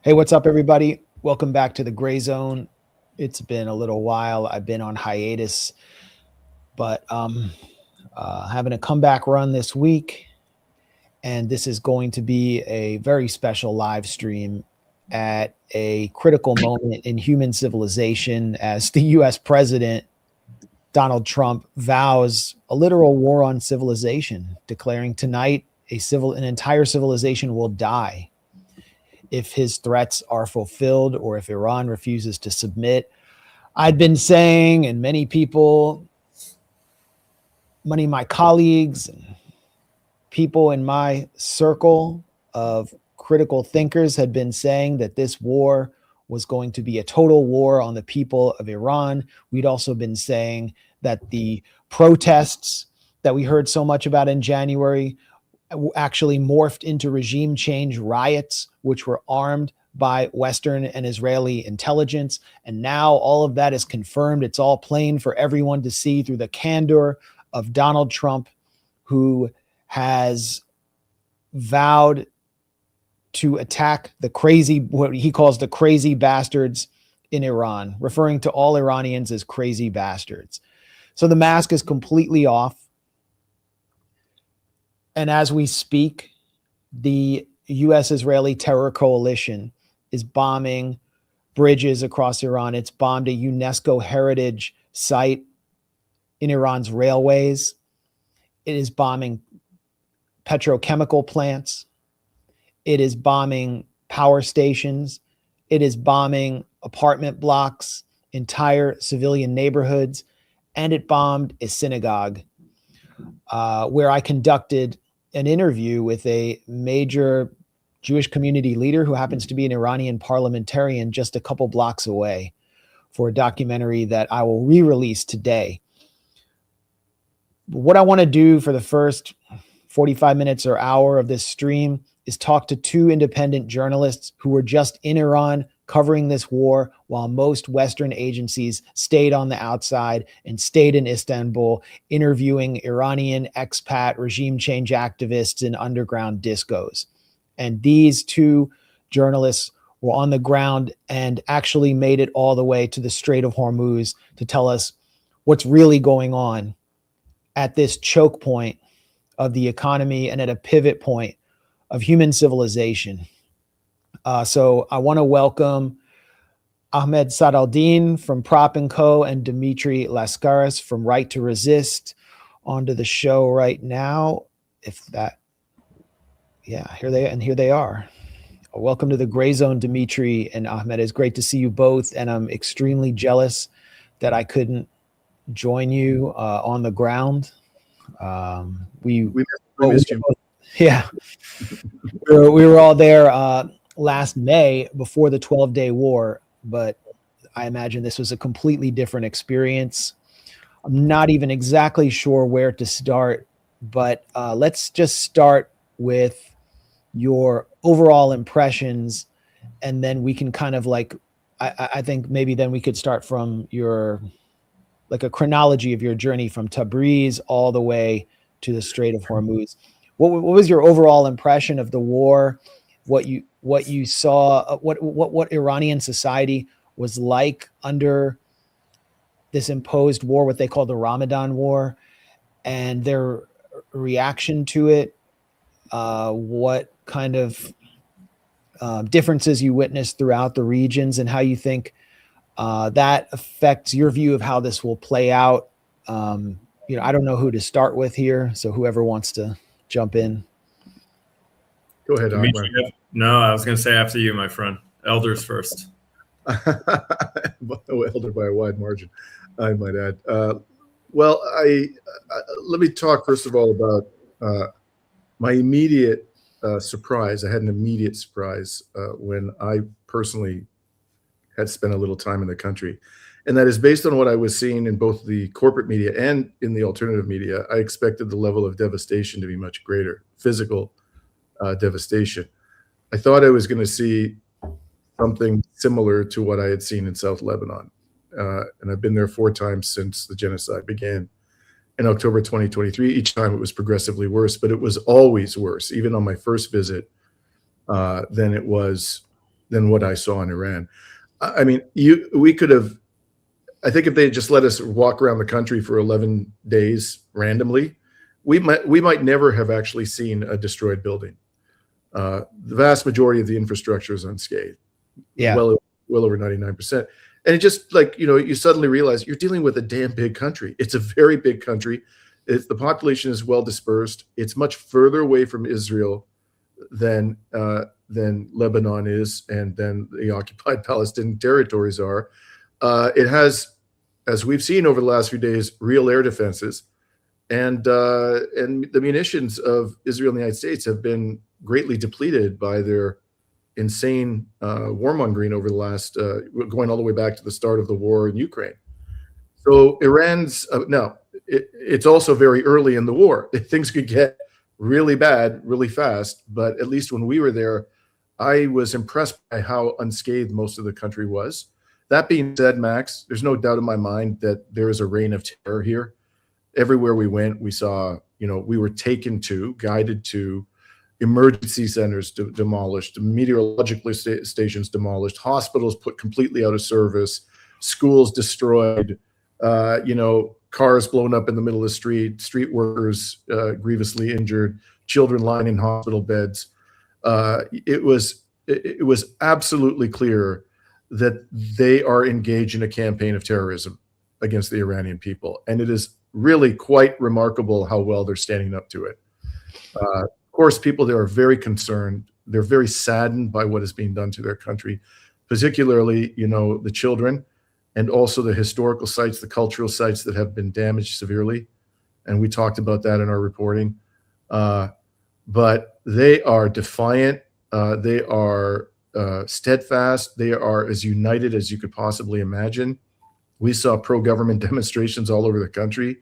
Hey, what's up, everybody? Welcome back to the Grayzone. It's been a little while. I've been on hiatus, but having a comeback run this week, and this is going to be a very special live stream at a critical moment in human civilization as the U.S. president, Donald Trump, vows a literal war on civilization, declaring tonight an entire civilization will die if his threats are fulfilled or if Iran refuses to submit. I'd been saying, and many people, many of my colleagues, and people in my circle of critical thinkers had been saying that this war was going to be a total war on the people of Iran. We'd also been saying that the protests that we heard so much about in January actually morphed into regime change riots, which were armed by Western and Israeli intelligence. And now all of that is confirmed. It's all plain for everyone to see through the candor of Donald Trump, who has vowed to attack what he calls the crazy bastards in Iran, referring to all Iranians as crazy bastards. So the mask is completely off. And as we speak, the U.S.-Israeli terror coalition is bombing bridges across Iran. It's bombed a UNESCO heritage site in Iran's railways. It is bombing petrochemical plants. It is bombing power stations. It is bombing apartment blocks, entire civilian neighborhoods, and it bombed a synagogue where I conducted an interview with a major Jewish community leader who happens to be an Iranian parliamentarian just a couple blocks away for a documentary that I will re-release today. What I want to do for the first 45 minutes or hour of this stream is talk to two independent journalists who were just in Iran covering this war while most Western agencies stayed on the outside and stayed in Istanbul interviewing Iranian expat regime change activists in underground discos. And these two journalists were on the ground and actually made it all the way to the Strait of Hormuz to tell us what's really going on at this choke point of the economy and at a pivot point of human civilization. So I want to welcome Ahmad Saadaldin from Prop & Co. and Dimitri Lascaris from Right to Resist onto the show right now. Here they are. Welcome to the Grayzone, Dimitri and Ahmed. It's great to see you both, and I'm extremely jealous that I couldn't join you on the ground. We missed you. Yeah, we were all there last May before the 12-day war, but I imagine this was a completely different experience. I'm not even exactly sure where to start, but let's just start with your overall impressions, and then we can kind of I think maybe then we could start from your, a chronology of your journey from Tabriz all the way to the Strait of Hormuz. What was your overall impression of the war? What you saw? What Iranian society was like under this imposed war, what they call the Ramadan War, and their reaction to it? What kind of differences you witnessed throughout the regions, and how you think that affects your view of how this will play out? I don't know who to start with here, so whoever wants to jump in. Go ahead, Ahmad. No, I was going to say after you, my friend. Elders first. Elder by a wide margin, I might add. Well, let me talk first of all about my immediate surprise. I had an immediate surprise when I personally had spent a little time in the country. And that is based on what I was seeing in both the corporate media and in the alternative media. I expected the level of devastation to be much greater, physical devastation. I thought I was going to see something similar to what I had seen in South Lebanon. And I've been there 4 times since the genocide began in October 2023. Each time it was progressively worse, but it was always worse, even on my first visit, than it was than what I saw in Iran. I mean, we could have. I think if they had just let us walk around the country for 11 days randomly, we might never have actually seen a destroyed building. The vast majority of the infrastructure is unscathed. Yeah. Well over 99%. And it just like, you suddenly realize you're dealing with a damn big country. It's a very big country. The population is well dispersed. It's much further away from Israel than Lebanon is and than the occupied Palestinian territories are. It has, as we've seen over the last few days, real air defenses. And the munitions of Israel and the United States have been greatly depleted by their insane warmongering over the last, going all the way back to the start of the war in Ukraine. So Iran's, now, it's also very early in the war. Things could get really bad really fast, but at least when we were there, I was impressed by how unscathed most of the country was. That being said, Max, there's no doubt in my mind that there is a reign of terror here. Everywhere we went, we saw, we were guided to emergency centers demolished, meteorological stations demolished, hospitals put completely out of service, schools destroyed, cars blown up in the middle of the street workers grievously injured, children lying in hospital beds. It was absolutely clear that they are engaged in a campaign of terrorism against the Iranian people. And it is really quite remarkable how well they're standing up to it. Of course, people there are very concerned. They're very saddened by what is being done to their country, particularly, the children and also the historical sites, the cultural sites that have been damaged severely. And we talked about that in our reporting. But they are defiant. They are steadfast. They are as united as you could possibly imagine. We saw pro-government demonstrations all over the country.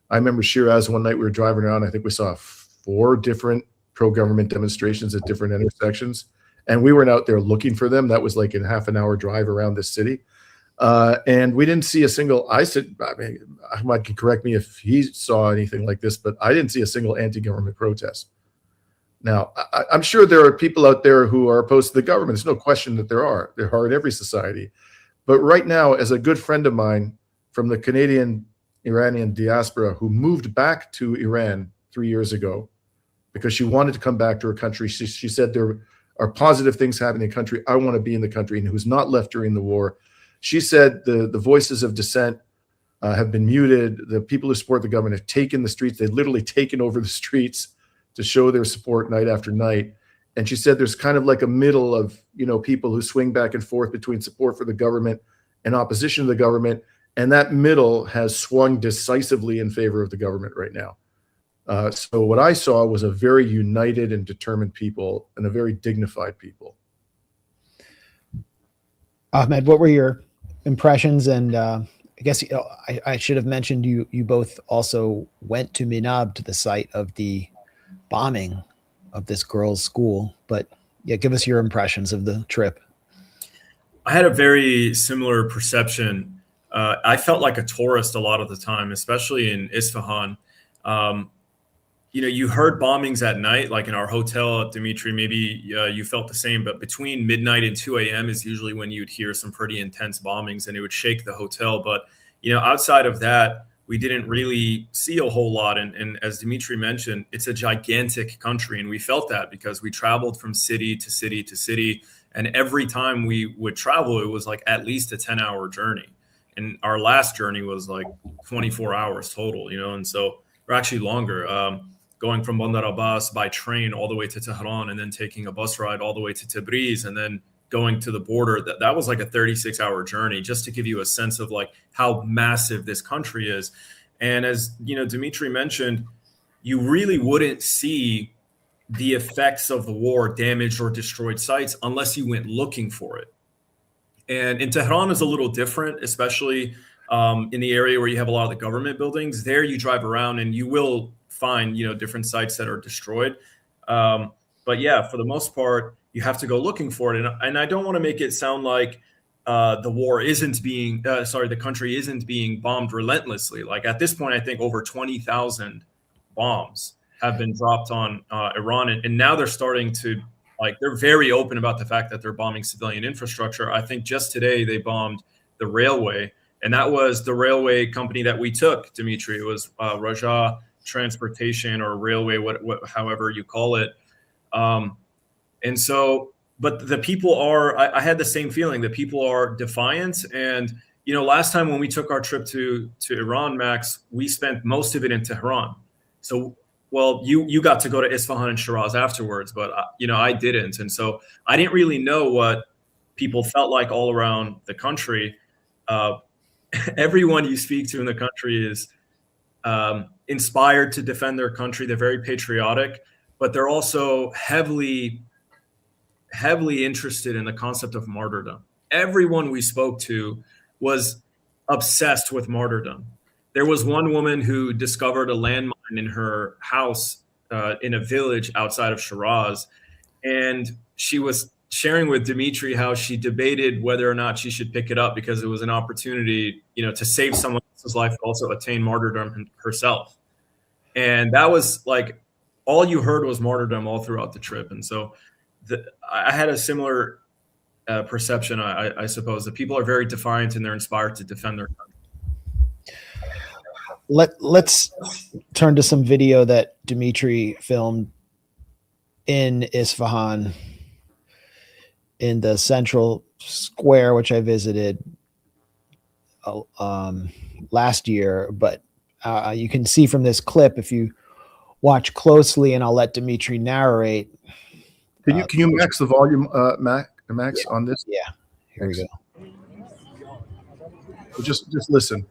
I remember Shiraz one night we were driving around. I think we saw 4 different pro-government dememonstrations at different intersections. And we weren't out there looking for them. That was like a half an hour drive around this city. And we didn't see a single, Ahmad can correct me if he saw anything like this, but I didn't see a single anti-government protest. Now, I'm sure there are people out there who are opposed to the government. There's no question that there are. There are in every society. But right now, as a good friend of mine from the Canadian-Iranian diaspora who moved back to Iran 3 years ago because she wanted to come back to her country, she said there are positive things happening in the country. I want to be in the country, and who's not left during the war. She said the voices of dissent have been muted. The people who support the government have taken the streets. They've literally taken over the streets to show their support night after night. And she said there's kind of like a middle of, people who swing back and forth between support for the government and opposition to the government. And that middle has swung decisively in favor of the government right now. So what I saw was a very united and determined people and a very dignified people. Ahmed, what were your impressions? And I guess I should have mentioned you both also went to Minab, to the site of the bombing of this girls' school. But yeah, give us your impressions of the trip. I had a very similar perception. I felt like a tourist a lot of the time, especially in Isfahan. You heard bombings at night, like in our hotel at Dimitri, maybe you felt the same, but between midnight and 2 a.m. is usually when you'd hear some pretty intense bombings and it would shake the hotel. But, outside of that, we didn't really see a whole lot. And as Dimitri mentioned, it's a gigantic country. And we felt that because we traveled from city to city to city. And every time we would travel, it was like at least a 10-hour journey. And our last journey was like 24 hours total, and so we're actually longer. Going from Bandar Abbas by train all the way to Tehran and then taking a bus ride all the way to Tabriz and then going to the border. That was like a 36-hour journey, just to give you a sense of like how massive this country is. And as Dimitri mentioned, you really wouldn't see the effects of the war, damaged or destroyed sites, unless you went looking for it. And in Tehran is a little different, especially in the area where you have a lot of the government buildings. There you drive around and you will find, different sites that are destroyed. But yeah, for the most part, you have to go looking for it. And I don't want to make it sound like the country isn't being bombed relentlessly. Like at this point, I think over 20,000 bombs have been dropped on Iran. And now they're starting to Like, they're very open about the fact that they're bombing civilian infrastructure. I think just today they bombed the railway, and that was the railway company that we took, Dimitri. It was Raja Transportation or Railway, however you call it. And so, but the people are, I had the same feeling that people are defiant. And, you know, last time when we took our trip to Iran, Max, we spent most of it in Tehran. So, well, you got to go to Isfahan and Shiraz afterwards, but, you know, I didn't. And so I didn't really know what people felt like all around the country. Everyone you speak to in the country is inspired to defend their country. They're very patriotic, but they're also heavily interested in the concept of martyrdom. Everyone we spoke to was obsessed with martyrdom. There was one woman who discovered a landmine in her house in a village outside of Shiraz, and she was sharing with Dimitri how she debated whether or not she should pick it up because it was an opportunity, you know, to save someone else's life, but also attain martyrdom herself. And that was like, all you heard was martyrdom all throughout the trip. And so I had a similar perception, I suppose, that people are very defiant and they're inspired to defend their country. Let's turn to some video that Dimitri filmed in Isfahan, in the central square, which I visited last year. But you can see from this clip, if you watch closely, and I'll let Dimitri narrate. Can you max the volume, Max, yeah, on this? Yeah, here we go. So just listen.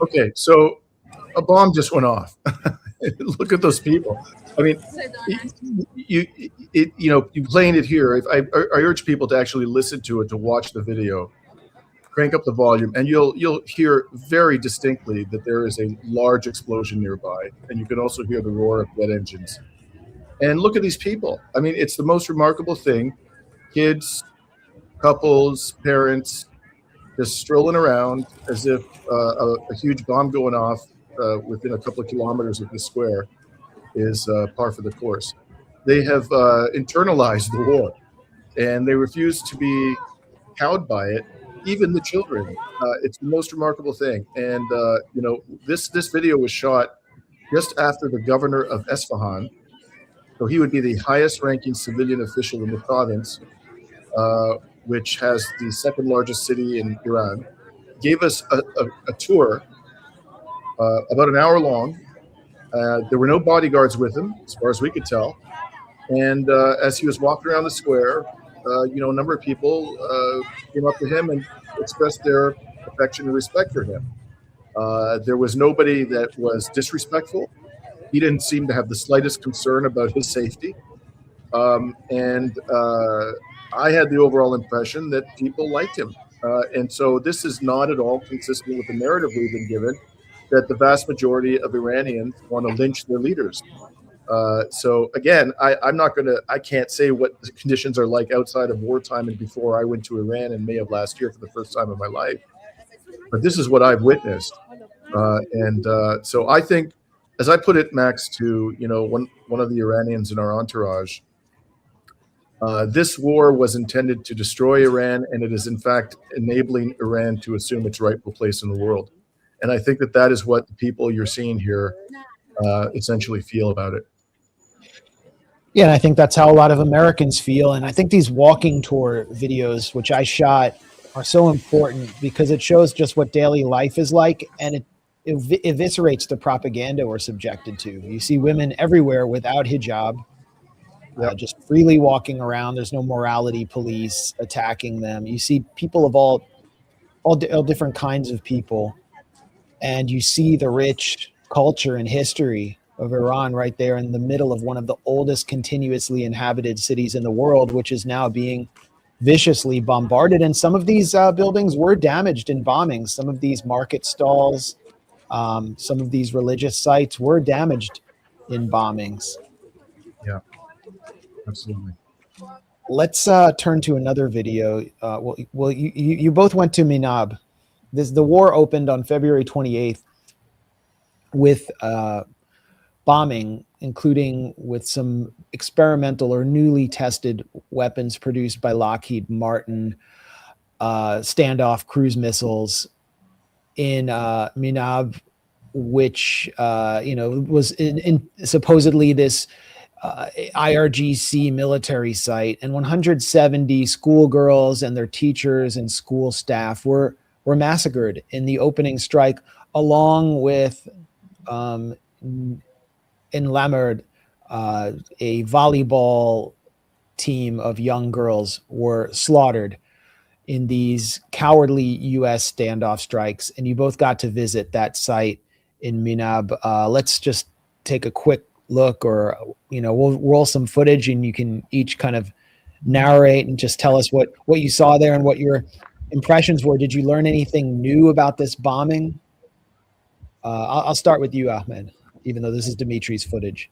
Okay, so a bomb just went off. Look at those people. I mean, you playing it here. I urge people to actually listen to it, to watch the video. Crank up the volume, and you'll hear very distinctly that there is a large explosion nearby, and you can also hear the roar of jet engines. And look at these people. I mean, it's the most remarkable thing. Kids, couples, parents, just strolling around as if a huge bomb going off within a couple of kilometers of the square is par for the course. They have internalized the war, and they refuse to be cowed by it. Even the children. It's the most remarkable thing. And this video was shot just after the governor of Esfahan, so he would be the highest ranking civilian official in the province, which has the second largest city in Iran, gave us a tour about an hour long. There were no bodyguards with him, as far as we could tell. And as he was walking around the square, a number of people came up to him and expressed their affection and respect for him. There was nobody that was disrespectful. He didn't seem to have the slightest concern about his safety. And I had the overall impression that people liked him. And so this is not at all consistent with the narrative we've been given, that the vast majority of Iranians want to lynch their leaders. So again, I can't say what the conditions are like outside of wartime and before I went to Iran in May of last year for the first time in my life. But this is what I've witnessed. So I think, as I put it, Max, to one of the Iranians in our entourage, this war was intended to destroy Iran, and it is in fact enabling Iran to assume its rightful place in the world. And I think that is what the people you're seeing here essentially feel about it. Yeah, and I think that's how a lot of Americans feel. And I think these walking tour videos, which I shot, are so important because it shows just what daily life is like, and it eviscerates the propaganda we're subjected to. You see women everywhere without hijab, just freely walking around. There's no morality police attacking them. You see people of all different kinds of people, and you see the rich culture and history of Iran right there in the middle of one of the oldest continuously inhabited cities in the world, which is now being viciously bombarded. And some of these buildings were damaged in bombings. Some of these market stalls, some of these religious sites were damaged in bombings. Yeah, absolutely. Let's turn to another video. Well, you both went to Minab. The war opened on February 28th with bombing, including with some experimental or newly tested weapons produced by Lockheed Martin, standoff cruise missiles in Minab, which was in supposedly this IRGC military site, and 170 schoolgirls and their teachers and school staff were massacred in the opening strike, along with in Lamerd, a volleyball team of young girls were slaughtered in these cowardly U.S. standoff strikes. And you both got to visit that site in Minab. Let's just take a quick look, or we'll roll some footage, and you can each kind of narrate and just tell us what you saw there and what your impressions were. Did you learn anything new about this bombing? I'll start with you, Ahmed, even though this is Dimitri's footage.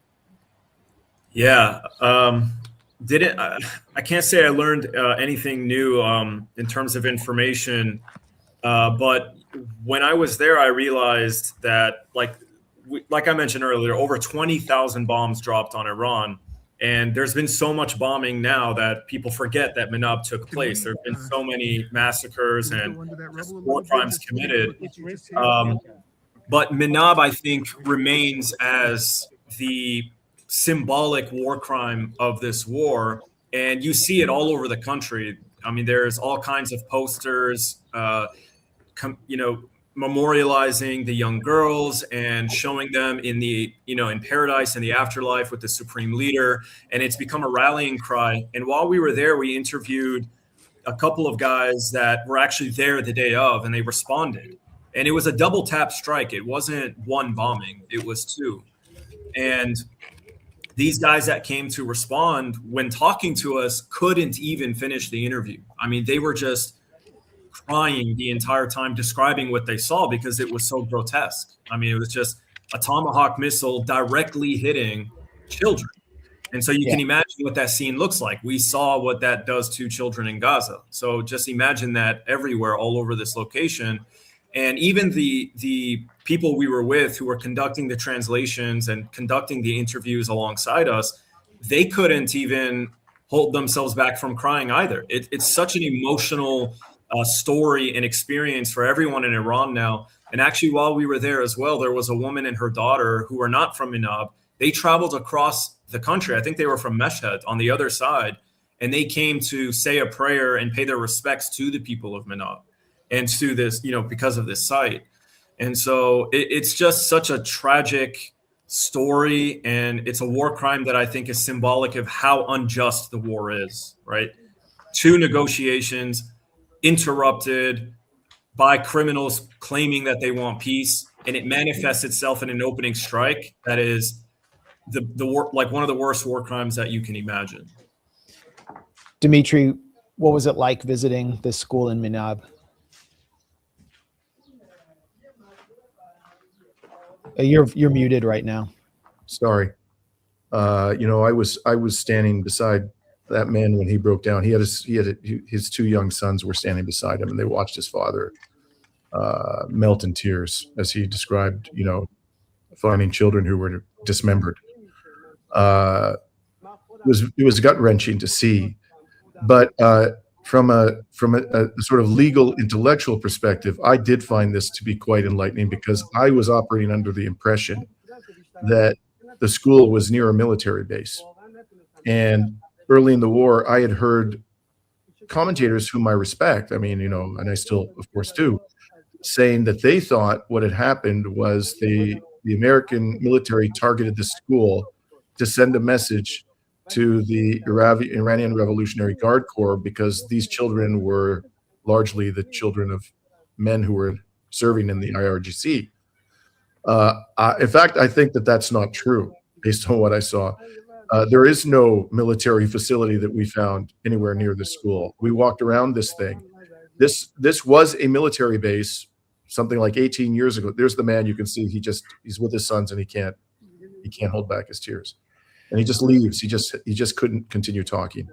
Yeah. I can't say I learned anything new in terms of information, but when I was there, I realized that, like I mentioned earlier, over 20,000 bombs dropped on Iran, and there's been so much bombing now that people forget that Minab took place. There have been so many massacres and war crimes committed. But Minab, I think, remains as the symbolic war crime of this war, and you see it all over the country. I mean, there's all kinds of posters, memorializing the young girls and showing them in the, in paradise and the afterlife with the supreme leader, and it's become a rallying cry. And while we were there, we interviewed a couple of guys that were actually there the day of, and they responded. And it was a double tap strike. It wasn't one bombing, it was two. And these guys that came to respond, when talking to us, couldn't even finish the interview. I mean, they were just crying the entire time, describing what they saw, because it was so grotesque. I mean, it was just a Tomahawk missile directly hitting children. And so you can imagine what that scene looks like. We saw what that does to children in Gaza. So just imagine that everywhere, all over this location. And even the people we were with who were conducting the translations and conducting the interviews alongside us, they couldn't even hold themselves back from crying either. It's such an emotional story and experience for everyone in Iran now. And actually, while we were there as well, there was a woman and her daughter who were not from Minab. They traveled across the country. I think they were from Mashhad on the other side. And they came to say a prayer and pay their respects to the people of Minab and to this, because of this site. And so it's just such a tragic story. And it's a war crime that I think is symbolic of how unjust the war is, right? 2 negotiations interrupted by criminals claiming that they want peace. And it manifests itself in an opening strike that is the war, like one of the worst war crimes that you can imagine. Dimitri, what was it like visiting this school in Minab? You're muted right now. Sorry. I was standing beside that man when he broke down. His 2 young sons were standing beside him, and they watched his father melt in tears as he described, finding children who were dismembered. It was gut wrenching to see, but from a sort of legal intellectual perspective, I did find this to be quite enlightening, because I was operating under the impression that the school was near a military base. And early in the war, I had heard commentators whom I respect, and I still, of course, do, saying that they thought what had happened was the American military targeted the school to send a message to the Iranian Revolutionary Guard Corps, because these children were largely the children of men who were serving in the IRGC. In fact, I think that that's not true, based on what I saw. There is no military facility that we found anywhere near the school. We walked around this thing. This was a military base something like 18 years ago. There's the man, you can see he's with his sons, and he he can't hold back his tears, and he just leaves. He just couldn't continue talking.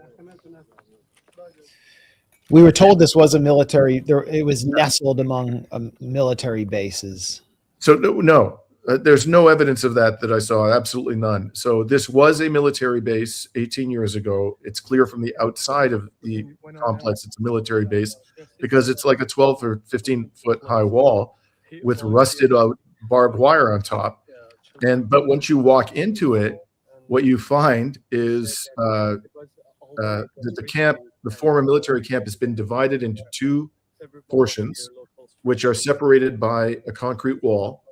We were told this was a military. It was nestled among military bases. So no, there's no evidence of that I saw. Absolutely none. So this was a military base 18 years ago. It's clear from the outside of the complex it's a military base because it's like a 12 or 15 foot high wall with rusted out barbed wire on top. But once you walk into it, what you find is that the former military camp has been divided into two portions, which are separated by a concrete wall.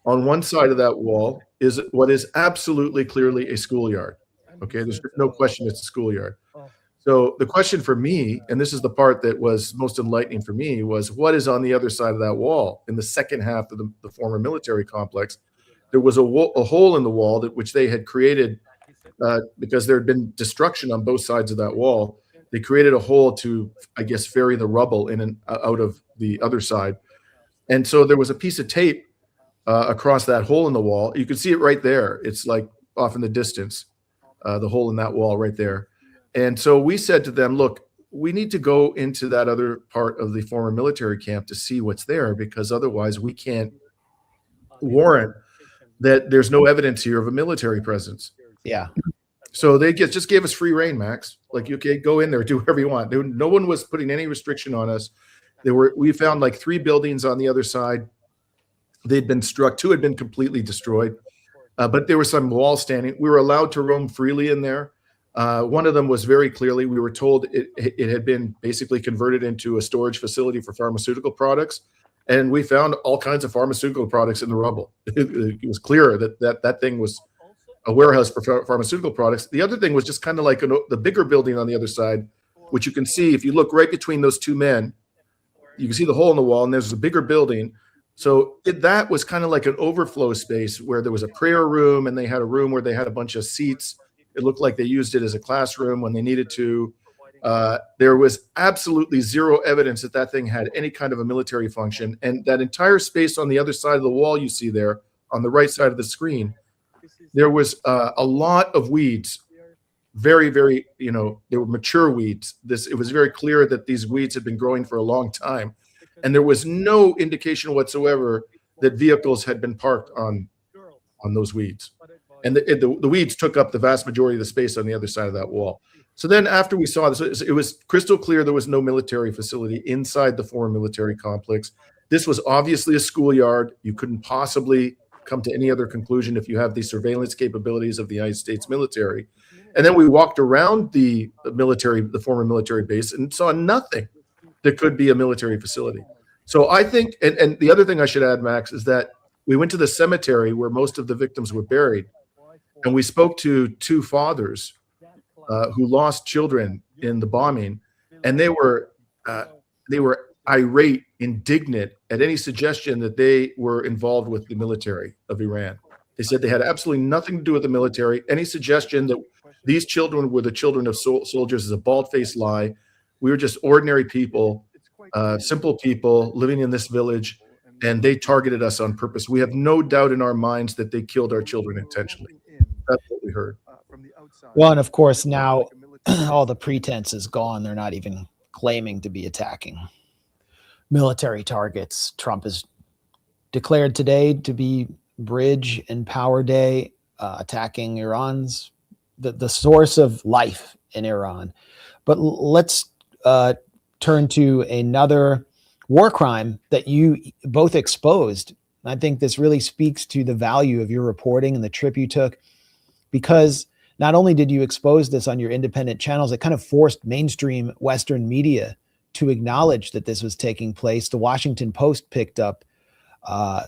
On one side of that wall is what is absolutely clearly a schoolyard. Okay, there's no question it's a schoolyard. So the question for me, and this is the part that was most enlightening for me, was what is on the other side of that wall? In the second half of the former military complex, there was a hole in the wall which they had created because there had been destruction on both sides of that wall. They created a hole to, I guess, ferry the rubble in and out of the other side. And so there was a piece of tape across that hole in the wall. You can see it right there. It's like off in the distance, the hole in that wall right there. And so we said to them, look, we need to go into that other part of the former military camp to see what's there, because otherwise we can't warrant that there's no evidence here of a military presence. Yeah. So they just gave us free reign, Max. Like, okay, go in there, do whatever you want. No one was putting any restriction on us. We found like 3 buildings on the other side. They'd been struck. 2 had been completely destroyed, but there were some walls standing. We were allowed to roam freely in there. One of them was very clearly, we were told it had been basically converted into a storage facility for pharmaceutical products. And we found all kinds of pharmaceutical products in the rubble. It was clear that thing was a warehouse for pharmaceutical products. The other thing was just kind of like the bigger building on the other side, which you can see if you look right between those 2 men, you can see the hole in the wall, and there's a bigger building. So that was kind of like an overflow space where there was a prayer room, and they had a room where they had a bunch of seats. It looked like they used it as a classroom when they needed to. There was absolutely zero evidence that thing had any kind of a military function. And that entire space on the other side of the wall you see there, on the right side of the screen, there was a lot of weeds. Very, very, they were mature weeds. It was very clear that these weeds had been growing for a long time. And there was no indication whatsoever that vehicles had been parked on those weeds. And the weeds took up the vast majority of the space on the other side of that wall. So then after we saw this, it was crystal clear there was no military facility inside the former military complex. This was obviously a schoolyard. You couldn't possibly come to any other conclusion if you have the surveillance capabilities of the United States military. And then we walked around the former military base, and saw nothing that could be a military facility. So I think, and the other thing I should add, Max, is that we went to the cemetery where most of the victims were buried, and we spoke to 2 fathers who lost children in the bombing, and they were irate, indignant at any suggestion that they were involved with the military of Iran. They said they had absolutely nothing to do with the military. Any suggestion that these children were the children of soldiers is a bald-faced lie. We were just ordinary people, simple people living in this village, and they targeted us on purpose. We have no doubt in our minds that they killed our children intentionally. That's what we heard. Well, and of course now all the pretense is gone. They're not even claiming to be attacking military targets. Trump has declared today to be Bridge and Power Day, attacking Iran's the source of life in Iran. But let's turn to another war crime that you both exposed. I think this really speaks to the value of your reporting and the trip you took, because not only did you expose this on your independent channels, it kind of forced mainstream Western media to acknowledge that this was taking place. The Washington Post picked up,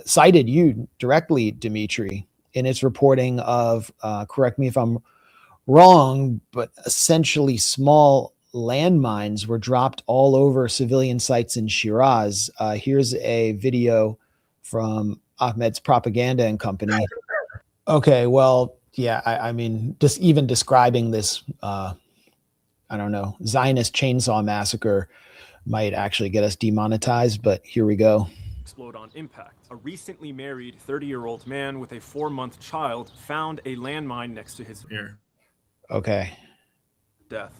cited you directly, Dimitri, in its reporting of, correct me if I'm wrong, but essentially small landmines were dropped all over civilian sites in Shiraz. Here's a video from Ahmed's propaganda and company. Okay, well, yeah, I mean, just even describing this, I don't know, Zionist chainsaw massacre might actually get us demonetized, but here we go. explode on impact. A recently married 30-year-old man with a 4-month child found a landmine next to his Okay. death.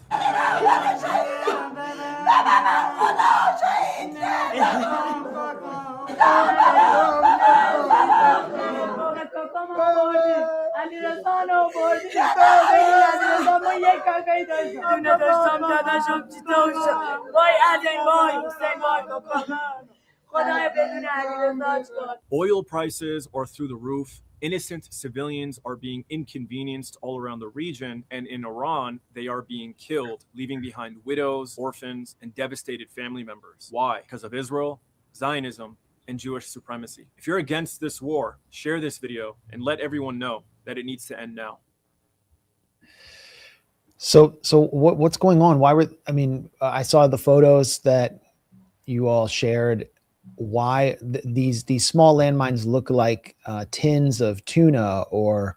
Oil prices are through the roof. Innocent civilians are being inconvenienced all around the region, and in Iran, they are being killed, leaving behind widows, orphans, and devastated family members. Why? Because of Israel, Zionism, and Jewish supremacy. If you're against this war, share this video and let everyone know that it needs to end now. So what's going on? I saw the photos that you all shared. Why these small landmines look like tins of tuna or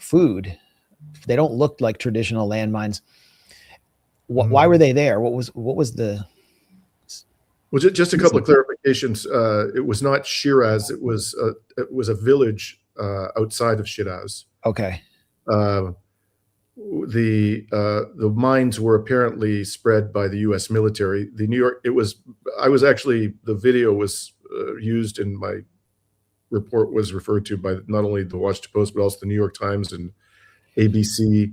food? They don't look like traditional landmines. Why were they there? What was the? Well, just a couple of clarifications. It was not Shiraz. It was a village outside of Shiraz. Okay. The mines were apparently spread by the U.S. military. The video was used in my report, was referred to by not only the Washington Post but also the New York Times and ABC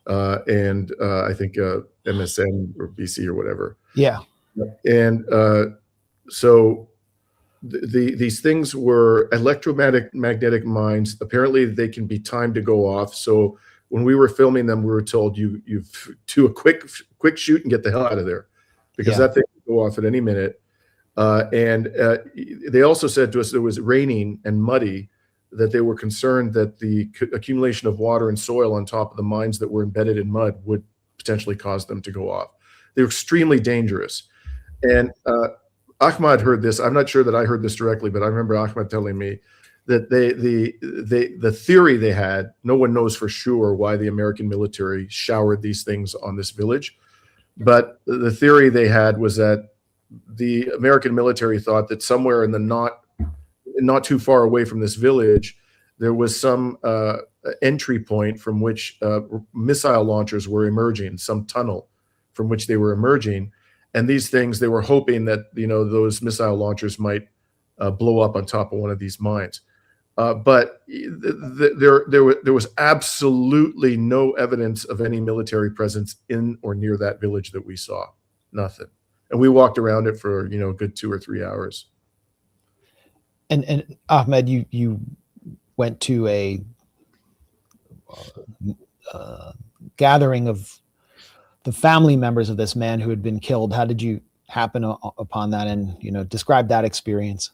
and I think MSN or BC or whatever. Yeah. And so these things were electromagnetic mines. Apparently, they can be timed to go off. So when we were filming them, we were told you do a quick shoot and get the hell out of there, because that thing could go off at any minute. And they also said to us it was raining and muddy, that they were concerned that the accumulation of water and soil on top of the mines that were embedded in mud would potentially cause them to go off. They're extremely dangerous. And Ahmad heard this. I'm not sure that I heard this directly, but I remember Ahmad telling me that the theory they had, no one knows for sure why the American military showered these things on this village, but the theory they had was that the American military thought that somewhere in the not too far away from this village, there was some entry point from which missile launchers were emerging, some tunnel from which they were emerging. And these things, they were hoping that, those missile launchers might blow up on top of one of these mines. But there was absolutely no evidence of any military presence in or near that village that we saw. Nothing. And we walked around it for, a good 2 or 3 hours. And Ahmed, you went to a gathering of the family members of this man who had been killed. How did you happen upon that, and describe that experience?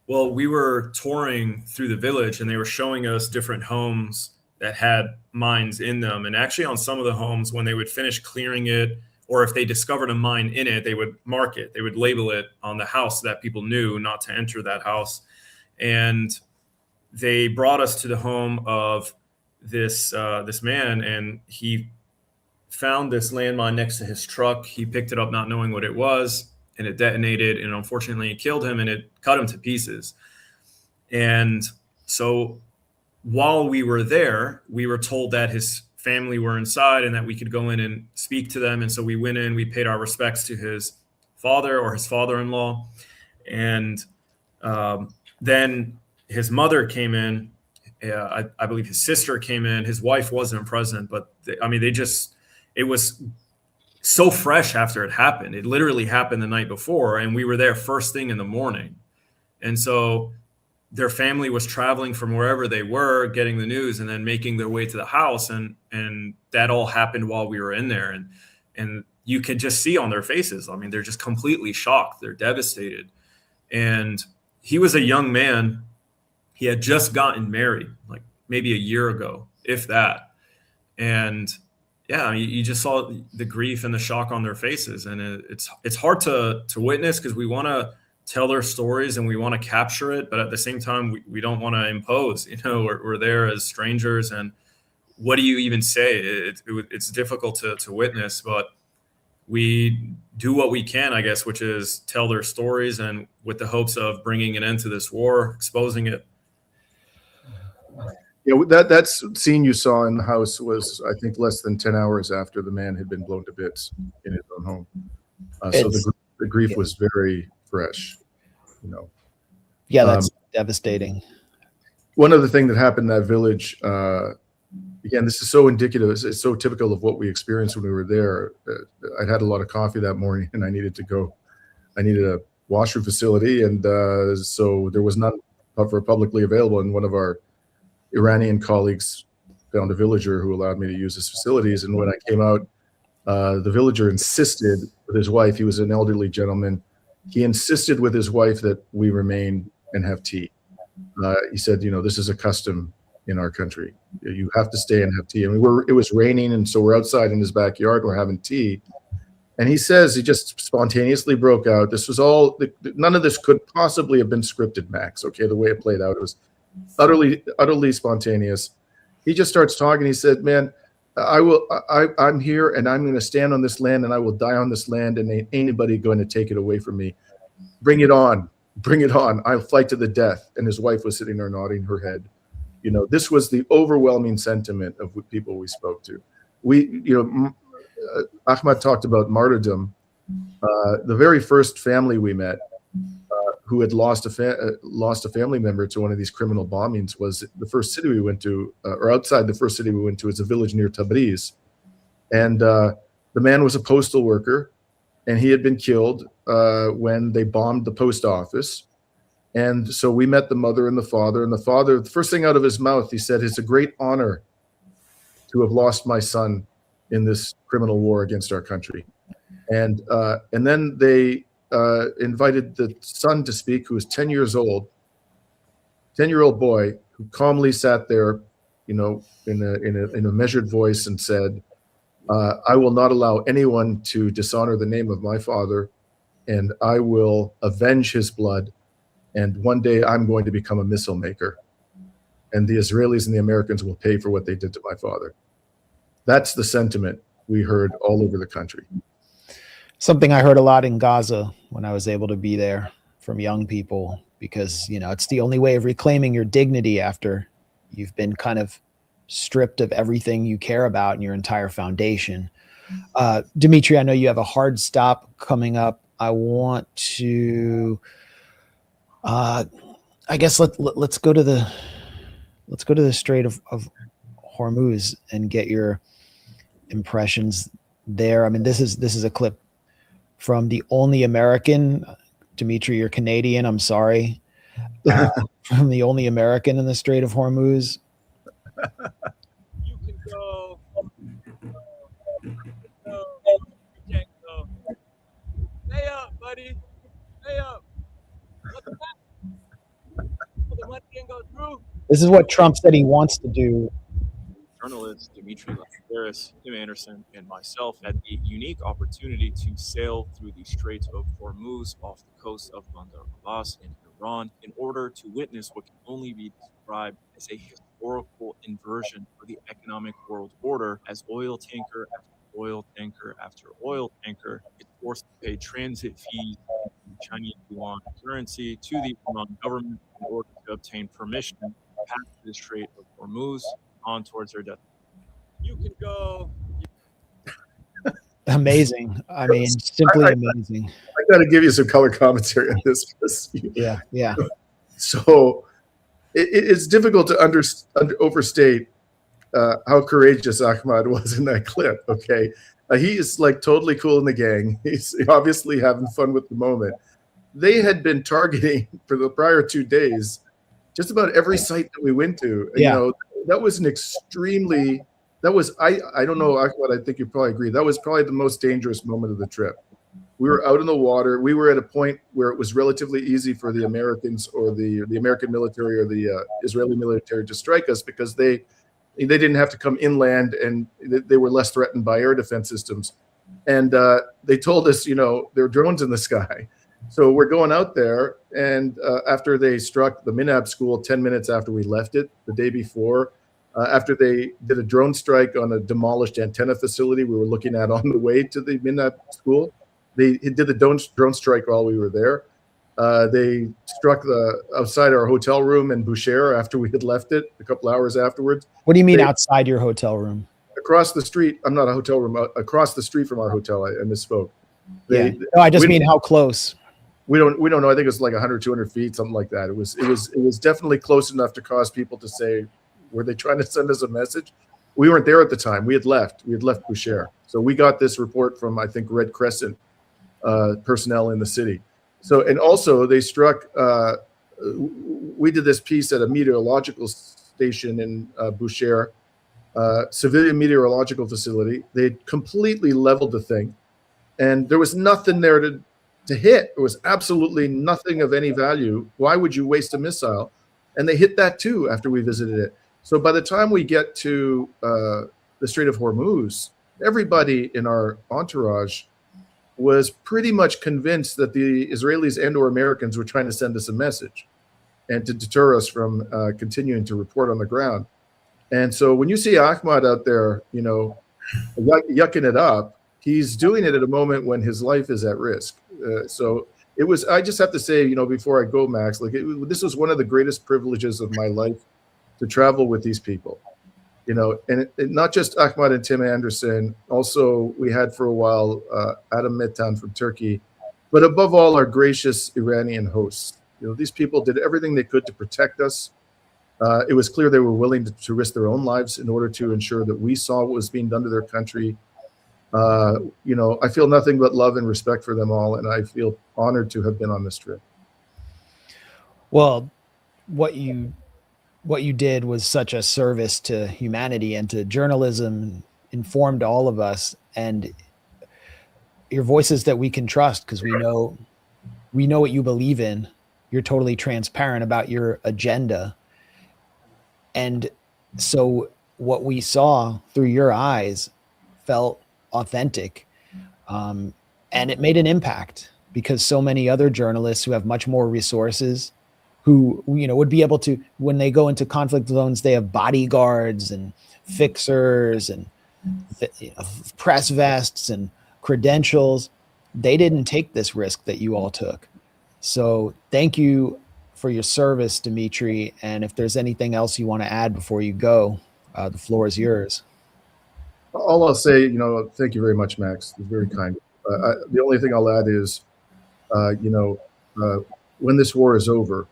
Well, we were touring through the village, and they were showing us different homes that had mines in them. And actually, on some of the homes, when they would finish clearing it, or if they discovered a mine in it, they would mark it. They would label it on the house so that people knew not to enter that house. And they brought us to the home of this man, and he found this landmine next to his truck. He picked it up not knowing what it was, and it detonated, and unfortunately it killed him, and it cut him to pieces. And so while we were there, we were told that his family were inside and that we could go in and speak to them. And so we went in, we paid our respects to his father or his father-in-law. And then his mother came in. I believe his sister came in. His wife wasn't present, but it was so fresh after it happened. It literally happened the night before, and we were there first thing in the morning. And so their family was traveling from wherever they were, getting the news, and then making their way to the house. And that all happened while we were in there. And you could just see on their faces, I mean, they're just completely shocked. They're devastated. And he was a young man. He had just gotten married, like maybe a year ago, if that. And yeah, you just saw the grief and the shock on their faces. And it's hard to witness, because we want to tell their stories and we want to capture it. But at the same time, we don't want to impose, we're there as strangers. And what do you even say? It's difficult to witness. But we do what we can, I guess, which is tell their stories, and with the hopes of bringing an end to this war, exposing it. Yeah, that scene you saw in the house was, I think, less than 10 hours after the man had been blown to bits in his own home. So the grief was very fresh, you know. Yeah, that's devastating. One other thing that happened in that village, again, this is so indicative, it's so typical of what we experienced when we were there. I'd had a lot of coffee that morning and I needed a washroom facility, and so there was none publicly available, and one of our Iranian colleagues found a villager who allowed me to use his facilities. And when I came out, the villager insisted with his wife, he was an elderly gentleman, he insisted with his wife that we remain and have tea. He said, you know, this is a custom in our country. You have to stay and have tea. And it was raining, and so we're outside in his backyard, we're having tea. And he says, he just spontaneously broke out. This was all, none of this could possibly have been scripted, Max, okay, the way it played out. It was utterly spontaneous. He just starts talking. He said, man, I'm here, and I'm going to stand on this land, and I will die on this land, and ain't anybody going to take it away from me. Bring it on. Bring it on. I'll fight to the death. And his wife was sitting there nodding her head. You know, this was the overwhelming sentiment of people we spoke to. Ahmad talked about martyrdom. The very first family we met who had lost a family member to one of these criminal bombings was the first city we went to, or outside the first city we went to, is a village near Tabriz. And the man was a postal worker, and he had been killed when they bombed the post office. And so we met the mother and the father. And the first thing out of his mouth, he said, it's a great honor to have lost my son in this criminal war against our country. And then they invited the son to speak, who was 10 years old, 10-year-old boy, who calmly sat there, you know, in a measured voice and said, I will not allow anyone to dishonor the name of my father, and I will avenge his blood. And one day I'm going to become a missile maker, and the Israelis and the Americans will pay for what they did to my father. That's the sentiment we heard all over the country. Something I heard a lot in Gaza when I was able to be there from young people, because, you know, it's the only way of reclaiming your dignity after you've been kind of stripped of everything you care about and your entire foundation. Dimitri, I know you have a hard stop coming up. I want to, I guess let's go to the Strait of Hormuz and get your impressions there. I mean, this is a clip from the only American. Dimitri, you're Canadian, I'm sorry. From the only American in the Strait of Hormuz. You can go. You can't go. Stay up, buddy. Stay up. What's that? The money can go through. This is what Trump said he wants to do. Journalist Dimitri, Lascaris, Tim Anderson, and myself had the unique opportunity to sail through the Strait of Hormuz off the coast of Bandar Abbas in Iran in order to witness what can only be described as a historical inversion for the economic world order, as oil tanker after oil tanker after oil tanker is forced to pay transit fees in Chinese yuan currency to the Iran government in order to obtain permission to pass the Strait of Hormuz on towards their death. You can go. Amazing. I mean, simply amazing. I got to give you some color commentary on this. Yeah. So it's difficult to overstate how courageous Ahmad was in that clip. Okay, he is like totally cool in the gang. He's obviously having fun with the moment. They had been targeting for the prior 2 days just about every site that we went to. Yeah. You know, that was an extremely. That was I don't know, Ahmad, I think you probably agree. That was probably the most dangerous moment of the trip. We were out in the water. We were at a point where it was relatively easy for the Americans or the American military or the Israeli military to strike us, because they didn't have to come inland, and they were less threatened by air defense systems. And they told us, you know, there are drones in the sky. So we're going out there, and after they struck the Minab school 10 minutes after we left it the day before, after they did a drone strike on a demolished antenna facility we were looking at on the way to the Minab school. They did the drone strike while we were there. They struck outside our hotel room in Boucher after we had left it a couple hours afterwards. What do you mean outside your hotel room? Across the street. I'm not a hotel room. Across the street from our hotel. I misspoke. No, I just mean how close. We don't know. I think it's like 100, 200 feet, something like that. It was definitely close enough to cause people to say, were they trying to send us a message? We weren't there at the time. We had left Boucher. So we got this report from, I think, Red Crescent personnel in the city. So, and also they struck, we did this piece at a meteorological station in Boucher, civilian meteorological facility. They completely leveled the thing, and there was nothing there to hit. There was absolutely nothing of any value. Why would you waste a missile? And they hit that too after we visited it. So by the time we get to the Strait of Hormuz, everybody in our entourage was pretty much convinced that the Israelis and or Americans were trying to send us a message and to deter us from continuing to report on the ground. And so when you see Ahmad out there, you know, yucking it up, he's doing it at a moment when his life is at risk. So it was, I just have to say, you know, before I go, Max, like this was one of the greatest privileges of my life to travel with these people, you know, and not just Ahmad and Tim Anderson. Also, we had for a while Adam Metan from Turkey, but above all, our gracious Iranian hosts. You know, these people did everything they could to protect us. It was clear they were willing to risk their own lives in order to ensure that we saw what was being done to their country. You know, I feel nothing but love and respect for them all, and I feel honored to have been on this trip. Well, what you did was such a service to humanity and to journalism, informed all of us, and your voices that we can trust because we know what you believe in. You're totally transparent about your agenda. And so what we saw through your eyes felt authentic. And it made an impact because so many other journalists who have much more resources, who, you know, would be able to, when they go into conflict zones, they have bodyguards and fixers and press vests and credentials. They didn't take this risk that you all took. So thank you for your service, Dimitri. And if there's anything else you want to add before you go, the floor is yours. All I'll say, you know, thank you very much, Max. It's very kind. The only thing I'll add is, you know, when this war is over,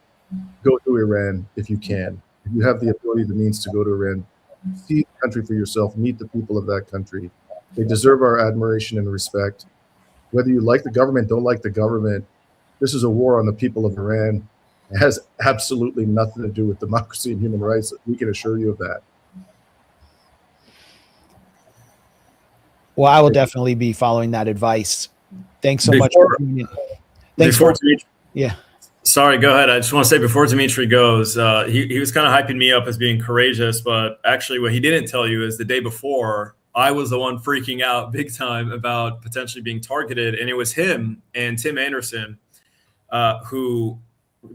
go to Iran if you can. If you have the ability, the means to go to Iran, see the country for yourself, meet the people of that country. They deserve our admiration and respect. Whether you like the government, don't like the government, this is a war on the people of Iran. It has absolutely nothing to do with democracy and human rights. We can assure you of that. Well, I will definitely be following that advice. Thanks so much. Thanks for Dimitri. Yeah. Sorry, go ahead. I just want to say before Dimitri goes, he was kind of hyping me up as being courageous, but actually what he didn't tell you is the day before, I was the one freaking out big time about potentially being targeted. And it was him and Tim Anderson who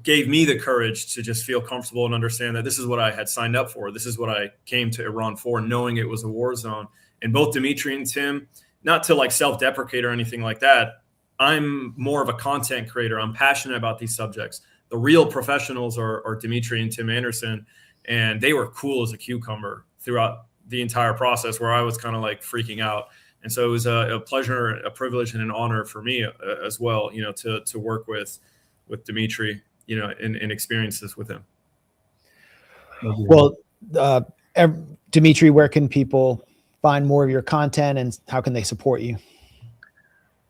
gave me the courage to just feel comfortable and understand that this is what I had signed up for. This is what I came to Iran for, knowing it was a war zone. And both Dimitri and Tim, not to like self-deprecate or anything like that, I'm more of a content creator. I'm passionate about these subjects. The real professionals are Dimitri and Tim Anderson, and they were cool as a cucumber throughout the entire process where I was kind of like freaking out. And so it was a pleasure, a privilege, and an honor for me as well, you know, to work with Dimitri, you know, and experience this with him. Well, Dimitri, where can people find more of your content and how can they support you?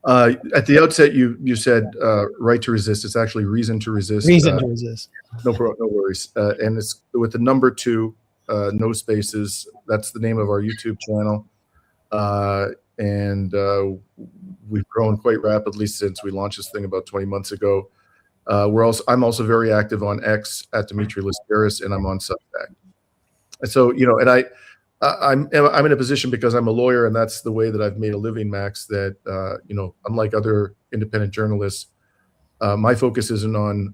At the outset, you said right to resist. It's actually reason to resist. Reason to resist. No worries. And it's with the number 2, no spaces. That's the name of our YouTube channel. And we've grown quite rapidly since we launched this thing about 20 months ago. I'm also very active on X at Dimitri Lascaris, and I'm on Substack. And so, you know, and I'm in a position because I'm a lawyer, and that's the way that I've made a living, Max, that, you know, unlike other independent journalists, my focus isn't on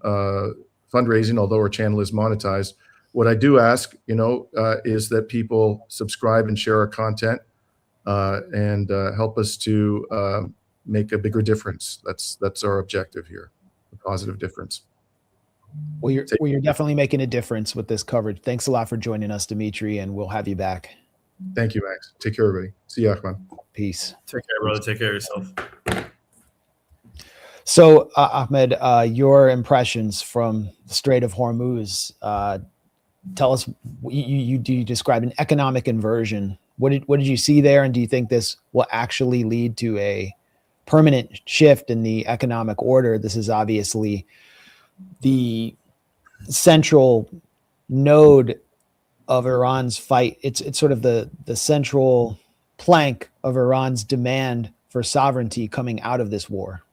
fundraising, although our channel is monetized. what I do ask, is that people subscribe and share our content and help us to make a bigger difference. That's our objective here, a positive difference. Well, you're definitely making a difference with this coverage. Thanks a lot for joining us, Dimitri, and we'll have you back. Thank you, Max. Take care, everybody. See you, Ahmad. Peace. Take care, brother. Take care of yourself. So, Ahmed, your impressions from the Strait of Hormuz. Tell us, you describe an economic inversion. What did you see there, and do you think this will actually lead to a permanent shift in the economic order? This is obviously the central node of Iran's fight. It's sort of the central plank of Iran's demand for sovereignty coming out of this war.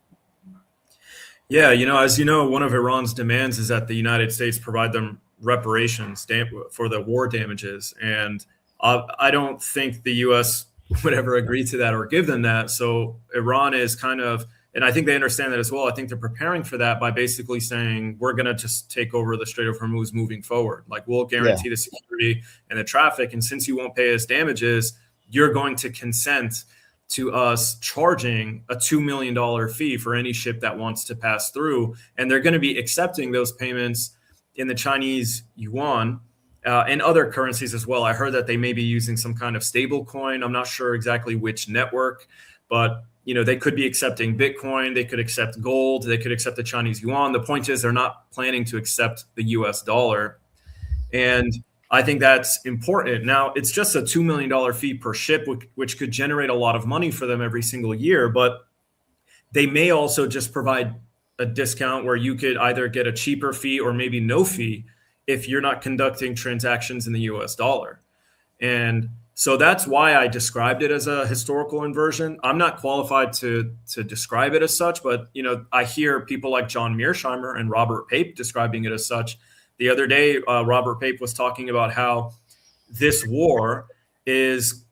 Yeah, as you know, one of Iran's demands is that the United States provide them reparations for the war damages. And I don't think the U.S. would ever agree to that or give them that. So Iran is kind of, and I think they understand that as well. I think they're preparing for that by basically saying, we're going to just take over the Strait of Hormuz moving forward. Like, we'll guarantee the security and the traffic. And since you won't pay us damages, you're going to consent to us charging a $2 million fee for any ship that wants to pass through. And they're going to be accepting those payments in the Chinese yuan and other currencies as well. I heard that they may be using some kind of stable coin. I'm not sure exactly which network, but they could be accepting Bitcoin. They could accept gold. They could accept the Chinese yuan. The point is, they're not planning to accept the US dollar. And I think that's important. Now, it's just a $2 million fee per ship, which could generate a lot of money for them every single year. But they may also just provide a discount where you could either get a cheaper fee or maybe no fee if you're not conducting transactions in the US dollar. And so that's why I described it as a historical inversion. I'm not qualified to describe it as such, but I hear people like John Mearsheimer and Robert Pape describing it as such. The other day, Robert Pape was talking about how this war is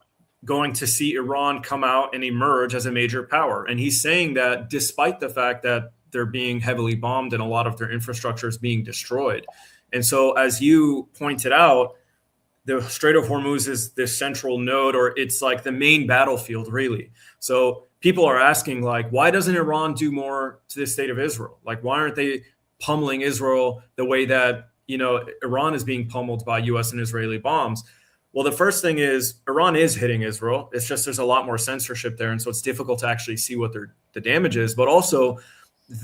going to see Iran come out and emerge as a major power. And he's saying that despite the fact that they're being heavily bombed and a lot of their infrastructure is being destroyed. And so, as you pointed out, the Strait of Hormuz is this central node, or it's like the main battlefield, really. So people are asking, like, why doesn't Iran do more to the state of Israel? Like, why aren't they pummeling Israel the way that, Iran is being pummeled by US and Israeli bombs? Well, the first thing is Iran is hitting Israel. It's just there's a lot more censorship there. And so it's difficult to actually see what the damage is. But also,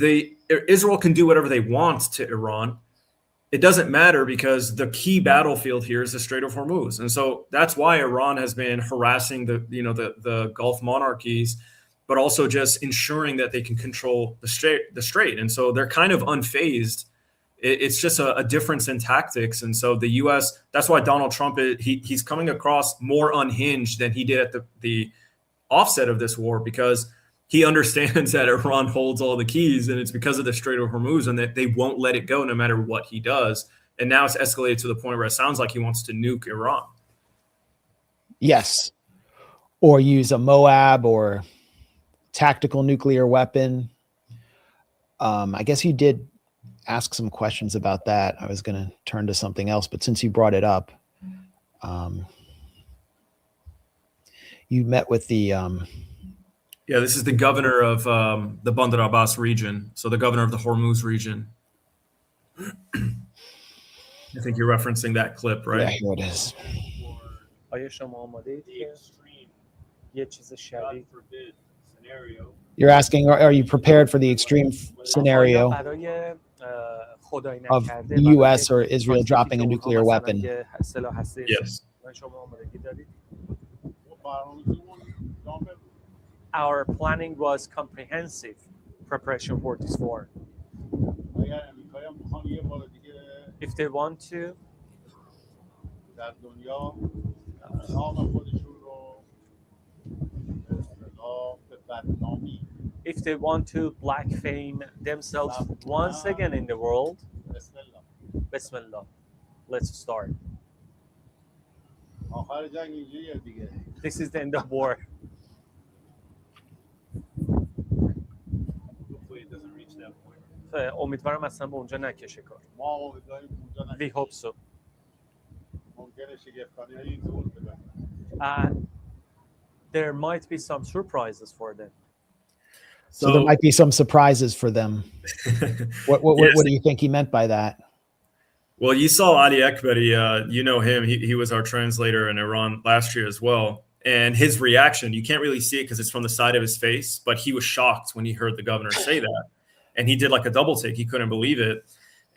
Israel can do whatever they want to Iran. It doesn't matter because the key battlefield here is the Strait of Hormuz. And so that's why Iran has been harassing the Gulf monarchies, but also just ensuring that they can control the strait. And so they're kind of unfazed. It's just a difference in tactics. And so the U.S., that's why Donald Trump, he's coming across more unhinged than he did at the offset of this war, because he understands that Iran holds all the keys, and it's because of the Strait of Hormuz, and that they won't let it go no matter what he does. And now it's escalated to the point where it sounds like he wants to nuke Iran. Yes. Or use a Moab or tactical nuclear weapon. I guess you did ask some questions about that. I was going to turn to something else, but since you brought it up, you met with the... Yeah, this is the governor of the Bandar Abbas region. So the governor of the Hormuz region. I think you're referencing that clip, right? Yeah, here it is. You're asking, are you prepared for the extreme scenario of the U.S. or Israel dropping a nuclear weapon? Yes. Our planning was comprehensive preparation for this war. If they want to, if they want to black fame themselves once again in the world, Bismillah, let's start. This is the end of war. امیدوارم اصلا به اونجا نکشه کار. We hope so. There might be some surprises for them. So there might be some surprises for them. What do you think he meant by that? Well, you saw Ali Ekberi, you know him. He was our translator in Iran last year as well. And his reaction, you can't really see it because it's from the side of his face, but he was shocked when he heard the governor say that. And he did like a double take. He couldn't believe it.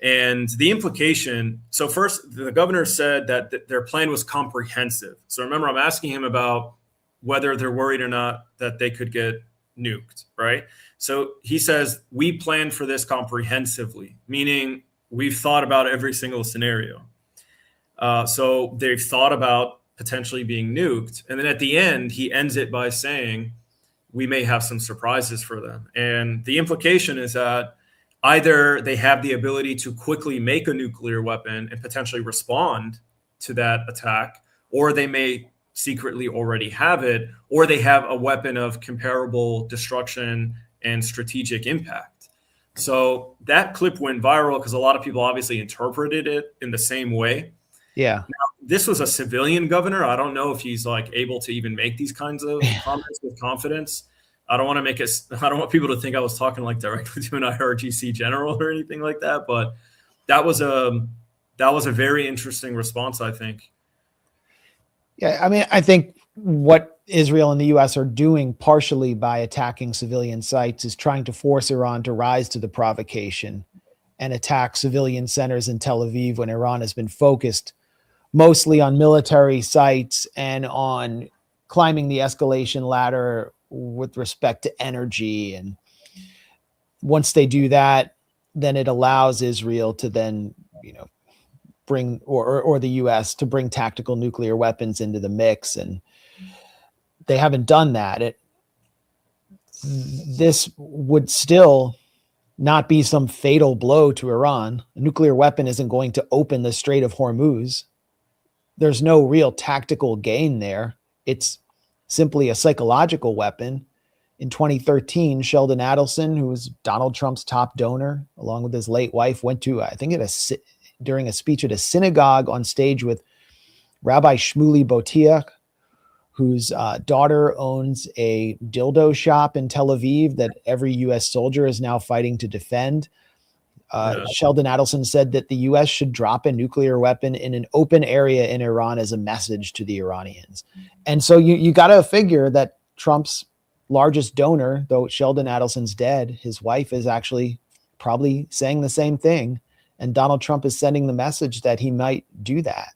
And the implication, so first, the governor said that their plan was comprehensive. So remember, I'm asking him about whether they're worried or not that they could get nuked, right? So he says, we planned for this comprehensively, meaning we've thought about every single scenario. So they've thought about potentially being nuked. And then at the end, he ends it by saying, we may have some surprises for them. And the implication is that either they have the ability to quickly make a nuclear weapon and potentially respond to that attack, or they may secretly already have it, or they have a weapon of comparable destruction and strategic impact. So that clip went viral because a lot of people obviously interpreted it in the same way. Yeah. Now, this was a civilian governor. I don't know if he's like able to even make these kinds of comments with confidence. I don't want people to think I was talking like directly to an IRGC general or anything like that. But that was a very interesting response, I think. Yeah, I mean, I think what Israel and the U.S. are doing partially by attacking civilian sites is trying to force Iran to rise to the provocation and attack civilian centers in Tel Aviv when Iran has been focused mostly on military sites and on climbing the escalation ladder with respect to energy. And once they do that, then it allows Israel to then, bring or the U.S. to bring tactical nuclear weapons into the mix. And they haven't done that. This would still not be some fatal blow to Iran. A nuclear weapon isn't going to open the Strait of Hormuz. There's no real tactical gain there. It's simply a psychological weapon. In 2013, Sheldon Adelson, who was Donald Trump's top donor, along with his late wife, went to, I think, during a speech at a synagogue on stage with Rabbi Shmuley Boteach, whose daughter owns a dildo shop in Tel Aviv that every U.S. soldier is now fighting to defend. Sheldon Adelson said that the U.S. should drop a nuclear weapon in an open area in Iran as a message to the Iranians. And so you got to figure that Trump's largest donor, though Sheldon Adelson's dead, his wife is actually probably saying the same thing. And Donald Trump is sending the message that he might do that.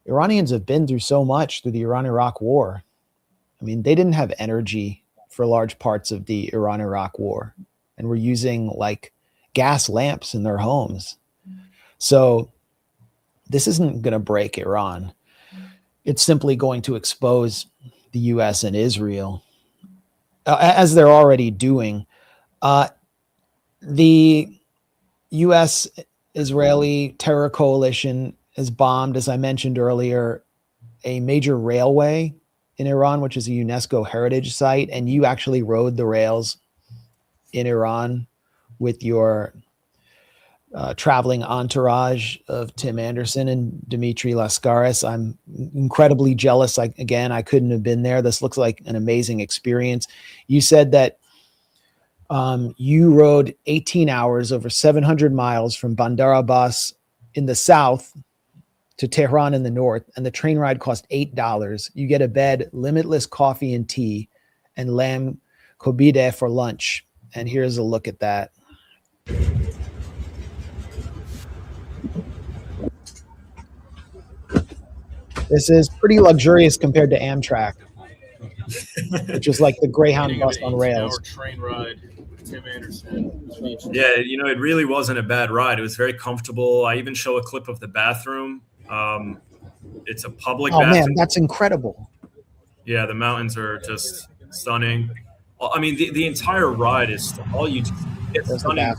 Iranians have been through so much through the Iran-Iraq war. I mean, they didn't have energy for large parts of the Iran-Iraq war and were using like gas lamps in their homes. So this isn't going to break Iran. It's simply going to expose the U.S. and Israel, as they're already doing. The U.S.-Israeli terror coalition has bombed, as I mentioned earlier, a major railway in Iran, which is a UNESCO heritage site. And you actually rode the rails in Iran with your traveling entourage of Tim Anderson and Dimitri Lascaris. I'm incredibly jealous. I couldn't have been there. This looks like an amazing experience. You said that you rode 18 hours over 700 miles from Bandar Abbas in the south to Tehran in the north, and the train ride cost $8. You get a bed, limitless coffee and tea, and lamb kobide for lunch. And here's a look at that. This is pretty luxurious compared to Amtrak, which is like the Greyhound bus on rails. Train ride with Tim Anderson. Yeah, it really wasn't a bad ride. It was very comfortable. I even show a clip of the bathroom. It's a public bathroom. Man, that's incredible. Yeah, the mountains are just stunning. I mean, the entire ride is all you just get stunning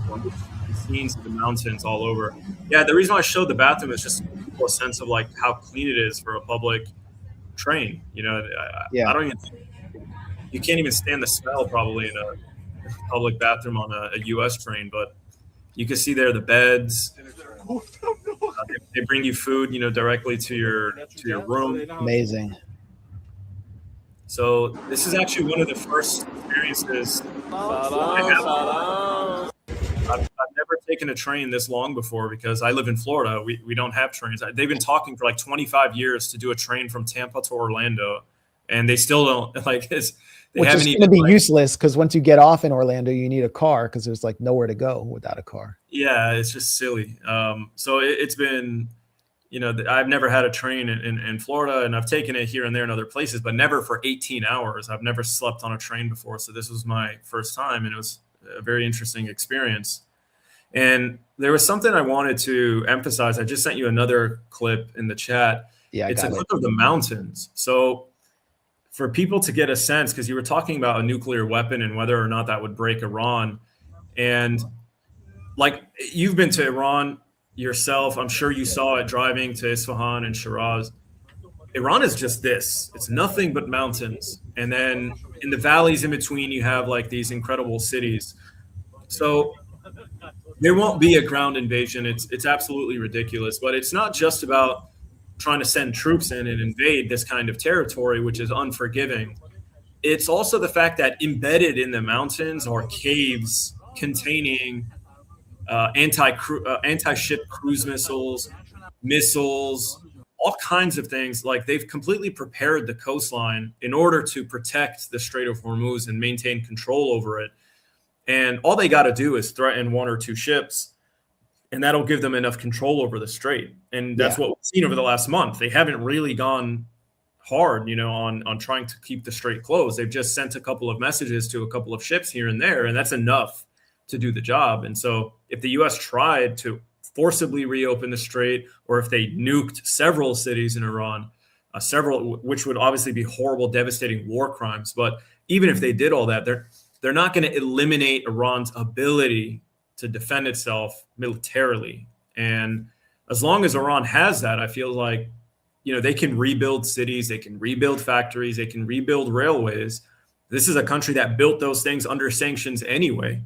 scenes of the mountains all over. Yeah, the reason I showed the bathroom is just a sense of like how clean it is for a public train. I don't even. You can't even stand the smell probably in a public bathroom on a U.S. train, but you can see there the beds. They bring you food, directly to your room. Amazing. So this is actually one of the first experiences I've never taken a train this long before because I live in Florida. We don't have trains. They've been talking for like 25 years to do a train from Tampa to Orlando, and they still don't like this. Which is going to be useless because once you get off in Orlando, you need a car because there's like nowhere to go without a car. Yeah, it's just silly. So it's been, I've never had a train in Florida, and I've taken it here and there in other places, but never for 18 hours. I've never slept on a train before, so this was my first time, and it was a very interesting experience. And there was something I wanted to emphasize. I just sent you another clip in the chat. Yeah, it's a clip of the mountains. So for people to get a sense, because you were talking about a nuclear weapon and whether or not that would break Iran. And like you've been to Iran yourself, I'm sure you saw it driving to Isfahan and Shiraz. Iran is just this. It's nothing but mountains. And then in the valleys in between, you have like these incredible cities. So there won't be a ground invasion. It's absolutely ridiculous. But it's not just about trying to send troops in and invade this kind of territory, which is unforgiving. It's also the fact that embedded in the mountains are caves containing anti-ship cruise missiles, all kinds of things. Like they've completely prepared the coastline in order to protect the Strait of Hormuz and maintain control over it. And all they got to do is threaten one or two ships, and that'll give them enough control over the strait. And that's what we've seen over the last month. They haven't really gone hard, on trying to keep the strait closed. They've just sent a couple of messages to a couple of ships here and there, and that's enough to do the job. And so if the U.S. tried to forcibly reopen the strait, or if they nuked several cities in Iran, which would obviously be horrible, devastating war crimes. But even if they did all that, they're not going to eliminate Iran's ability to defend itself militarily. And as long as Iran has that, I feel like, they can rebuild cities, they can rebuild factories, they can rebuild railways. This is a country that built those things under sanctions anyway.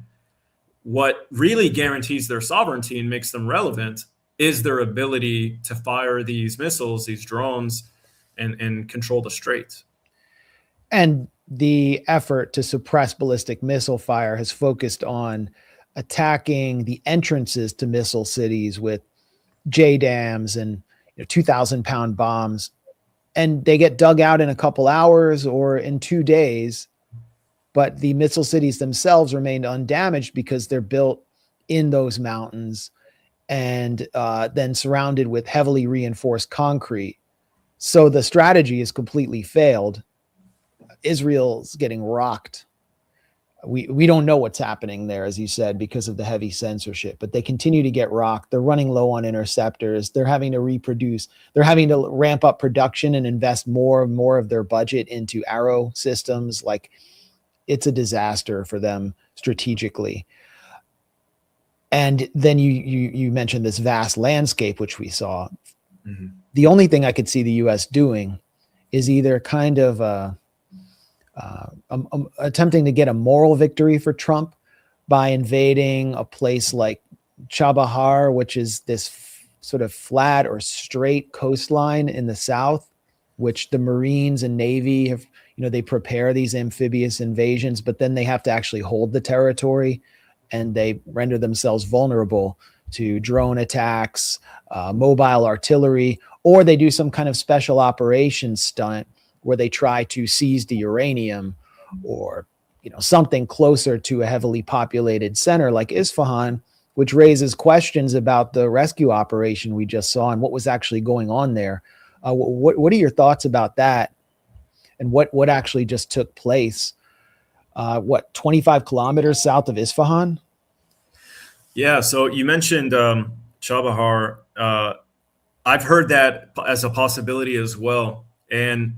What really guarantees their sovereignty and makes them relevant is their ability to fire these missiles, these drones, and control the strait. And the effort to suppress ballistic missile fire has focused on attacking the entrances to missile cities with JDAMs and 2,000-pound bombs. And they get dug out in a couple hours or in 2 days. But the missile cities themselves remained undamaged because they're built in those mountains and then surrounded with heavily reinforced concrete. So the strategy is completely failed. Israel's getting rocked. We don't know what's happening there, as you said, because of the heavy censorship, but they continue to get rocked. They're running low on interceptors. They're having to reproduce. They're having to ramp up production and invest more and more of their budget into arrow systems. Like, it's a disaster for them strategically. And then you mentioned this vast landscape, which we saw. Mm-hmm. The only thing I could see the U.S. doing is either kind of attempting to get a moral victory for Trump by invading a place like Chabahar, which is this sort of flat or straight coastline in the south, which the Marines and Navy have, they prepare these amphibious invasions, but then they have to actually hold the territory, and they render themselves vulnerable to drone attacks, mobile artillery, or they do some kind of special operations stunt where they try to seize the uranium or, something closer to a heavily populated center like Isfahan, which raises questions about the rescue operation we just saw and what was actually going on there. What are your thoughts about that? And what actually just took place? 25 kilometers south of Isfahan? Yeah, so you mentioned Chabahar. I've heard that as a possibility as well. And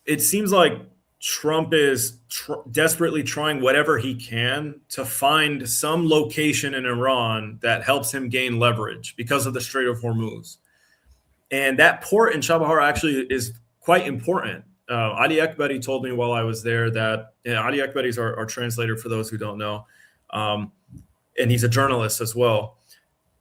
it seems like Trump is desperately trying whatever he can to find some location in Iran that helps him gain leverage because of the Strait of Hormuz. And that port in Chabahar actually is quite important. Ali Ekberi told me while I was there that Ali Ekberi is our translator for those who don't know. And he's a journalist as well.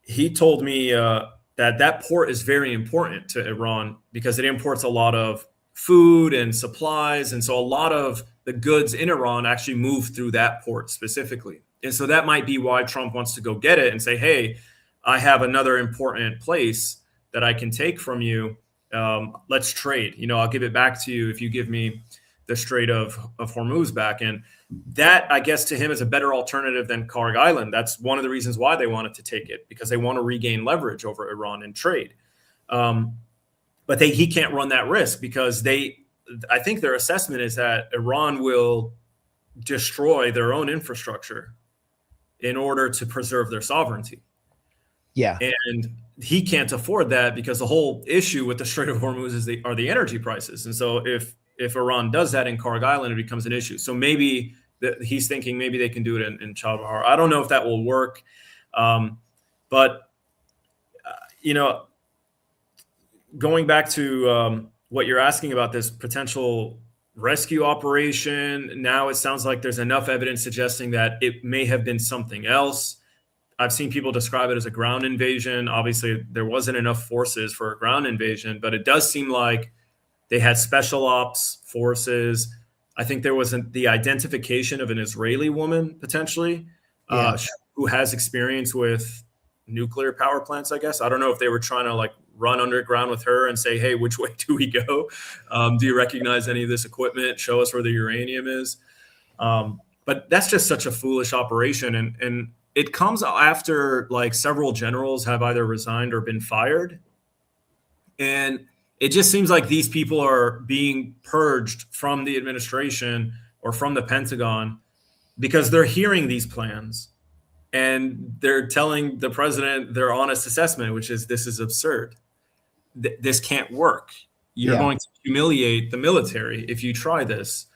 He told me that that port is very important to Iran because it imports a lot of food and supplies. And so a lot of the goods in Iran actually move through that port specifically. And so that might be why Trump wants to go get it and say, hey, I have another important place that I can take from you. Let's trade. I'll give it back to you if you give me the Strait of Hormuz back. And that, I guess, to him is a better alternative than Karg Island. That's one of the reasons why they wanted to take it, because they want to regain leverage over Iran and trade. But he can't run that risk because I think their assessment is that Iran will destroy their own infrastructure in order to preserve their sovereignty. Yeah. And he can't afford that because the whole issue with the Strait of Hormuz are the energy prices. And so if Iran does that in Karg Island, it becomes an issue. So maybe he's thinking maybe they can do it in Chabahar. I don't know if that will work. But going back to what you're asking about this potential rescue operation, now it sounds like there's enough evidence suggesting that it may have been something else. I've seen people describe it as a ground invasion. Obviously, there wasn't enough forces for a ground invasion, but it does seem like they had special ops forces. I think there was the identification of an Israeli woman, potentially, who has experience with nuclear power plants, I guess. I don't know if they were trying to run underground with her and say, hey, which way do we go? Do you recognize any of this equipment? Show us where the uranium is. But that's just such a foolish operation. And it comes after several generals have either resigned or been fired. And it just seems like these people are being purged from the administration or from the Pentagon because they're hearing these plans and they're telling the president their honest assessment, which is this is absurd. This can't work. You're going to humiliate the military if you try this.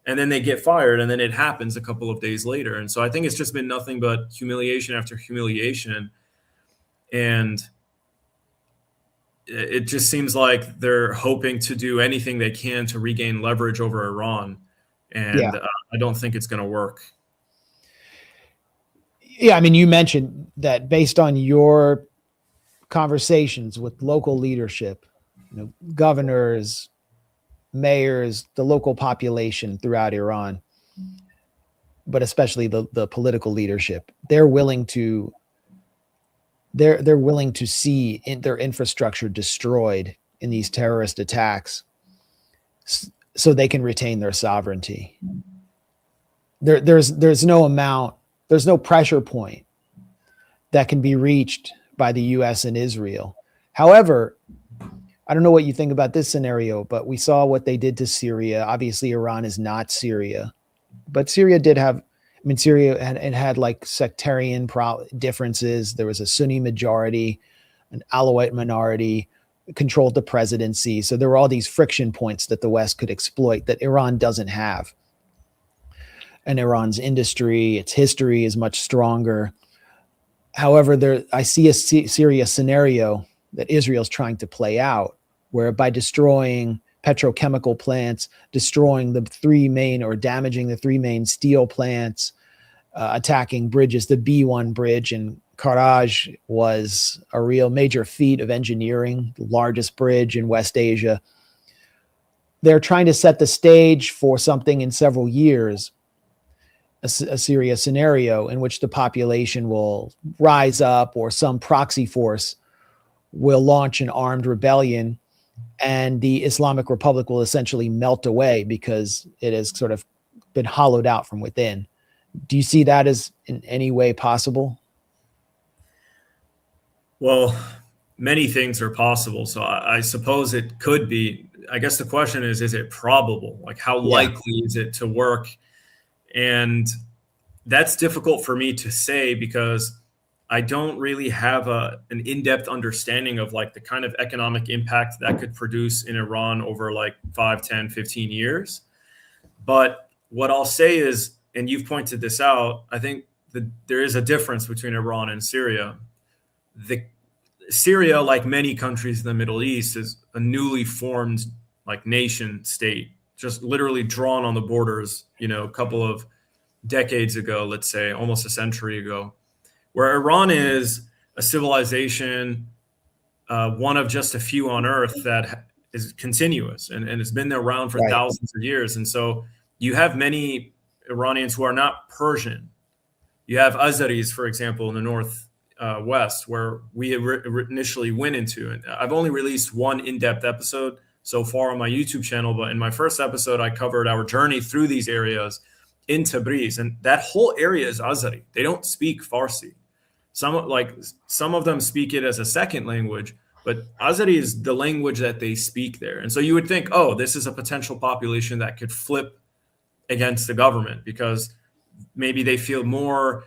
And then they get fired, and then it happens a couple of days later. And so I think it's just been nothing but humiliation after humiliation. And it just seems like they're hoping to do anything they can to regain leverage over Iran. And I don't think it's going to work. Yeah, I mean, you mentioned that based on your conversations with local leadership, governors, mayors, the local population throughout Iran, but especially the political leadership, they're willing to see their infrastructure destroyed in these terrorist attacks so they can retain their sovereignty. There's no pressure point that can be reached by the US and Israel. However, I don't know what you think about this scenario, but we saw what they did to Syria. Obviously, Iran is not Syria, but Syria did have, Syria had sectarian differences. There was a Sunni majority, an Alawite minority, controlled the presidency. So there were all these friction points that the West could exploit that Iran doesn't have. And Iran's industry, its history is much stronger. However, I see a Syria scenario that Israel's trying to play out, where by destroying petrochemical plants, destroying the three main or damaging the three main steel plants, attacking bridges, the B1 bridge in Karaj was a real major feat of engineering, the largest bridge in West Asia. They're trying to set the stage for something in several years, a Syria scenario in which the population will rise up or some proxy force will launch an armed rebellion and the Islamic Republic will essentially melt away because it has sort of been hollowed out from within. Do you see that as in any way possible? Well, many things are possible. So I suppose it could be. I guess the question is it probable? How likely is it to work? And that's difficult for me to say because I don't really have an in-depth understanding of the kind of economic impact that could produce in Iran over 5, 10, 15 years. But what I'll say is, and you've pointed this out, I think there is a difference between Iran and Syria. Syria, like many countries in the Middle East, is a newly formed nation state, just literally drawn on the borders, a couple of decades ago, let's say almost a century ago. Where Iran is a civilization one of just a few on Earth that is continuous and has been around for Right. thousands of years. And so you have many Iranians who are not Persian. You have Azaris, for example, in the north west, where we initially went into. And I've only released one in-depth episode so far on my YouTube channel, but in my first episode, I covered our journey through these areas in Tabriz, and that whole area is Azari. They don't speak Farsi. Some of them speak it as a second language, but Azari is the language that they speak there. And so you would think, oh, this is a potential population that could flip against the government because maybe they feel more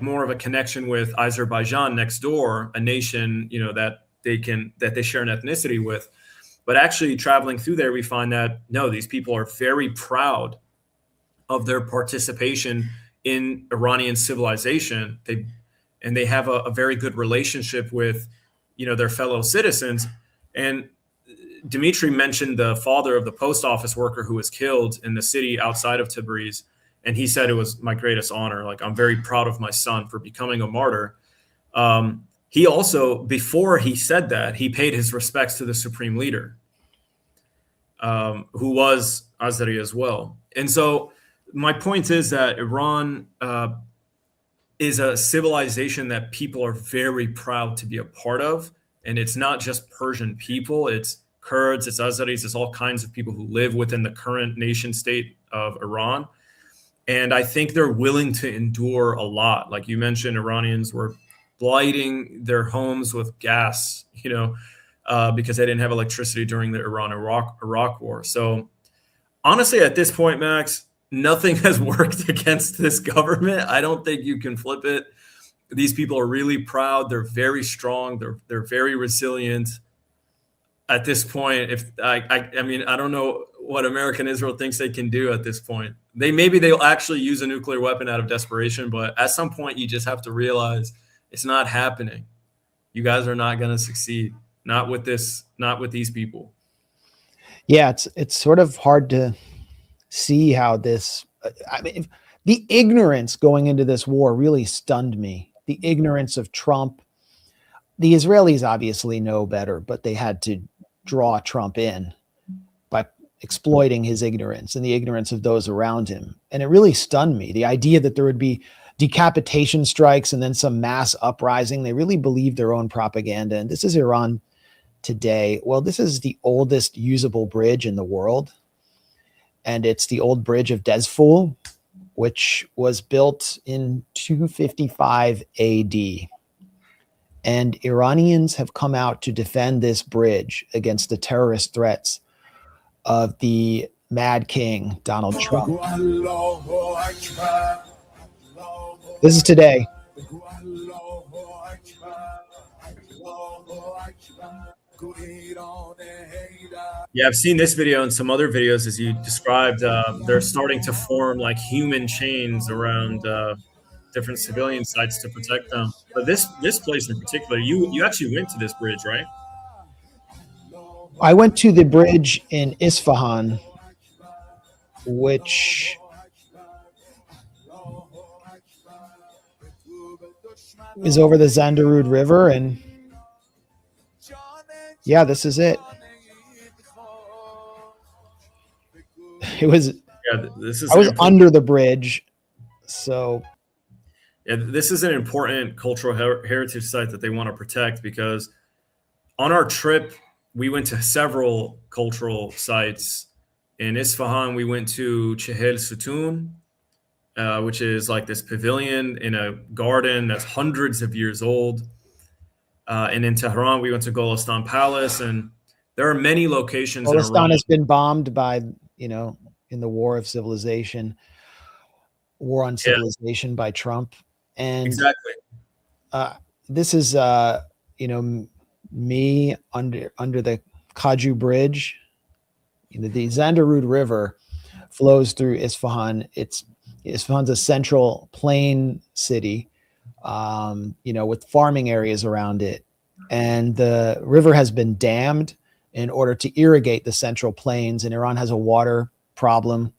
more of a connection with Azerbaijan next door, a nation, that they share an ethnicity with. But actually traveling through there, we find that no, these people are very proud of their participation in Iranian civilization. They have a very good relationship with, their fellow citizens. And Dimitri mentioned the father of the post office worker who was killed in the city outside of Tabriz. And he said it was my greatest honor. Like, I'm very proud of my son for becoming a martyr. He also, before he said that, he paid his respects to the supreme leader, who was Azari as well. And so my point is that Iran is a civilization that people are very proud to be a part of. And it's not just Persian people, it's Kurds, it's Azaris, it's all kinds of people who live within the current nation state of Iran. And I think they're willing to endure a lot. Like you mentioned, Iranians were lighting their homes with gas, because they didn't have electricity during the Iran-Iraq war. So honestly, at this point, Max, nothing has worked against this government. I don't think you can flip it. These people are really proud. They're very strong. They're very resilient. At this point, I don't know what American Israel thinks they can do at this point. They'll actually use a nuclear weapon out of desperation, but at some point you just have to realize it's not happening. You guys are not going to succeed. Not with these people. Yeah, it's sort of hard to see how this. The ignorance going into this war really stunned me. The ignorance of Trump. The Israelis obviously know better, but they had to draw Trump in by exploiting his ignorance and the ignorance of those around him. And it really stunned me. The idea that there would be decapitation strikes and then some mass uprising. They really believed their own propaganda. And this is Iran today. Well, this is the oldest usable bridge in the world. And it's the old bridge of Dezful, which was built in 255 AD. And Iranians have come out to defend this bridge against the terrorist threats of the Mad King, Donald Trump. This is today. Yeah, I've seen this video and some other videos, as you described. They're starting to form like human chains around different civilian sites to protect them. But this place in particular, you actually went to this bridge, right? I went to the bridge in Isfahan, which is over the Zandarud River, and yeah, this is it. It was. Yeah, this is. I was under the bridge, so. Yeah, this is an important cultural heritage site that they want to protect, because on our trip, we went to several cultural sites. In Isfahan, we went to Chehel Sutun, which is like this pavilion in a garden that's hundreds of years old. And in Tehran, we went to Golestan Palace, and there are many locations. Golestan has been bombed by, in the War of Civilization, War on Civilization by Trump. And exactly. This is, me under the Kaju Bridge. The Zandarud River flows through Isfahan. Isfahan's a central plain city, with farming areas around it. And the river has been dammed in order to irrigate the central plains. And Iran has a water problem,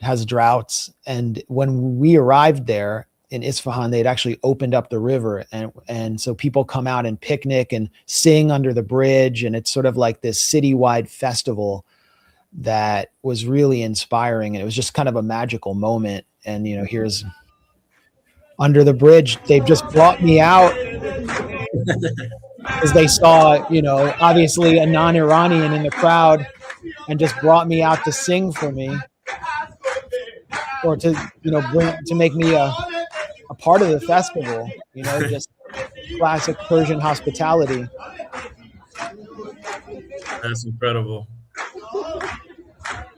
has droughts. And when we arrived there, in Isfahan, they'd actually opened up the river, and so people come out and picnic and sing under the bridge, and it's sort of like this citywide festival that was really inspiring, and it was just kind of a magical moment. And here's under the bridge. They've just brought me out because they saw, obviously a non-Iranian in the crowd, and just brought me out to sing for me, or to to make me a part of the festival. Just classic Persian hospitality. That's incredible.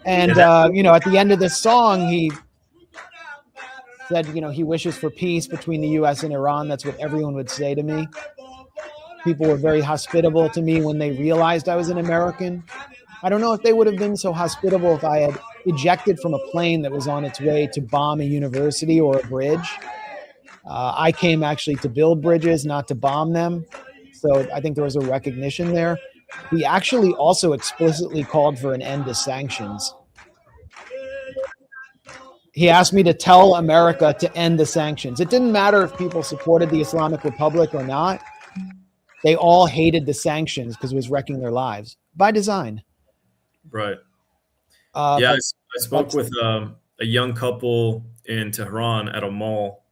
And at the end of this song, he said, he wishes for peace between the U.S. and Iran. That's what everyone would say to me. People were very hospitable to me when they realized I was an American. I don't know if they would have been so hospitable if I had ejected from a plane that was on its way to bomb a university or a bridge. I came actually to build bridges, not to bomb them. So I think there was a recognition there. He actually also explicitly called for an end to sanctions. He asked me to tell America to end the sanctions. It didn't matter if people supported the Islamic Republic or not. They all hated the sanctions because it was wrecking their lives by design. Right. I spoke with a young couple in Tehran at a mall.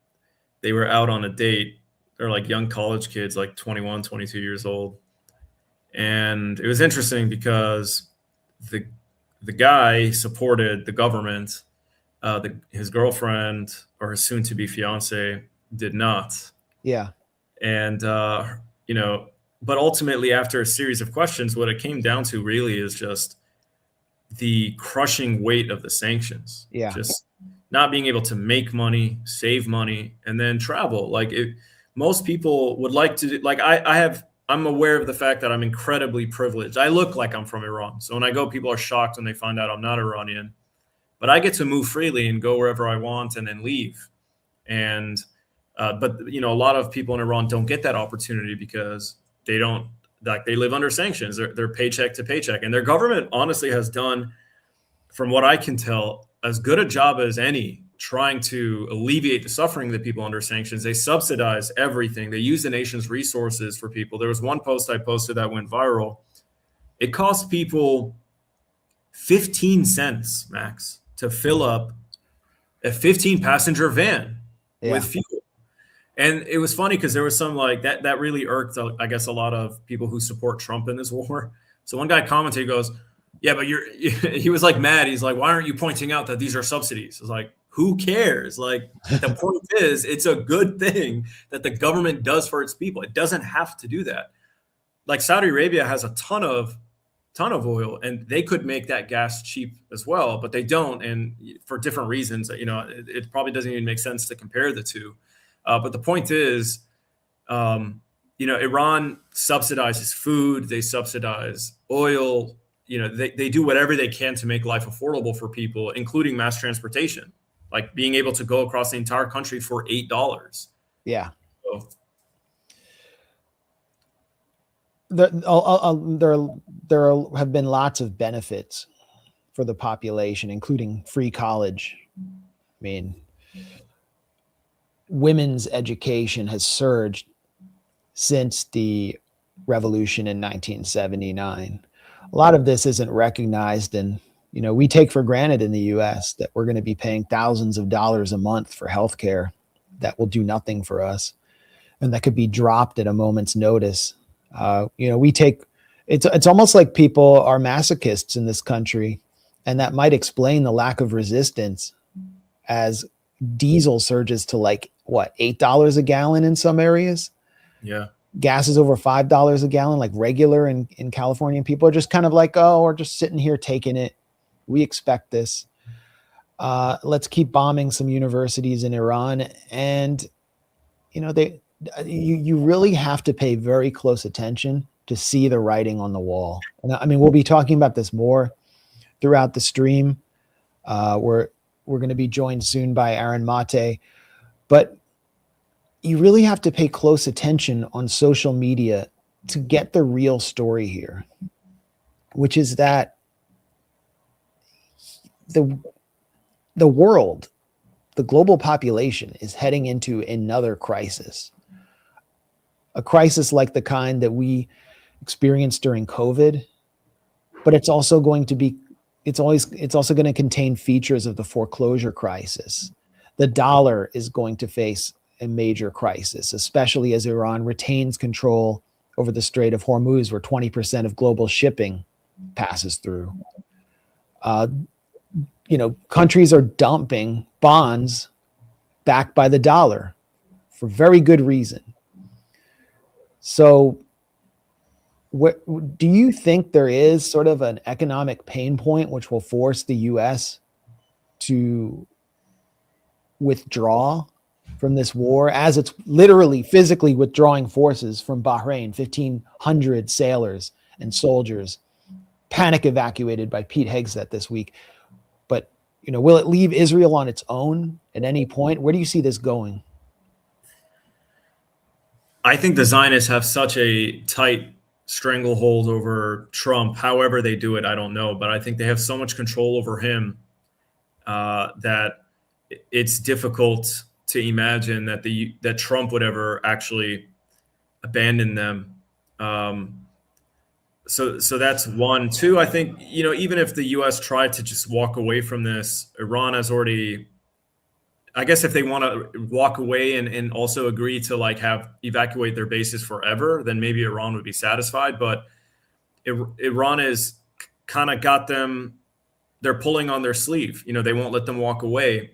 They were out on a date. They're like young college kids, like 21, 22 years old. And it was interesting because the guy supported the government. His girlfriend, or his soon-to-be fiance, did not. Yeah. And, but ultimately, after a series of questions, what it came down to really is just the crushing weight of the sanctions. Yeah. Just not being able to make money, save money, and then travel. Like most people would like to, like I'm aware of the fact that I'm incredibly privileged. I look like I'm from Iran. So when I go, people are shocked when they find out I'm not Iranian. But I get to move freely and go wherever I want and then leave. And but a lot of people in Iran don't get that opportunity because they don't, like, they live under sanctions. They're paycheck to paycheck, and their government honestly has done, from what I can tell, as good a job as any trying to alleviate the suffering that people under sanctions. They subsidize everything. They use the nation's resources for people. There was one post I posted that went viral. It cost people 15 cents max to fill up a 15-passenger van with fuel. And it was funny because there was some like that really irked, I guess, a lot of people who support Trump in this war. So one guy commented, he goes, yeah, but he was like mad. He's like, why aren't you pointing out that these are subsidies? I was like, who cares? Like, the point is, it's a good thing that the government does for its people. It doesn't have to do that. Like Saudi Arabia has a ton of oil, and they could make that gas cheap as well, but they don't. And for different reasons, it probably doesn't even make sense to compare the two. But the point is, Iran subsidizes food, they subsidize oil, they do whatever they can to make life affordable for people, including mass transportation, like being able to go across the entire country for $8. Yeah. So, there have been lots of benefits for the population, including free college. I mean, women's education has surged since the revolution in 1979. A lot of this isn't recognized, and we take for granted in the U.S. that we're going to be paying thousands of dollars a month for healthcare that will do nothing for us, and that could be dropped at a moment's notice. We take it's almost like people are masochists in this country, and that might explain the lack of resistance as diesel surges to like $8 a gallon in some areas. Yeah. Gas is over $5 a gallon, like regular in California. And people are just kind of like, oh, we're just sitting here taking it. We expect this. Let's keep bombing some universities in Iran. And, you really have to pay very close attention to see the writing on the wall. And I mean, we'll be talking about this more throughout the stream. We're going to be joined soon by Aaron Mate, but you really have to pay close attention on social media to get the real story here, which is that the world the global population is heading into another crisis, a crisis like the kind that we experienced during COVID, but it's also going to contain features of the foreclosure crisis. The dollar is going to face a major crisis, especially as Iran retains control over the Strait of Hormuz, where 20% of global shipping passes through. Countries are dumping bonds backed by the dollar for very good reason. So do you think there is sort of an economic pain point which will force the U.S. to withdraw from this war, as it's literally physically withdrawing forces from Bahrain, 1,500 sailors and soldiers panic evacuated by Pete Hegseth this week? But, will it leave Israel on its own at any point? Where do you see this going? I think the Zionists have such a tight stranglehold over Trump. However they do it, I don't know. But I think they have so much control over him that it's difficult to imagine that Trump would ever actually abandon them. So that's one. Two, I think, even if the U.S. tried to just walk away from this, Iran has already, I guess if they want to walk away and also agree to have evacuate their bases forever, then maybe Iran would be satisfied. But Iran is kind of got them, they're pulling on their sleeve. They won't let them walk away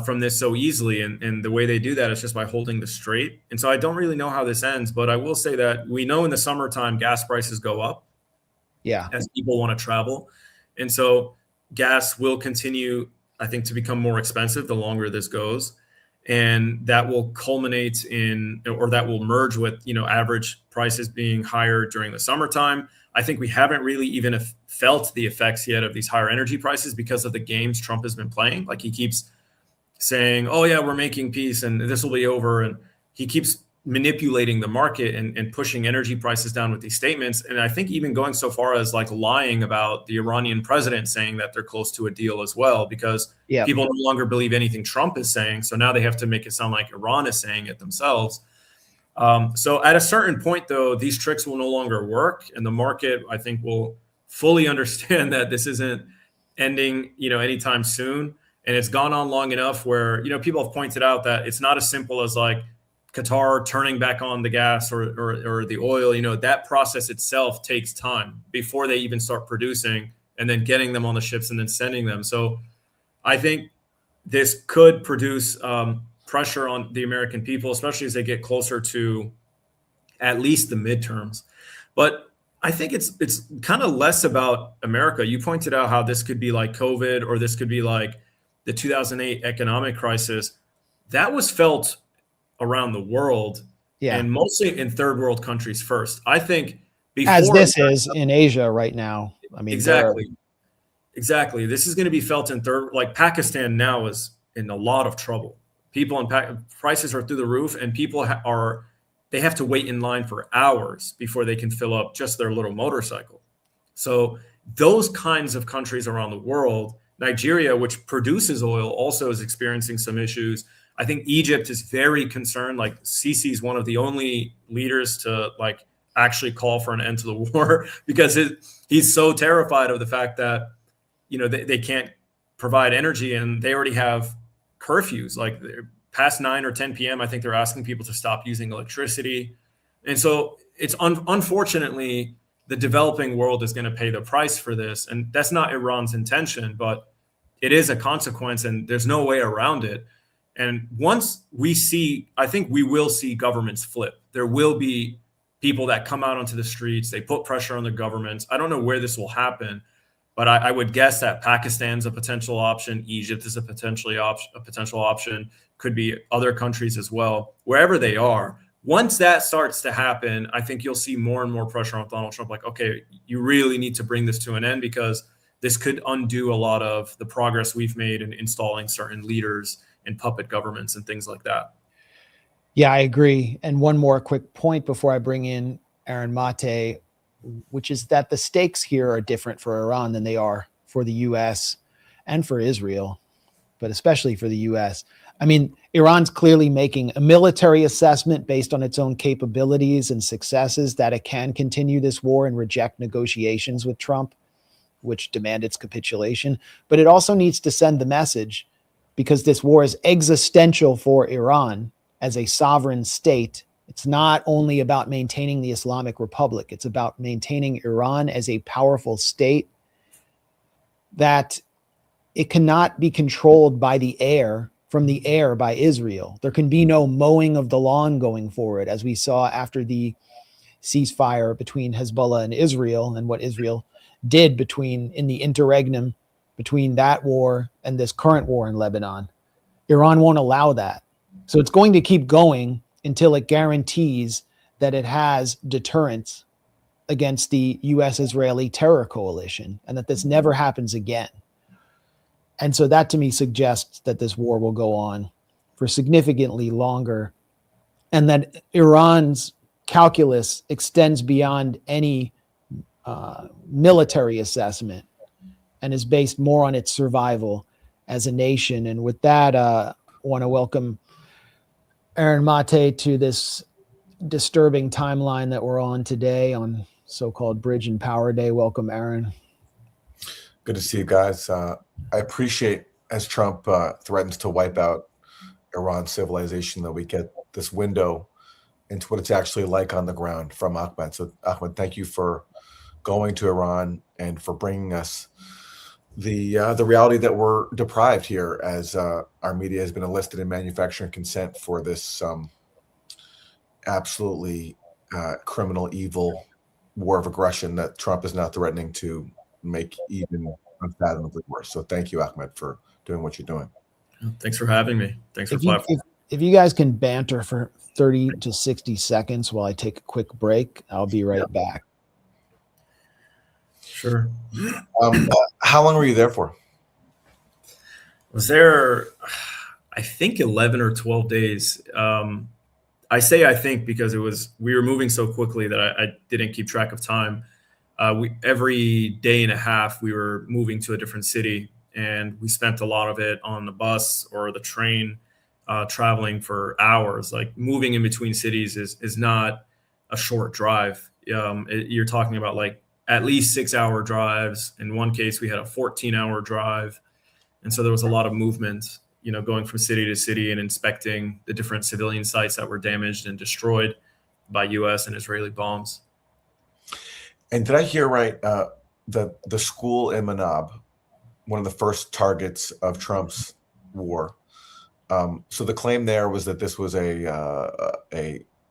from this so easily. And the way they do that is just by holding the strait. And so I don't really know how this ends, but I will say that we know in the summertime, gas prices go up. Yeah. As people want to travel. And so gas will continue, I think, to become more expensive the longer this goes. And that will culminate that will merge with, average prices being higher during the summertime. I think we haven't really even felt the effects yet of these higher energy prices because of the games Trump has been playing. He keeps saying, oh yeah, we're making peace and this will be over. And he keeps manipulating the market and pushing energy prices down with these statements. And I think even going so far as lying about the Iranian president saying that they're close to a deal as well, because people no longer believe anything Trump is saying. So now they have to make it sound like Iran is saying it themselves. So at a certain point, though, these tricks will no longer work. And the market, I think, will fully understand that this isn't ending, anytime soon. And it's gone on long enough where, people have pointed out that it's not as simple as Qatar turning back on the gas or the oil. That process itself takes time before they even start producing and then getting them on the ships and then sending them. So I think this could produce pressure on the American people, especially as they get closer to at least the midterms. But I think it's kind of less about America. You pointed out how this could be like COVID, or this could be like the 2008 economic crisis. That was felt around the world, and mostly in third world countries first. I think as this is in Asia right now. I mean, exactly. This is going to be felt in Pakistan now is in a lot of trouble. People in prices are through the roof, and people they have to wait in line for hours before they can fill up just their little motorcycle. So those kinds of countries around the world, Nigeria, which produces oil, also is experiencing some issues. I think Egypt is very concerned. Sisi is one of the only leaders to actually call for an end to the war because he's so terrified of the fact that, they can't provide energy, and they already have curfews. Past 9 or 10 p.m., I think they're asking people to stop using electricity. And so it's unfortunately, the developing world is going to pay the price for this. And that's not Iran's intention, but it is a consequence, and there's no way around it. And once I think we will see governments flip. There will be people that come out onto the streets. They put pressure on the governments. I don't know where this will happen, but I would guess that Pakistan's a potential option. Egypt is a potential option. Could be other countries as well. Wherever they are, once that starts to happen, I think you'll see more and more pressure on Donald Trump. Okay, you really need to bring this to an end, because this could undo a lot of the progress we've made in installing certain leaders and puppet governments and things like that. Yeah, I agree. And one more quick point before I bring in Aaron Mate, which is that the stakes here are different for Iran than they are for the U.S. and for Israel. but especially for the U.S. I mean, Iran's clearly making a military assessment based on its own capabilities and successes that it can continue this war and reject negotiations with Trump, which demand its capitulation. But it also needs to send the message, because this war is existential for Iran as a sovereign state. It's not only about maintaining the Islamic Republic, it's about maintaining Iran as a powerful state, that it cannot be controlled by the air, from the air by Israel. There can be no mowing of the lawn going forward, as we saw after the ceasefire between Hezbollah and Israel, and what Israel did in the interregnum between that war and this current war in Lebanon. Iran won't allow that. So it's going to keep going until it guarantees that it has deterrence against the U.S.-Israeli terror coalition, and that this never happens again. And so that to me suggests that this war will go on for significantly longer, and that Iran's calculus extends beyond any military assessment and is based more on its survival as a nation. And with that, I want to welcome Aaron Mate to this disturbing timeline that we're on today on so-called Bridge and Power Day. Welcome, Aaron. Good to see you guys. I appreciate, as Trump threatens to wipe out Iran's civilization, that we get this window into what it's actually like on the ground from Ahmad. So, Ahmad, thank you for going to Iran and for bringing us the reality that we're deprived here, as our media has been enlisted in manufacturing consent for this absolutely criminal, evil war of aggression that Trump is now threatening to make even unfathomably worse. So thank you, Ahmed, for doing what you're doing. Thanks for having me. Thanks for the platform. If you guys can banter for 30 to 60 seconds while I take a quick break, I'll be right back. Sure. How long were you there for? Was there, I think, 11 or 12 days. I say I think because we were moving so quickly that I didn't keep track of time. Every day and a half, we were moving to a different city, and we spent a lot of it on the bus or the train, traveling for hours. Like, moving in between cities is not a short drive. You're talking about like at least 6-hour drives. In one case, we had a 14-hour drive. And so there was a lot of movement, going from city to city and inspecting the different civilian sites that were damaged and destroyed by U.S. and Israeli bombs. And did I hear right, the school in Minab, one of the first targets of Trump's war? So the claim there was that this was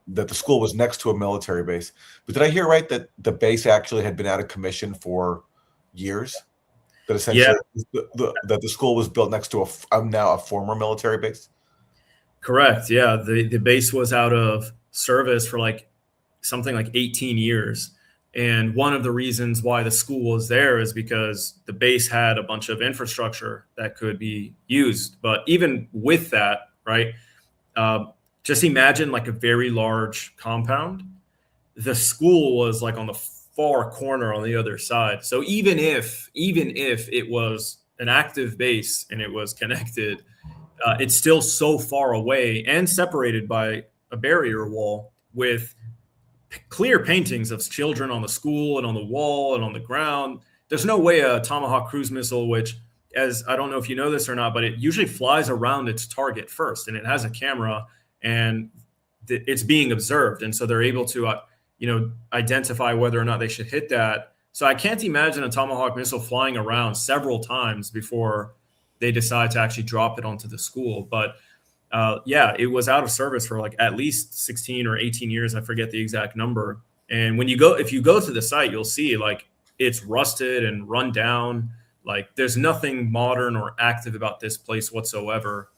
that the school was next to a military base. But did I hear right that the base actually had been out of commission for years? That essentially that the school was built next to now a former military base? Correct. Yeah. The base was out of service for something like 18 years. And one of the reasons why the school was there is because the base had a bunch of infrastructure that could be used. But even with that, right, just imagine like a very large compound. The school was like on the far corner on the other side. So even if it was an active base and it was connected, it's still so far away and separated by a barrier wall with clear paintings of children on the school and on the wall and on the ground. There's no way a Tomahawk cruise missile, which, as I don't know if you know this or not, but it usually flies around its target first, and it has a camera, and it's being observed. And so they're able to, identify whether or not they should hit that. So I can't imagine a Tomahawk missile flying around several times before they decide to actually drop it onto the school. But it was out of service for like at least 16 or 18 years. I forget the exact number. And if you go to the site, you'll see like it's rusted and run down. Like, there's nothing modern or active about this place whatsoever.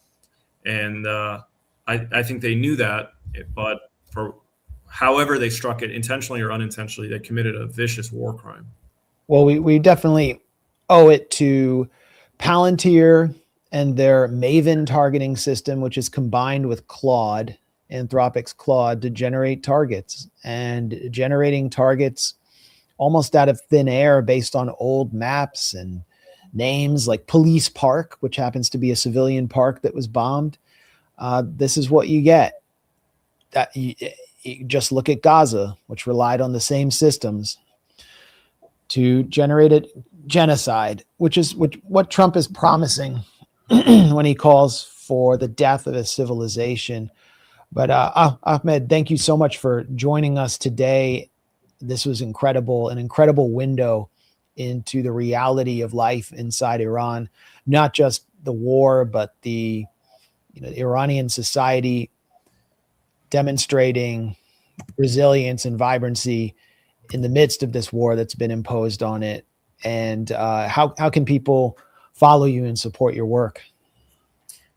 And I think they knew that, but for however they struck it, intentionally or unintentionally, they committed a vicious war crime. Well, we definitely owe it to Palantir and their Maven targeting system, which is combined with Claude, Anthropic's Claude, to generate targets, and generating targets almost out of thin air based on old maps and names like Police Park, which happens to be a civilian park that was bombed. This is what you get. That you just look at Gaza, which relied on the same systems to generate a genocide, which is what Trump is promising when he calls for the death of a civilization. But Ahmed, thank you so much for joining us today. This was incredible, an incredible window into the reality of life inside Iran, not just the war, but the Iranian society demonstrating resilience and vibrancy in the midst of this war that's been imposed on it. And how can people follow you and support your work?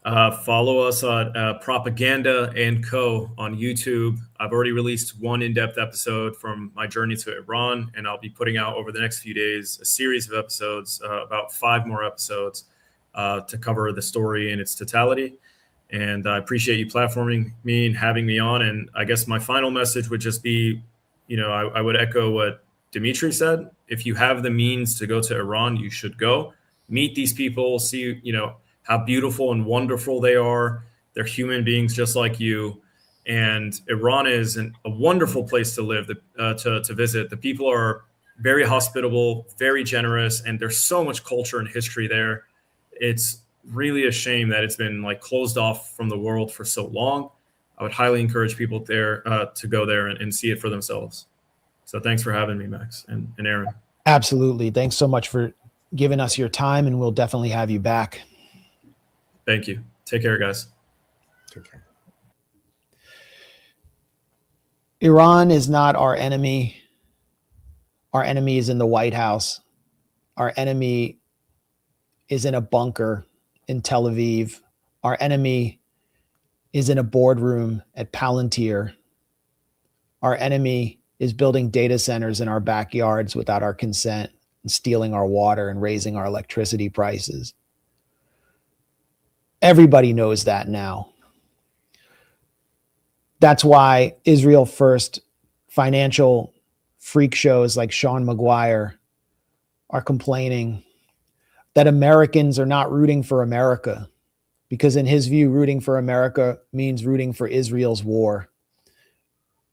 Follow us on Propaganda and Co. on YouTube. I've already released one in-depth episode from my journey to Iran, and I'll be putting out over the next few days a series of episodes, about 5 more episodes to cover the story in its totality. And I appreciate you platforming me and having me on. And I guess my final message would just be, I would echo what Dimitri said. If you have the means to go to Iran, you should go. Meet these people, see, how beautiful and wonderful they are. They're human beings just like you. And Iran is a wonderful place to live, to visit. The people are very hospitable, very generous, and there's so much culture and history there. It's really a shame that it's been closed off from the world for so long. I would highly encourage people there to go there and see it for themselves. So thanks for having me, Max and Aaron. Absolutely. Thanks so much for giving us your time, and we'll definitely have you back. Thank you. Take care, guys. Take care. Iran is not our enemy. Our enemy is in the White House. Our enemy is in a bunker in Tel Aviv. Our enemy is in a boardroom at Palantir. Our enemy is building data centers in our backyards without our consent and stealing our water and raising our electricity prices. Everybody knows that now. That's why Israel First financial freak shows like Sean Maguire are complaining that Americans are not rooting for America, because in his view, rooting for America means rooting for Israel's war,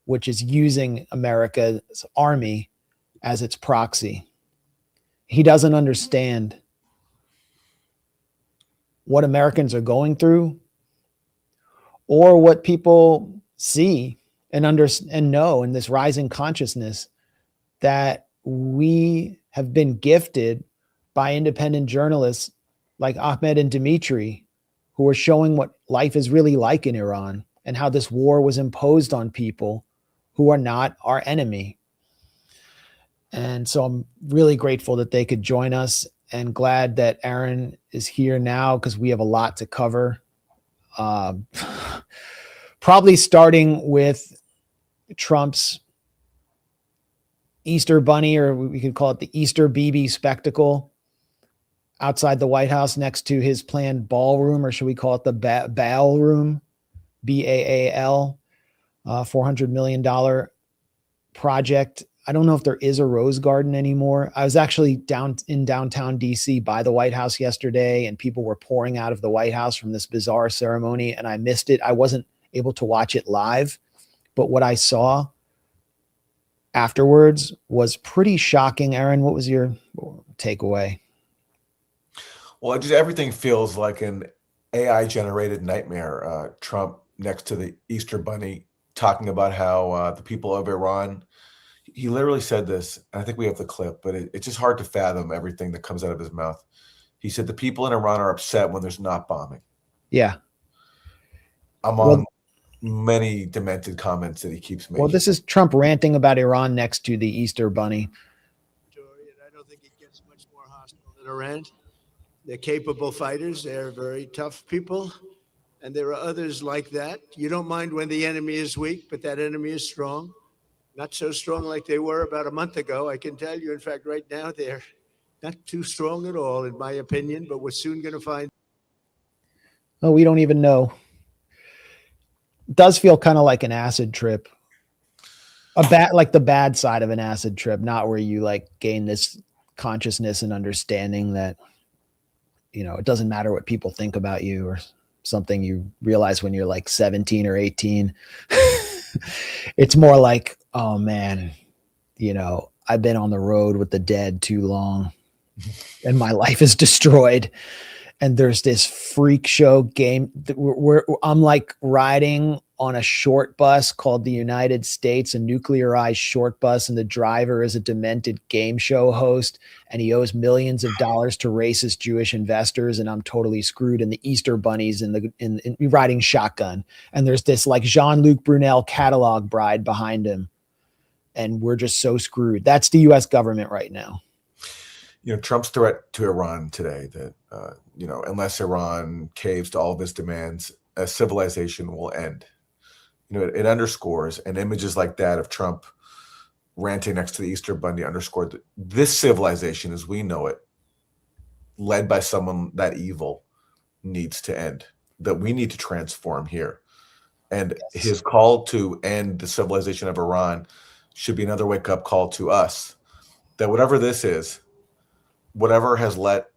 which is using America's army as its proxy. He doesn't understand what Americans are going through, or what people see and know in this rising consciousness that we have been gifted by independent journalists like Ahmad and Dimitri, who are showing what life is really like in Iran and how this war was imposed on people who are not our enemy. And so I'm really grateful that they could join us, and glad that Aaron is here now, because we have a lot to cover. Probably starting with Trump's Easter bunny, or we could call it the Easter BB spectacle outside the White House next to his planned ballroom, or should we call it the Baal room, BAAL, $400 million project. I don't know if there is a rose garden anymore. I was actually down in downtown DC by the White House yesterday, and people were pouring out of the White House from this bizarre ceremony, and I missed it. I wasn't able to watch it live, but what I saw afterwards was pretty shocking. Aaron, what was your takeaway? Well, just everything feels like an AI-generated nightmare. Trump next to the Easter Bunny talking about how the people of Iran, he literally said this, and I think we have the clip, but it's just hard to fathom everything that comes out of his mouth. He said the people in Iran are upset when there's not bombing. Yeah. Among many demented comments that he keeps making. Well, this is Trump ranting about Iran next to the Easter Bunny. I don't think it gets much more hostile than Iran. They're capable fighters. They're very tough people. And there are others like that. You don't mind when the enemy is weak, but that enemy is strong. Not so strong like they were about a month ago. I can tell you, in fact, right now, they're not too strong at all, in my opinion, but we're soon going to find. Oh, we don't even know. It does feel kind of like an acid trip. Like the bad side of an acid trip, not where you gain this consciousness and understanding that it doesn't matter what people think about you or something you realize when you're like 17 or 18. It's more like, oh man, I've been on the road with the dead too long and my life is destroyed. And there's this freak show game where I'm like riding on a short bus called the United States, a nuclearized short bus. And the driver is a demented game show host. And he owes millions of dollars to racist Jewish investors. And I'm totally screwed. And the Easter bunnies in riding shotgun. And there's this like Jean-Luc Brunel catalog bride behind him. And we're just so screwed. That's the US government right now. Trump's threat to Iran today that, unless Iran caves to all of its demands, a civilization will end. It underscores, and images like that of Trump ranting next to the Easter Bunny underscored that this civilization as we know it, led by someone that evil, needs to end, that we need to transform here. And his call to end the civilization of Iran should be another wake-up call to us, that whatever this is, whatever has let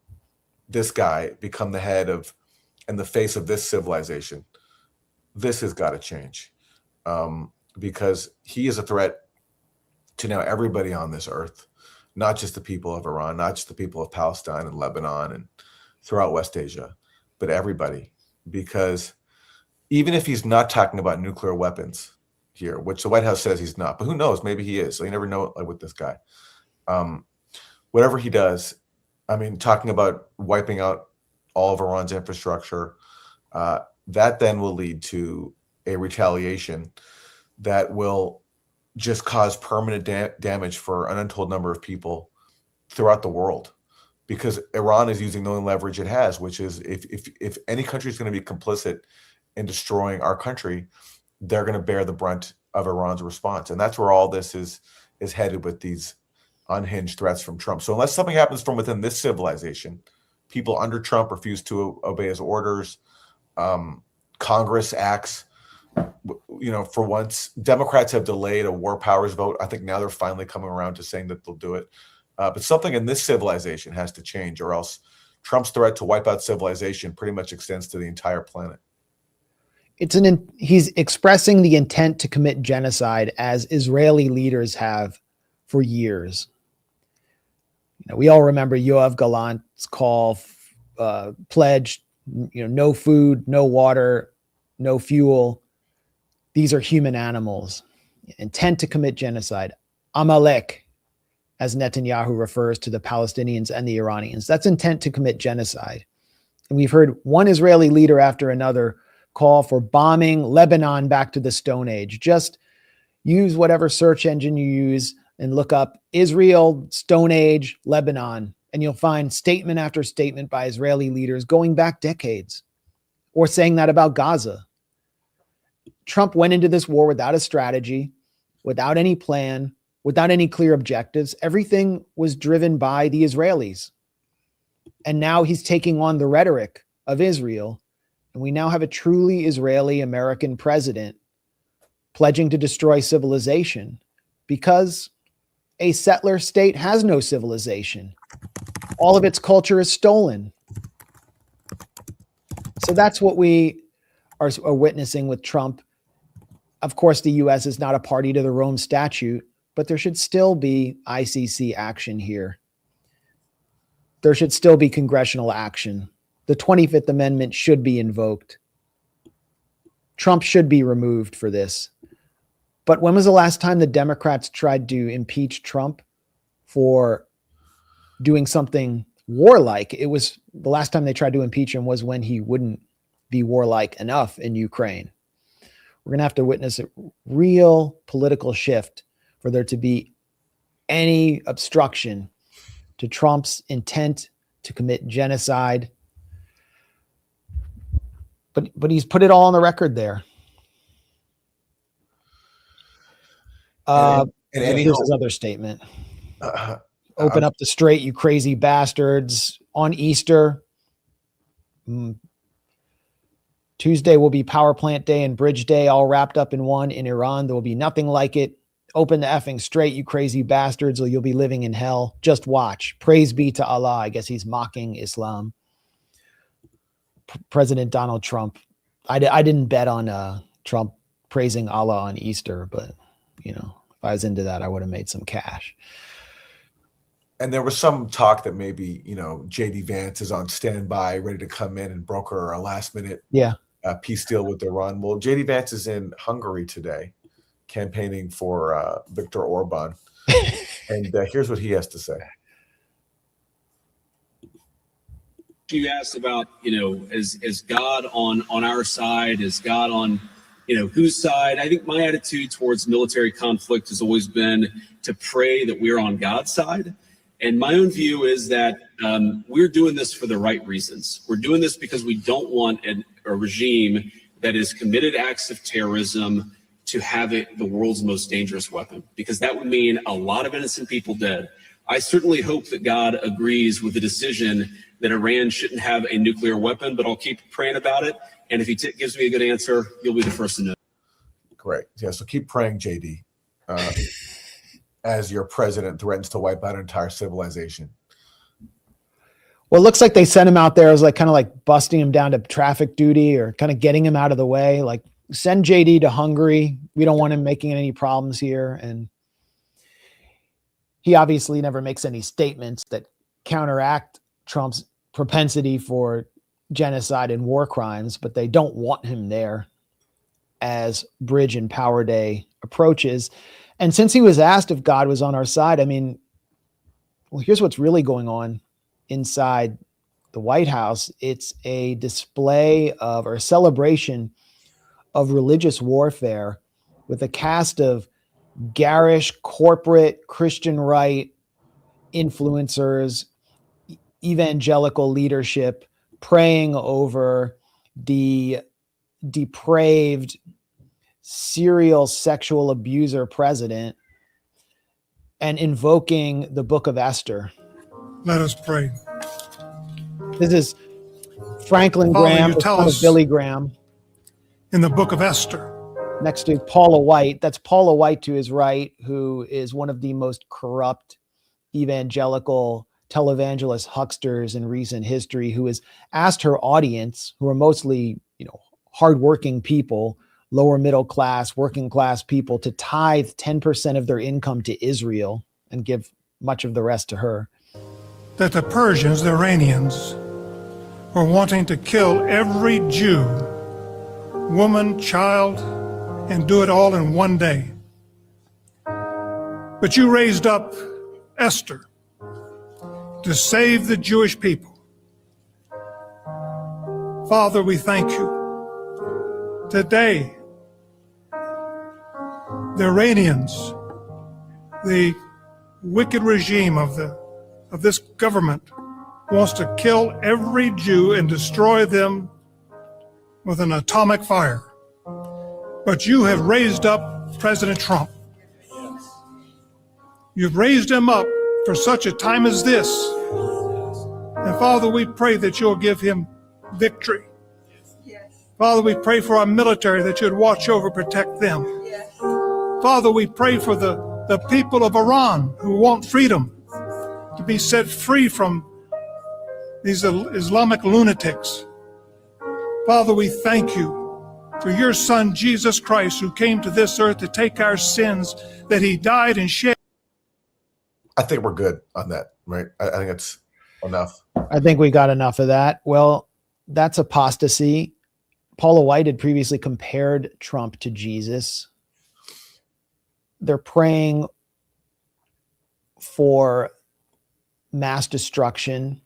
this guy become the head of and the face of this civilization, this has got to change, because he is a threat to now everybody on this earth, not just the people of Iran, not just the people of Palestine and Lebanon and throughout West Asia, but everybody. Because even if he's not talking about nuclear weapons here, which the White House says he's not, but who knows, maybe he is. So you never know with this guy. Whatever he does, talking about wiping out all of Iran's infrastructure, that then will lead to a retaliation that will just cause permanent damage for an untold number of people throughout the world. Because Iran is using the only leverage it has, which is if any country is going to be complicit in destroying our country, they're going to bear the brunt of Iran's response. And that's where all this is headed with these unhinged threats from Trump. So unless something happens from within this civilization, people under Trump refuse to obey his orders. Congress acts, for once. Democrats have delayed a war powers vote. I think now they're finally coming around to saying that they'll do it. But something in this civilization has to change, or else Trump's threat to wipe out civilization pretty much extends to the entire planet. He's expressing the intent to commit genocide as Israeli leaders have for years. We all remember Yoav Gallant's call, pledge, no food, no water, no fuel. These are human animals. Intent to commit genocide. Amalek, as Netanyahu refers to the Palestinians and the Iranians. That's intent to commit genocide. And we've heard one Israeli leader after another call for bombing Lebanon back to the Stone Age. Just use whatever search engine you use and look up Israel, Stone Age, Lebanon, and you'll find statement after statement by Israeli leaders going back decades, or saying that about Gaza. Trump went into this war without a strategy, without any plan, without any clear objectives. Everything was driven by the Israelis. And now he's taking on the rhetoric of Israel. And we now have a truly Israeli American president pledging to destroy civilization, because a settler state has no civilization. All of its culture is stolen. So that's what we are witnessing with Trump. Of course, the U.S. is not a party to the Rome Statute, but there should still be ICC action here. There should still be congressional action. The 25th Amendment should be invoked. Trump should be removed for this. But when was the last time the Democrats tried to impeach Trump for doing something warlike? It was the last time they tried to impeach him was when he wouldn't be warlike enough in Ukraine. We're going to have to witness a real political shift for there to be any obstruction to Trump's intent to commit genocide. But he's put it all on the record there. And here's his other statement. Open up the strait, you crazy bastards. On Easter, Tuesday will be Power Plant Day and Bridge Day, all wrapped up in one. In Iran, there will be nothing like it. Open the effing strait, you crazy bastards, or you'll be living in hell. Just watch. Praise be to Allah. I guess he's mocking Islam. President Donald Trump. I didn't bet on Trump praising Allah on Easter, but if I was into that, I would have made some cash. And there was some talk that maybe, JD Vance is on standby, ready to come in and broker a last minute peace deal with Iran. Well, JD Vance is in Hungary today, campaigning for Viktor Orban. And here's what he has to say. You asked about, is God on our side? Is God on, whose side? I think my attitude towards military conflict has always been to pray that we're on God's side. And my own view is that we're doing this for the right reasons. We're doing this because we don't want a regime that has committed acts of terrorism to have it the world's most dangerous weapon, because that would mean a lot of innocent people dead. I certainly hope that God agrees with the decision that Iran shouldn't have a nuclear weapon, but I'll keep praying about it. And if he gives me a good answer, you'll be the first to know. Great. Yeah, so keep praying, JD, as your president threatens to wipe out an entire civilization. Well, it looks like they sent him out there as kind of busting him down to traffic duty, or kind of getting him out of the way. Send JD to Hungary. We don't want him making any problems here. And he obviously never makes any statements that counteract Trump's propensity for genocide and war crimes, but they don't want him there as Bridge and Power Day approaches. And since he was asked if God was on our side, here's what's really going on inside the White House. It's a display of, or a celebration of, religious warfare with a cast of garish corporate Christian right influencers, evangelical leadership praying over the depraved serial sexual abuser president and invoking the book of Esther. Let us pray. This is Franklin Father, Graham, you tell son of us Billy Graham, in the book of Esther, next to Paula White. That's Paula White to his right, who is one of the most corrupt evangelical televangelist hucksters in recent history, who has asked her audience, who are mostly, hardworking people, lower middle class, working class people, to tithe 10% of their income to Israel and give much of the rest to her. that the Persians, the Iranians, were wanting to kill every Jew, woman, child, and do it all in one day. But you raised up Esther to save the Jewish people. Father, we thank you. Today, the Iranians, the wicked regime of this government, wants to kill every Jew and destroy them with an atomic fire. But you have raised up President Trump. You've raised him up for such a time as this. And Father, we pray that you'll give him victory. Father, we pray for our military, that you'd watch over, protect them. Father, we pray for the people of Iran who want freedom, to be set free from these Islamic lunatics. Father, we thank you for your Son, Jesus Christ, who came to this earth to take our sins, that he died and shed. I think we're good on that, right? I think it's enough. I think we got enough of that. Well, that's apostasy. Paula White had previously compared Trump to Jesus. They're praying for mass destruction,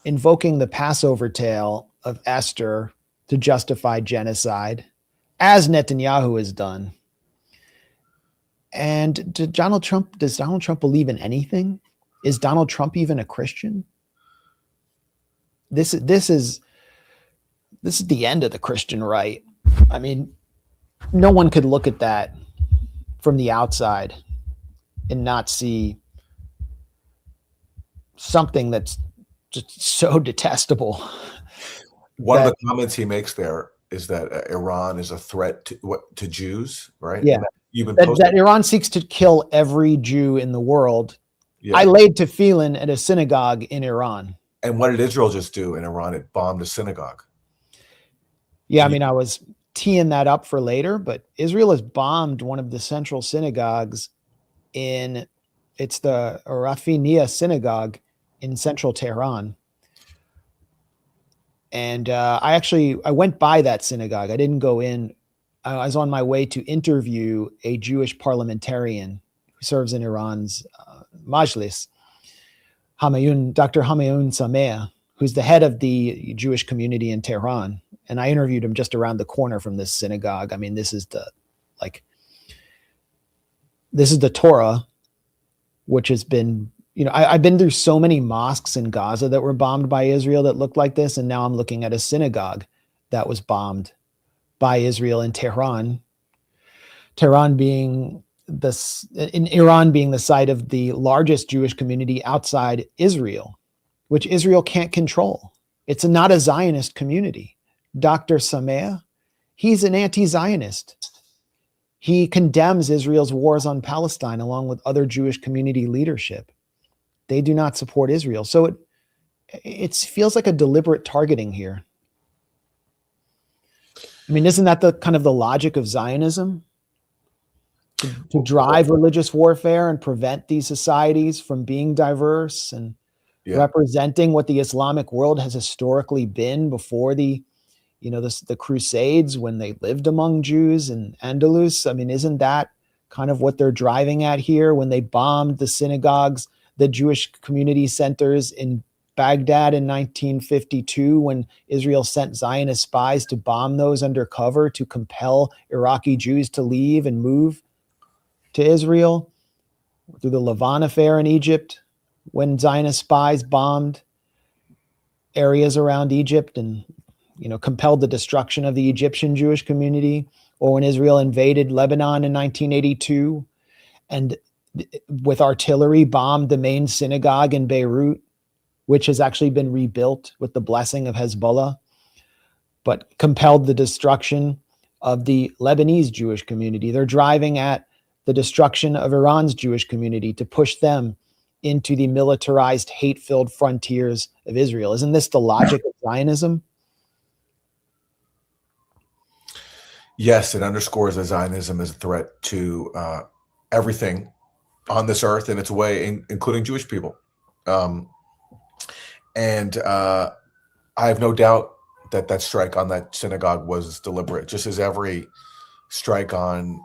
invoking the Passover tale of Esther to justify genocide, as Netanyahu has done. And does Donald Trump believe in anything? Is Donald Trump even a Christian? This is the end of the Christian right. I mean, no one could look at that from the outside and not see something that's just so detestable. One of the comments he makes there is that Iran is a threat to Jews, right? Yeah. That Iran seeks to kill every Jew in the world. Yeah. I laid tefillin at a synagogue in Iran. And what did Israel just do in Iran? It bombed a synagogue. Yeah, I mean, I was teeing that up for later, but Israel has bombed one of the central synagogues it's the Rafinia synagogue in central Tehran. And I went by that synagogue. I didn't go in. I was on my way to interview a Jewish parliamentarian who serves in Iran's Majlis, Dr. Hamayun Sameh, who's the head of the Jewish community in Tehran. And I interviewed him just around the corner from this synagogue. I mean, this is the Torah, which has been, I've been through so many mosques in Gaza that were bombed by Israel that looked like this. And now I'm looking at a synagogue that was bombed by Israel in Tehran. Tehran being in Iran being the site of the largest Jewish community outside Israel, which Israel can't control. It's not a Zionist community. Dr. Sameh, he's an anti-Zionist. He condemns Israel's wars on Palestine along with other Jewish community leadership. They do not support Israel. So it feels like a deliberate targeting here. I mean, isn't that the kind of the logic of Zionism? To drive religious warfare and prevent these societies from being diverse and representing what the Islamic world has historically been before the Crusades, when they lived among Jews in Andalus. I mean, isn't that kind of what they're driving at here when they bombed the synagogues, the Jewish community centers in Baghdad in 1952, when Israel sent Zionist spies to bomb those undercover to compel Iraqi Jews to leave and move to Israel, through the Levant affair in Egypt, when Zionist spies bombed areas around Egypt and compelled the destruction of the Egyptian Jewish community, or when Israel invaded Lebanon in 1982 and with artillery bombed the main synagogue in Beirut, which has actually been rebuilt with the blessing of Hezbollah, but compelled the destruction of the Lebanese Jewish community. They're driving at the destruction of Iran's Jewish community to push them into the militarized, hate-filled frontiers of Israel. Isn't this the logic of Zionism? Yes, it underscores that Zionism is a threat to everything on this earth in its way, including Jewish people. And I have no doubt that strike on that synagogue was deliberate, just as every strike on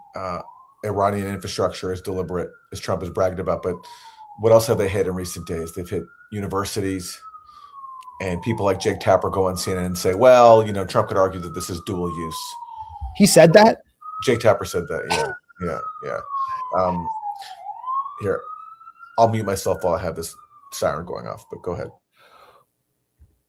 Iranian infrastructure is deliberate, as Trump has bragged about. But what else have they hit in recent days? They've hit universities, and people like Jake Tapper go on CNN and say, well, Trump could argue that this is dual use. He said that? Jake Tapper said that. Yeah. Here, I'll mute myself while I have this siren going off, but go ahead.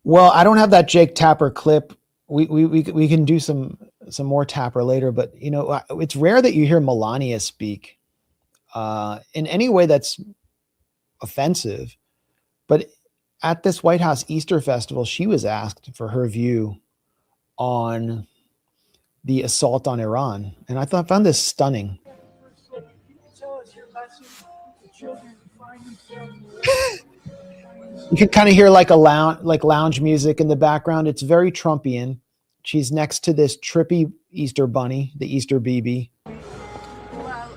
Well, I don't have that Jake Tapper clip. We can do some more Tapper later, but it's rare that you hear Melania speak in any way that's offensive. But at this White House Easter festival, she was asked for her view on the assault on Iran, and I found this stunning. You can kind of hear like lounge music in the background. It's very Trumpian. She's next to this trippy Easter bunny, the Easter BB. Well,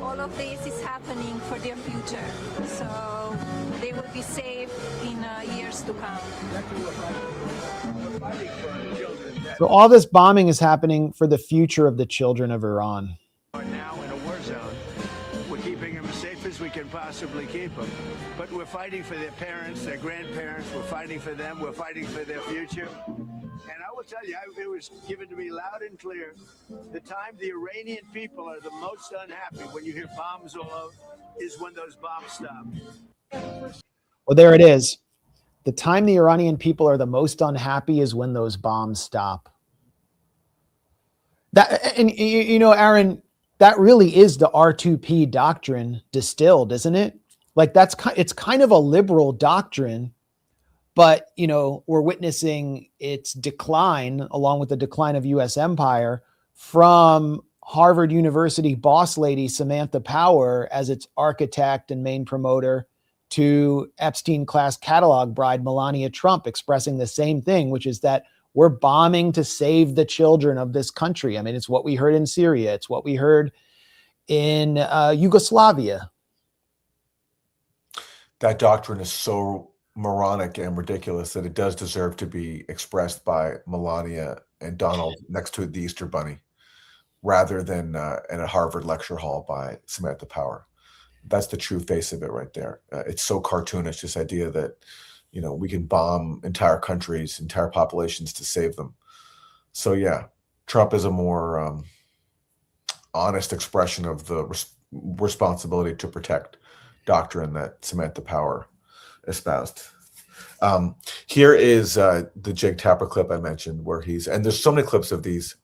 all of this is happening for their future, so they will be safe in years to come. So all this bombing is happening for the future of the children of Iran. Are now in a war zone. We're keeping them as safe as we can possibly keep them. But we're fighting for their parents, their grandparents. We're fighting for them. We're fighting for their future. And I will tell you, it was given to me loud and clear. The time the Iranian people are the most unhappy when you hear bombs all over is when those bombs stop. Well, there it is. The time the Iranian people are the most unhappy is when those bombs stop. And Aaron, that really is the R2P doctrine distilled, isn't it? Like it's kind of a liberal doctrine, but we're witnessing its decline along with the decline of U.S. empire from Harvard University boss lady Samantha Power as its architect and main promoter to Epstein class catalog bride Melania Trump expressing the same thing, which is that We're bombing to save the children of this country. I mean, it's what we heard in Syria. It's what we heard in Yugoslavia. That doctrine is so moronic and ridiculous that it does deserve to be expressed by Melania and Donald next to the Easter Bunny, rather than in a Harvard lecture hall by Samantha Power. That's the true face of it right there. It's so cartoonish, this idea that, you know, we can bomb entire countries, entire populations to save them. So yeah, Trump is a more honest expression of the responsibility to protect doctrine that Samantha Power espoused. Here is the Jake Tapper clip I mentioned, where and there's so many clips of these,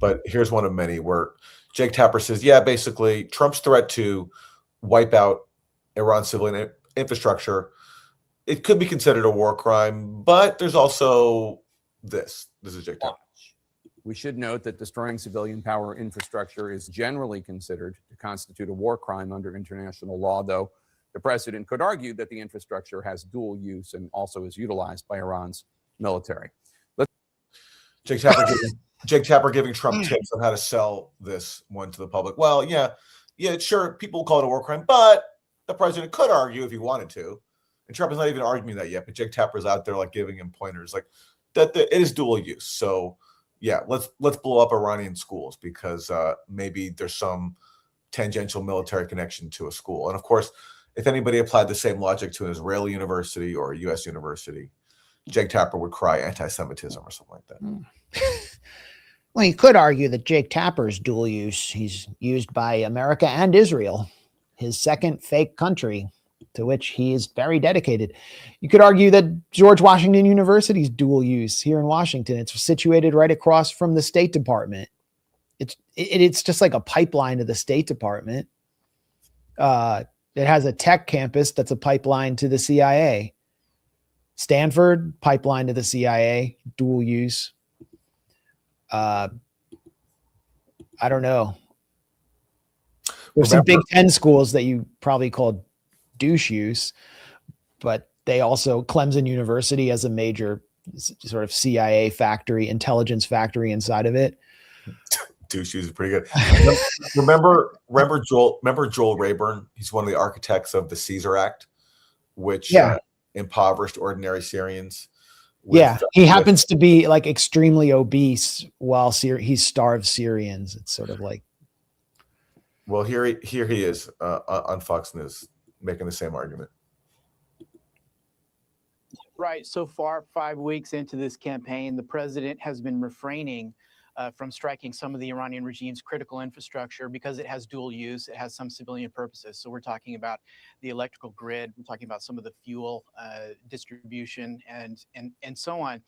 but here's one of many where Jake Tapper says, yeah, basically Trump's threat to wipe out Iran's civilian infrastructure, it could be considered a war crime, but there's also this. This is Jake Tapper. We should note that destroying civilian power infrastructure is generally considered to constitute a war crime under international law, though the president could argue that the infrastructure has dual use and also is utilized by Iran's military. Jake Tapper giving Trump tips on how to sell this one to the public. Well, yeah, sure, people will call it a war crime, but the president could argue if he wanted to. And Trump is not even arguing that yet, but Jake Tapper's out there like giving him pointers like that it is dual use. So yeah, let's blow up Iranian schools because maybe there's some tangential military connection to a school. And of course, if anybody applied the same logic to an Israeli university or a U.S. university, Jake Tapper would cry anti-Semitism or something like that. Well, you could argue that Jake Tapper's dual use. He's used by America and Israel, his second fake country, to which he is very dedicated. You could argue that George Washington University's dual use here in Washington. It's situated right across from the State Department. It's just like a pipeline to the State Department. It has a tech campus that's a pipeline to the CIA. Stanford, pipeline to the CIA, dual use. I don't know. There's some Big Ten schools that you probably call douche use, but they also, Clemson University has a major sort of CIA factory, intelligence factory inside of it. Douche use is pretty good. Remember Joel Rayburn? He's one of the architects of the Caesar Act, which impoverished ordinary Syrians. He happens to be like extremely obese while he starves Syrians. It's sort of like, well, here he is on Fox News making the same argument. Right. So far, 5 weeks into this campaign, the president has been refraining from striking some of the Iranian regime's critical infrastructure because it has dual use. It has some civilian purposes. So we're talking about the electrical grid. We're talking about some of the fuel distribution and so on.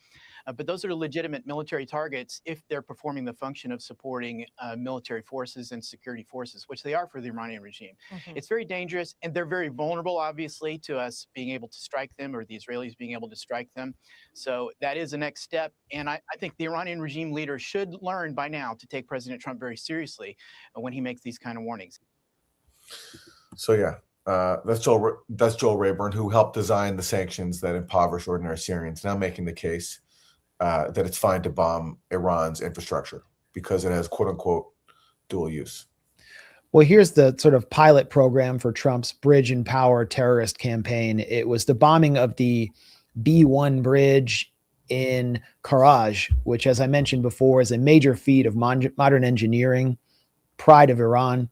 But those are legitimate military targets if they're performing the function of supporting military forces and security forces, which they are for the Iranian regime. It's very dangerous, and they're very vulnerable, obviously, to us being able to strike them or the Israelis being able to strike them. So that is the next step. And I think the Iranian regime leaders should learn by now to take President Trump very seriously when he makes these kind of warnings. So yeah, that's Joel Rayburn, who helped design the sanctions that impoverish ordinary Syrians, now making the case that it's fine to bomb Iran's infrastructure because it has quote unquote dual use. Well, here's the sort of pilot program for Trump's Bridge and Power terrorist campaign. It was the bombing of the B1 bridge in Karaj, which, as I mentioned before, is a major feat of modern engineering, pride of Iran,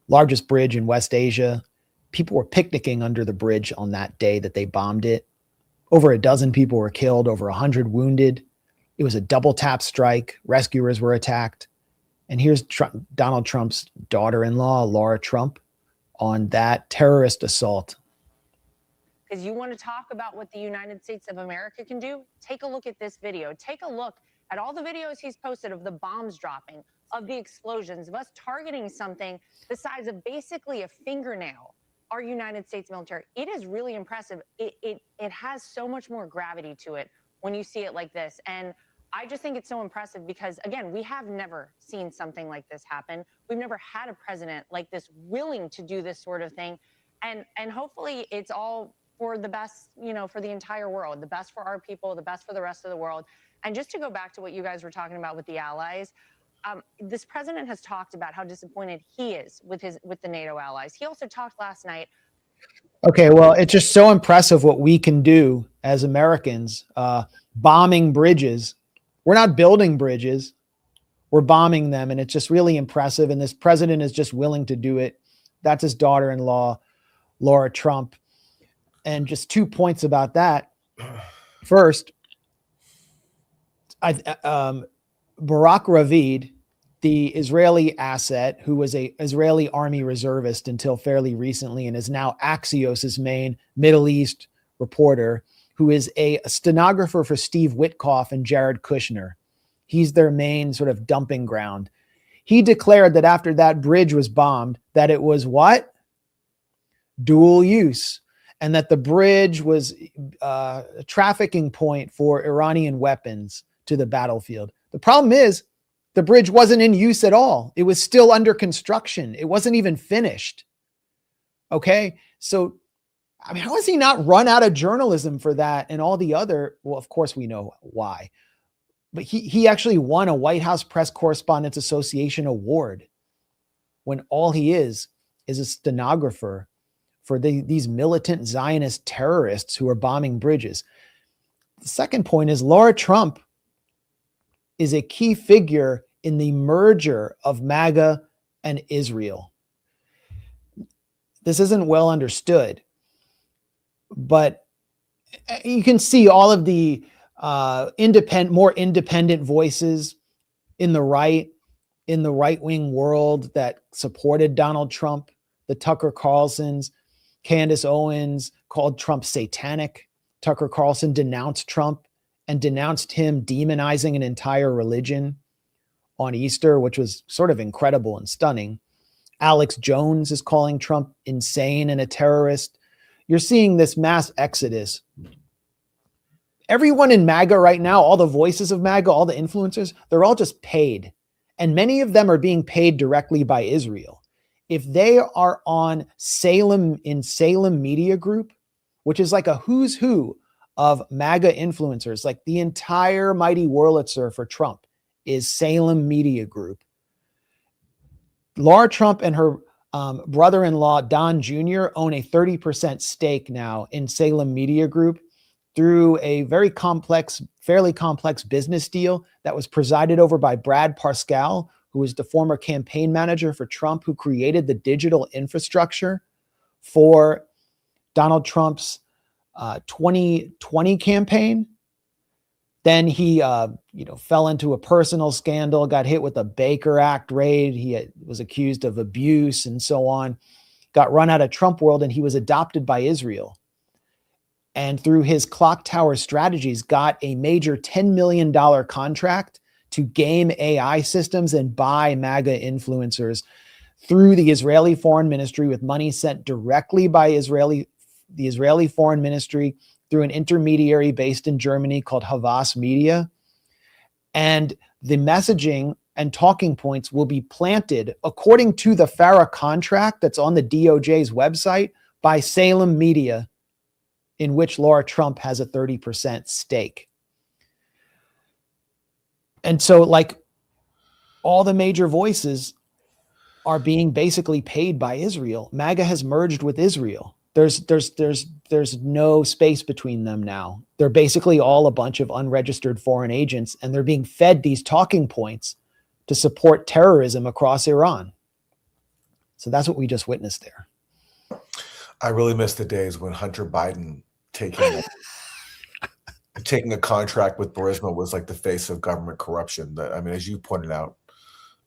largest bridge in West Asia. People were picnicking under the bridge on that day that they bombed it. Over a dozen people were killed, over 100 wounded. It was a double tap strike. Rescuers were attacked. And here's Donald Trump's daughter-in-law, Laura Trump, on that terrorist assault. Because you want to talk about what the United States of America can do? Take a look at this video. Take a look at all the videos he's posted of the bombs dropping, of the explosions, of us targeting something the size of basically a fingernail, our United States military. It is really impressive. It has so much more gravity to it when you see it like this. And I just think it's so impressive because, again, we have never seen something like this happen. We've never had a president like this willing to do this sort of thing. And hopefully it's all for the best, for the entire world, the best for our people, the best for the rest of the world. And just to go back to what you guys were talking about with the allies, this president has talked about how disappointed he is with the NATO allies. He also talked last night. Okay, well, it's just so impressive what we can do as Americans, bombing bridges. We're not building bridges. We're bombing them, and it's just really impressive. And this president is just willing to do it. That's his daughter-in-law, Laura Trump. And just 2 points about that. First, Barak Ravid, the Israeli asset, who was a Israeli army reservist until fairly recently and is now Axios's main Middle East reporter, who is a stenographer for Steve Witkoff and Jared Kushner. He's their main sort of dumping ground. He declared that after that bridge was bombed, that it was what? Dual use. And that the bridge was a trafficking point for Iranian weapons to the battlefield. The problem is the bridge wasn't in use at all. It was still under construction. It wasn't even finished. Okay. So, I mean, how has he not run out of journalism for that and all the other? Well, of course we know why, but he actually won a White House Press Correspondents Association award when all he is a stenographer for these militant Zionist terrorists who are bombing bridges. The second point is Laura Trump is a key figure in the merger of MAGA and Israel. This isn't well understood, but you can see all of the more independent voices in the right-wing world that supported Donald Trump, the Tucker Carlsons. Candace Owens called Trump satanic. Tucker Carlson denounced Trump and denounced him demonizing an entire religion on Easter, which was sort of incredible and stunning. Alex Jones is calling Trump insane and a terrorist. You're seeing this mass exodus. Everyone in MAGA right now, all the voices of MAGA, all the influencers, they're all just paid. And many of them are being paid directly by Israel. If they are on Salem Media Group, which is like a who's who of MAGA influencers, like the entire mighty Wurlitzer for Trump is Salem Media Group. Laura Trump and her brother-in-law, Don Jr., own a 30% stake now in Salem Media Group through a fairly complex business deal that was presided over by Brad Parscale, who was the former campaign manager for Trump, who created the digital infrastructure for Donald Trump's 2020 campaign. Then he, fell into a personal scandal, got hit with a Baker Act raid. He was accused of abuse and so on, got run out of Trump world, and he was adopted by Israel. And through his clock tower strategies, got a major $10 million contract to game AI systems and buy MAGA influencers through the Israeli Foreign Ministry with money sent directly by the Israeli Foreign Ministry through an intermediary based in Germany called Havas Media. And the messaging and talking points will be planted according to the FARA contract that's on the DOJ's website by Salem Media, in which Laura Trump has a 30% stake. And so, like, all the major voices are being basically paid by Israel. MAGA has merged with Israel. There's no space between them now. They're basically all a bunch of unregistered foreign agents, and they're being fed these talking points to support terrorism across Iran. So that's what we just witnessed there. I really miss the days when Hunter Biden taking a contract with Burisma was like the face of government corruption. I mean, as you pointed out,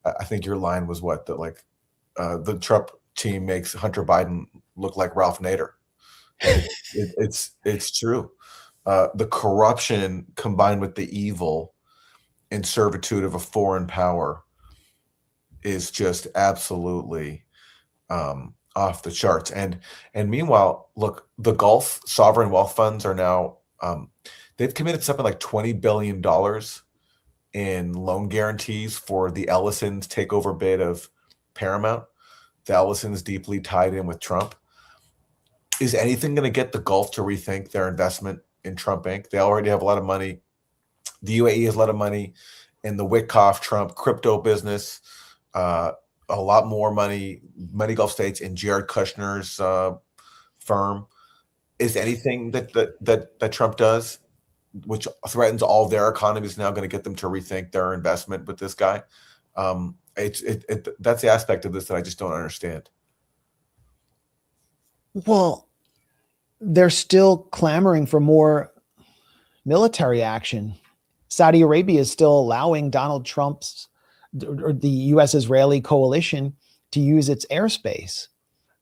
I think your line was the Trump team makes Hunter Biden look like Ralph Nader. It's true. The corruption combined with the evil and servitude of a foreign power is just absolutely off the charts. And meanwhile, look, the Gulf sovereign wealth funds are now they've committed something like $20 billion in loan guarantees for the Ellisons takeover bid of Paramount. The Ellisons deeply tied in with Trump. is anything going to get the Gulf to rethink their investment in Trump Inc.? They already have a lot of money. The UAE has a lot of money in the Witkoff Trump crypto business. A lot more money, many Gulf states in Jared Kushner's firm. Is anything that Trump does, which threatens all their economies, now going to get them to rethink their investment with this guy? That's the aspect of this that I just don't understand. Well, they're still clamoring for more military action. Saudi Arabia is still allowing Donald Trump's or the U.S.-Israeli coalition to use its airspace.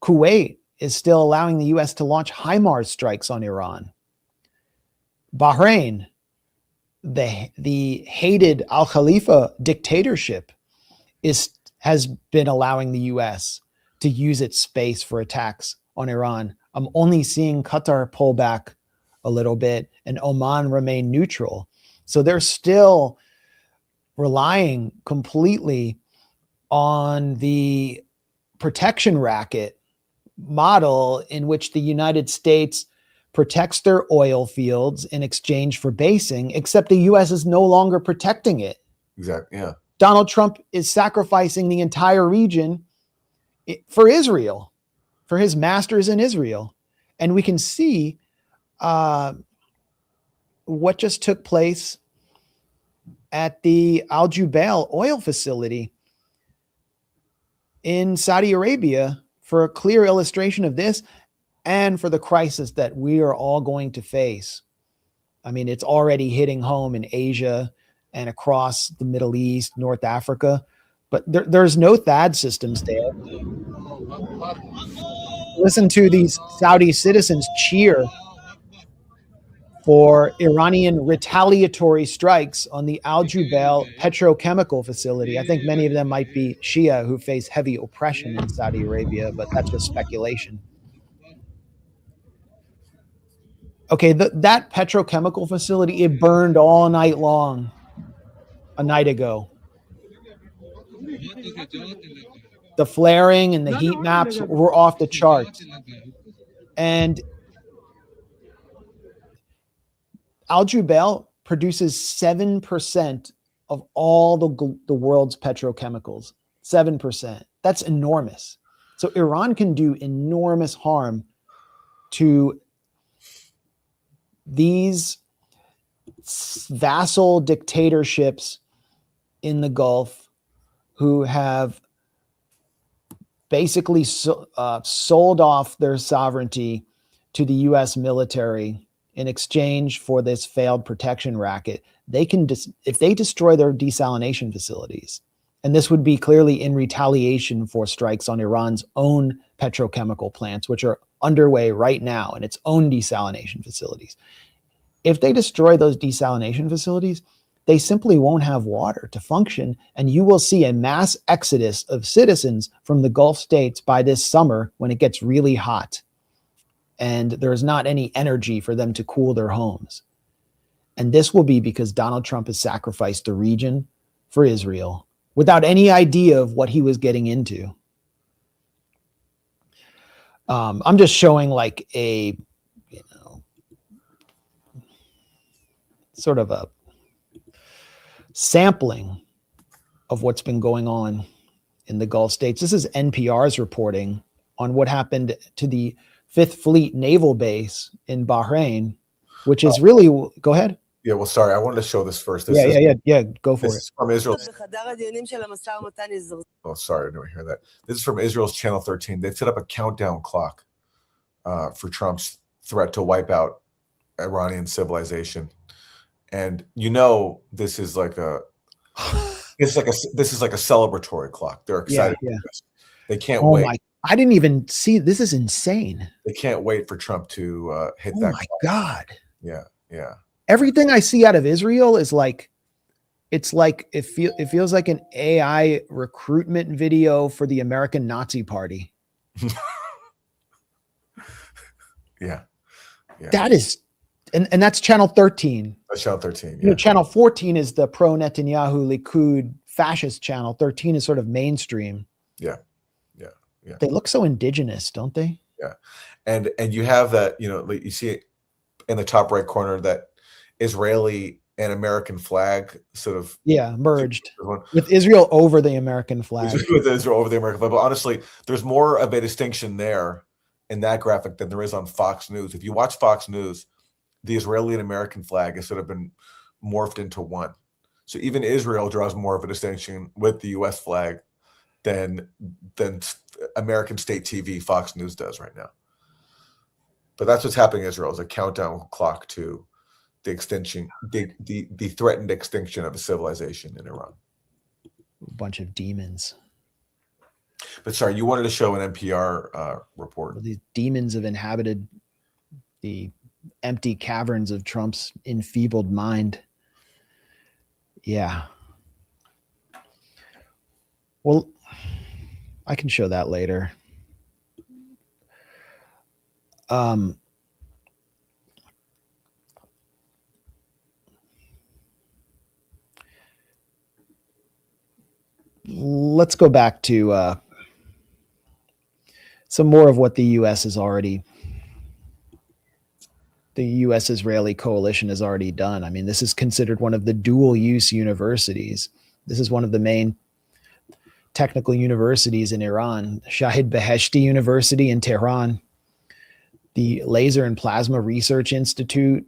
Kuwait is still allowing the U.S. to launch HIMARS strikes on Iran. Bahrain, the hated Al Khalifa dictatorship, has been allowing the U.S. to use its space for attacks on Iran. I'm only seeing Qatar pull back a little bit and Oman remain neutral. So they're still relying completely on the protection racket model in which the United States protects their oil fields in exchange for basing, except the U.S. is no longer protecting it. Exactly. Yeah. Donald Trump is sacrificing the entire region for Israel, for his masters in Israel. And we can see what just took place at the Al Jubail oil facility in Saudi Arabia for a clear illustration of this and for the crisis that we are all going to face. I mean, it's already hitting home in Asia and across the Middle East, North Africa, but there's no THAAD systems there. Listen to these Saudi citizens cheer for Iranian retaliatory strikes on the Al Jubail petrochemical facility. I think many of them might be Shia who face heavy oppression in Saudi Arabia, but that's just speculation. Okay, that petrochemical facility, it burned all night long a night ago. The flaring and the heat maps were off the charts. And Al Jubail produces 7% of all the world's petrochemicals. 7%. That's enormous. So Iran can do enormous harm to these vassal dictatorships in the Gulf who have basically sold off their sovereignty to the U.S. military in exchange for this failed protection racket. They can, if they destroy their desalination facilities, and this would be clearly in retaliation for strikes on Iran's own petrochemical plants, which are underway right now, and its own desalination facilities. If they destroy those desalination facilities, they simply won't have water to function, and you will see a mass exodus of citizens from the Gulf states by this summer when it gets really hot and there's not any energy for them to cool their homes. And this will be because Donald Trump has sacrificed the region for Israel without any idea of what he was getting into. I'm just showing like a, sort of a sampling of what's been going on in the Gulf states. This is NPR's reporting on what happened to the 5th Fleet Naval Base in Bahrain, which is really, go ahead. Yeah, well, sorry, I wanted to show this first. Yeah, go for it. Is from Israel. Oh, sorry, I didn't hear that. This is from Israel's Channel 13. They've set up a countdown clock for Trump's threat to wipe out Iranian civilization. And this is like a celebratory clock. They're excited. Yeah. They can't wait. I didn't even see. This is insane. They can't wait for Trump to hit that. Oh my God. Yeah. Everything I see out of Israel is like, it feels like an AI recruitment video for the American Nazi Party. Yeah. That is, and that's Channel 13. That's Channel 13. Yeah. Channel 14 is the pro-Netanyahu Likud fascist channel. 13 is sort of mainstream. Yeah. They look so indigenous, don't they? Yeah, and you have that, you know, you see it in the top right corner, that Israeli and American flag sort of merged with Israel over the American flag. with Israel over the American flag. But honestly, there's more of a distinction there in that graphic than there is on Fox News. If you watch Fox News, the Israeli and American flag has sort of been morphed into one. So even Israel draws more of a distinction with the U.S. flag than American state TV, Fox News, does right now. But that's what's happening in Israel, is a countdown clock to the extinction, the threatened extinction of a civilization in Iran. A bunch of demons. But sorry, you wanted to show an NPR report. Well, these demons have inhabited the empty caverns of Trump's enfeebled mind. Yeah. Well, I can show that later. Let's go back to some more of what the U.S. Israeli coalition has already done. I mean, this is considered one of the dual-use universities. This is one of the main technical universities in Iran. Shahid Beheshti University in Tehran, the Laser and Plasma Research Institute,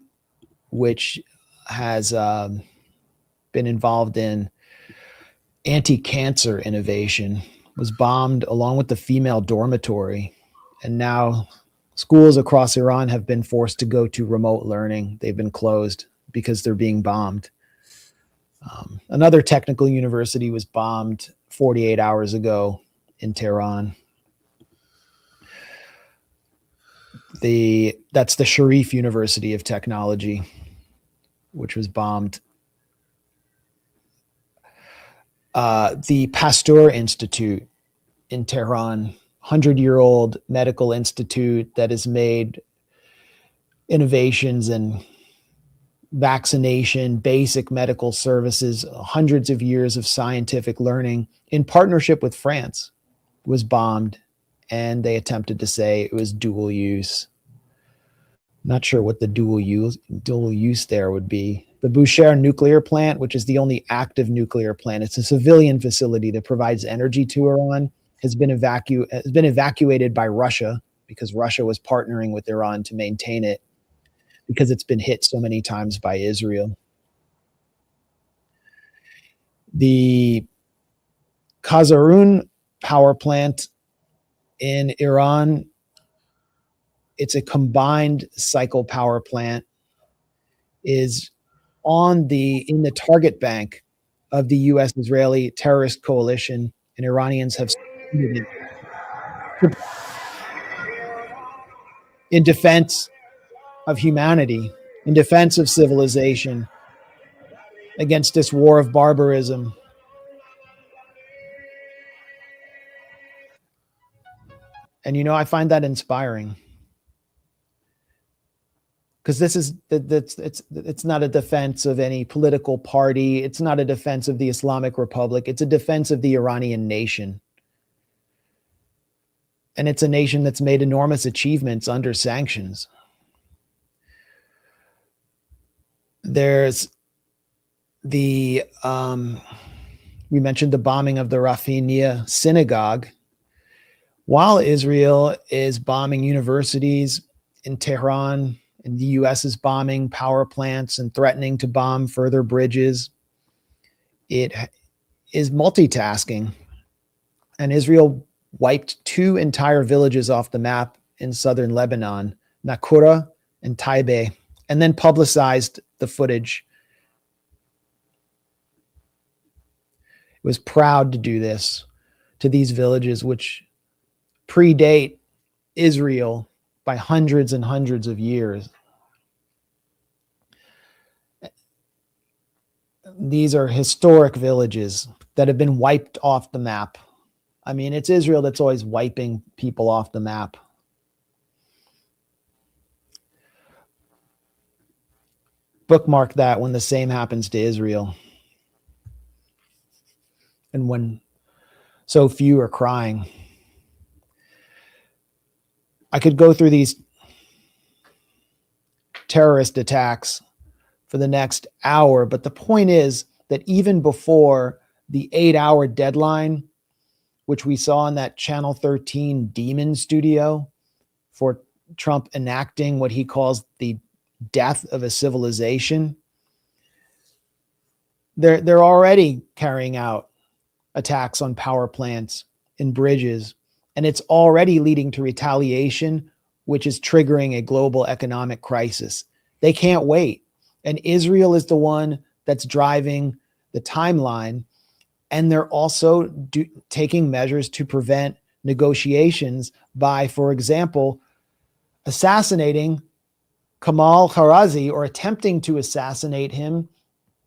which has been involved in anti-cancer innovation, was bombed along with the female dormitory. And now schools across Iran have been forced to go to remote learning. They've been closed because they're being bombed. Another technical university was bombed 48 hours ago in Tehran. That's the Sharif University of Technology, which was bombed. The Pasteur Institute in Tehran, 100-year-old medical institute that has made innovations in vaccination, basic medical services, hundreds of years of scientific learning in partnership with France, was bombed, and they attempted to say it was dual use. Not sure what the dual use there would be. The Bushehr nuclear plant, which is the only active nuclear plant, it's a civilian facility that provides energy to Iran, has been evacuated by Russia because Russia was partnering with Iran to maintain it because it's been hit so many times by Israel. The Khazarun power plant in Iran, it's a combined cycle power plant, is in the target bank of the U.S.-Israeli terrorist coalition, and Iranians have it in defense of humanity, in defense of civilization, against this war of barbarism. And I find that inspiring, because it's not a defense of any political party. It's not a defense of the Islamic Republic. It's a defense of the Iranian nation. And it's a nation that's made enormous achievements under sanctions. There's we mentioned the bombing of the Rafinia synagogue. While Israel is bombing universities in Tehran, and the U.S. is bombing power plants and threatening to bomb further bridges, it is multitasking. And Israel wiped 2 entire villages off the map in southern Lebanon, Nakura and Taibeh, and then publicized the footage. It was proud to do this to these villages, which predate Israel by hundreds and hundreds of years. These are historic villages that have been wiped off the map. I mean, it's Israel that's always wiping people off the map. Bookmark that when the same happens to Israel. And when so few are crying. I could go through these terrorist attacks for the next hour, but the point is that even before the 8-hour deadline, which we saw in that Channel 13 Demon studio for Trump enacting what he calls the death of a civilization, they're already carrying out attacks on power plants and bridges, and it's already leading to retaliation, which is triggering a global economic crisis. They can't wait. And Israel is the one that's driving the timeline. And they're also taking measures to prevent negotiations by, for example, assassinating Kamal Kharazi, or attempting to assassinate him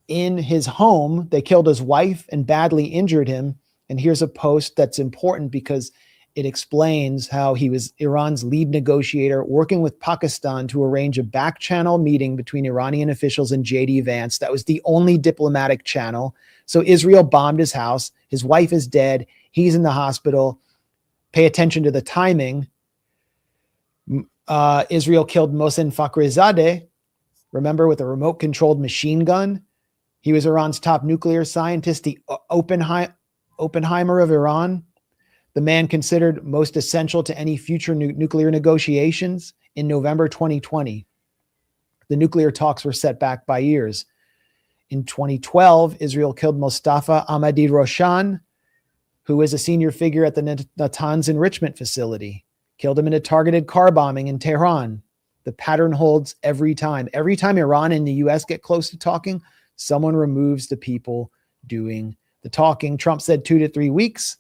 in his home. They killed his wife and badly injured him. And here's a post that's important because it explains how he was Iran's lead negotiator, working with Pakistan to arrange a back-channel meeting between Iranian officials and J.D. Vance. That was the only diplomatic channel. So Israel bombed his house. His wife is dead. He's in the hospital. Pay attention to the timing. Israel killed Mohsen Fakhrizadeh, remember, with a remote-controlled machine gun. He was Iran's top nuclear scientist, the Oppenheimer of Iran, the man considered most essential to any future nuclear negotiations. In November 2020, the nuclear talks were set back by years. In 2012, Israel killed Mustafa Ahmadi Roshan, who is a senior figure at the Natanz enrichment facility. Killed him in a targeted car bombing in Tehran. The pattern holds every time. Every time Iran and the US get close to talking, someone removes the people doing the talking. Trump said 2 to 3 weeks.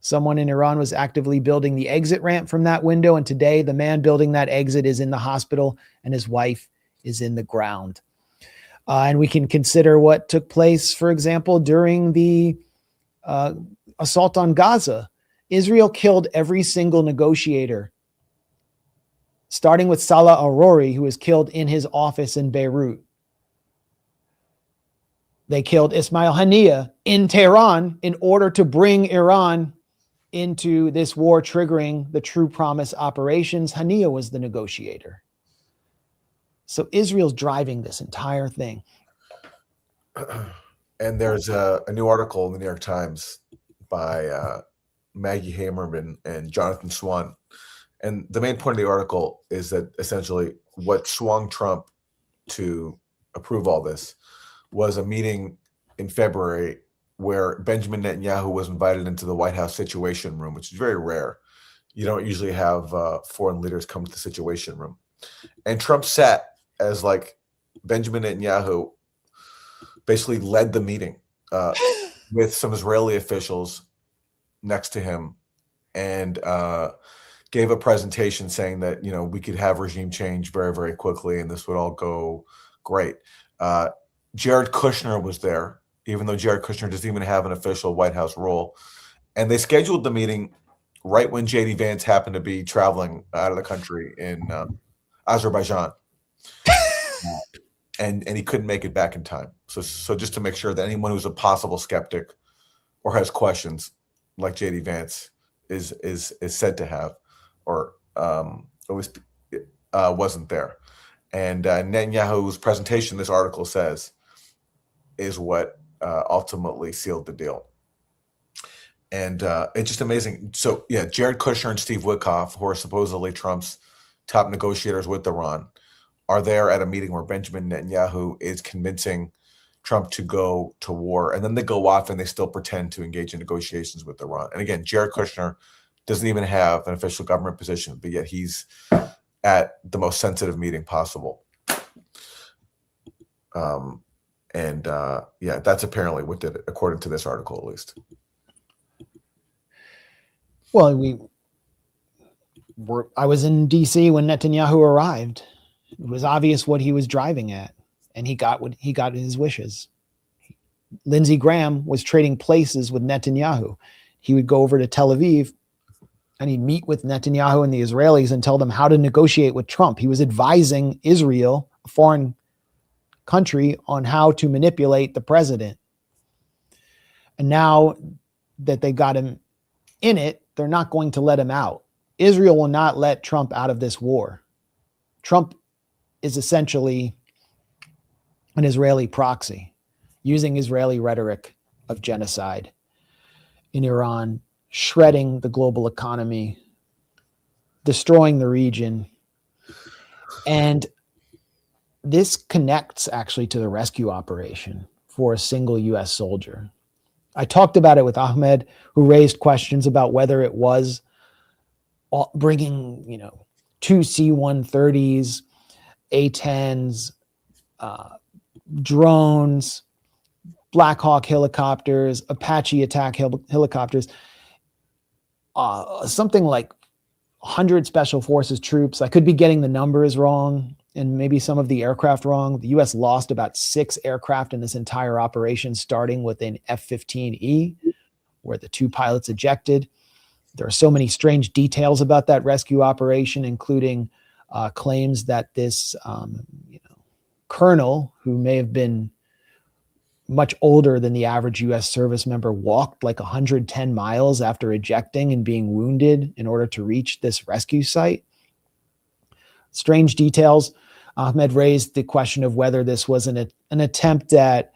Someone in Iran was actively building the exit ramp from that window. And today, the man building that exit is in the hospital and his wife is in the ground. And we can consider what took place, for example, during the assault on Gaza. Israel killed every single negotiator, starting with Salah Arori, who was killed in his office in Beirut. They killed Ismail Haniyeh in Tehran in order to bring Iran into this war, triggering the True Promise operations. Haniyeh was the negotiator. So Israel's driving this entire thing. And there's a new article in the New York Times by Maggie Hamerman and Jonathan Swan. And the main point of the article is that essentially what swung Trump to approve all this was a meeting in February where Benjamin Netanyahu was invited into the White House Situation Room, which is very rare. You don't usually have foreign leaders come to the Situation Room. And Trump sat as like Benjamin Netanyahu basically led the meeting with some Israeli officials next to him and gave a presentation saying that, you know, we could have regime change very, very quickly and this would all go great. Jared Kushner was there, even though Jared Kushner doesn't even have an official White House role. And they scheduled the meeting right when J.D. Vance happened to be traveling out of the country in Azerbaijan. And he couldn't make it back in time. So just to make sure that anyone who's a possible skeptic or has questions, like J.D. Vance is said to have, or at least wasn't there. And Netanyahu's presentation, this article says, is what ultimately sealed the deal. And it's just amazing. So yeah, Jared Kushner and Steve Witkoff, who are supposedly Trump's top negotiators with Iran, are there at a meeting where Benjamin Netanyahu is convincing Trump to go to war. And then they go off and they still pretend to engage in negotiations with Iran. And again, Jared Kushner doesn't even have an official government position, but yet he's at the most sensitive meeting possible. Yeah, that's apparently what did it, according to this article, at least. Well, I was in D.C. when Netanyahu arrived. It was obvious what he was driving at, and he got his wishes. Lindsey Graham was trading places with Netanyahu. He would go over to Tel Aviv and he'd meet with Netanyahu and the Israelis and tell them how to negotiate with Trump. He was advising Israel, a foreign country, on how to manipulate the president. And now that they got him in it, they're not going to let him out. Israel will not let Trump out of this war. Trump is essentially an Israeli proxy, using Israeli rhetoric of genocide in Iran, shredding the global economy, destroying the region. And this connects actually to the rescue operation for a single US soldier. I talked about it with Ahmad, who raised questions about whether it was bringing, 2 C-130s, A-10s, drones, Black Hawk helicopters, Apache attack helicopters, something like 100 special forces troops. I could be getting the numbers wrong and maybe some of the aircraft wrong. The U.S. lost about 6 aircraft in this entire operation, starting with an F-15E, where the 2 pilots ejected. There are so many strange details about that rescue operation, including claims that this colonel, who may have been much older than the average U.S. service member, walked like 110 miles after ejecting and being wounded in order to reach this rescue site. Strange details. Ahmed raised the question of whether this was an attempt at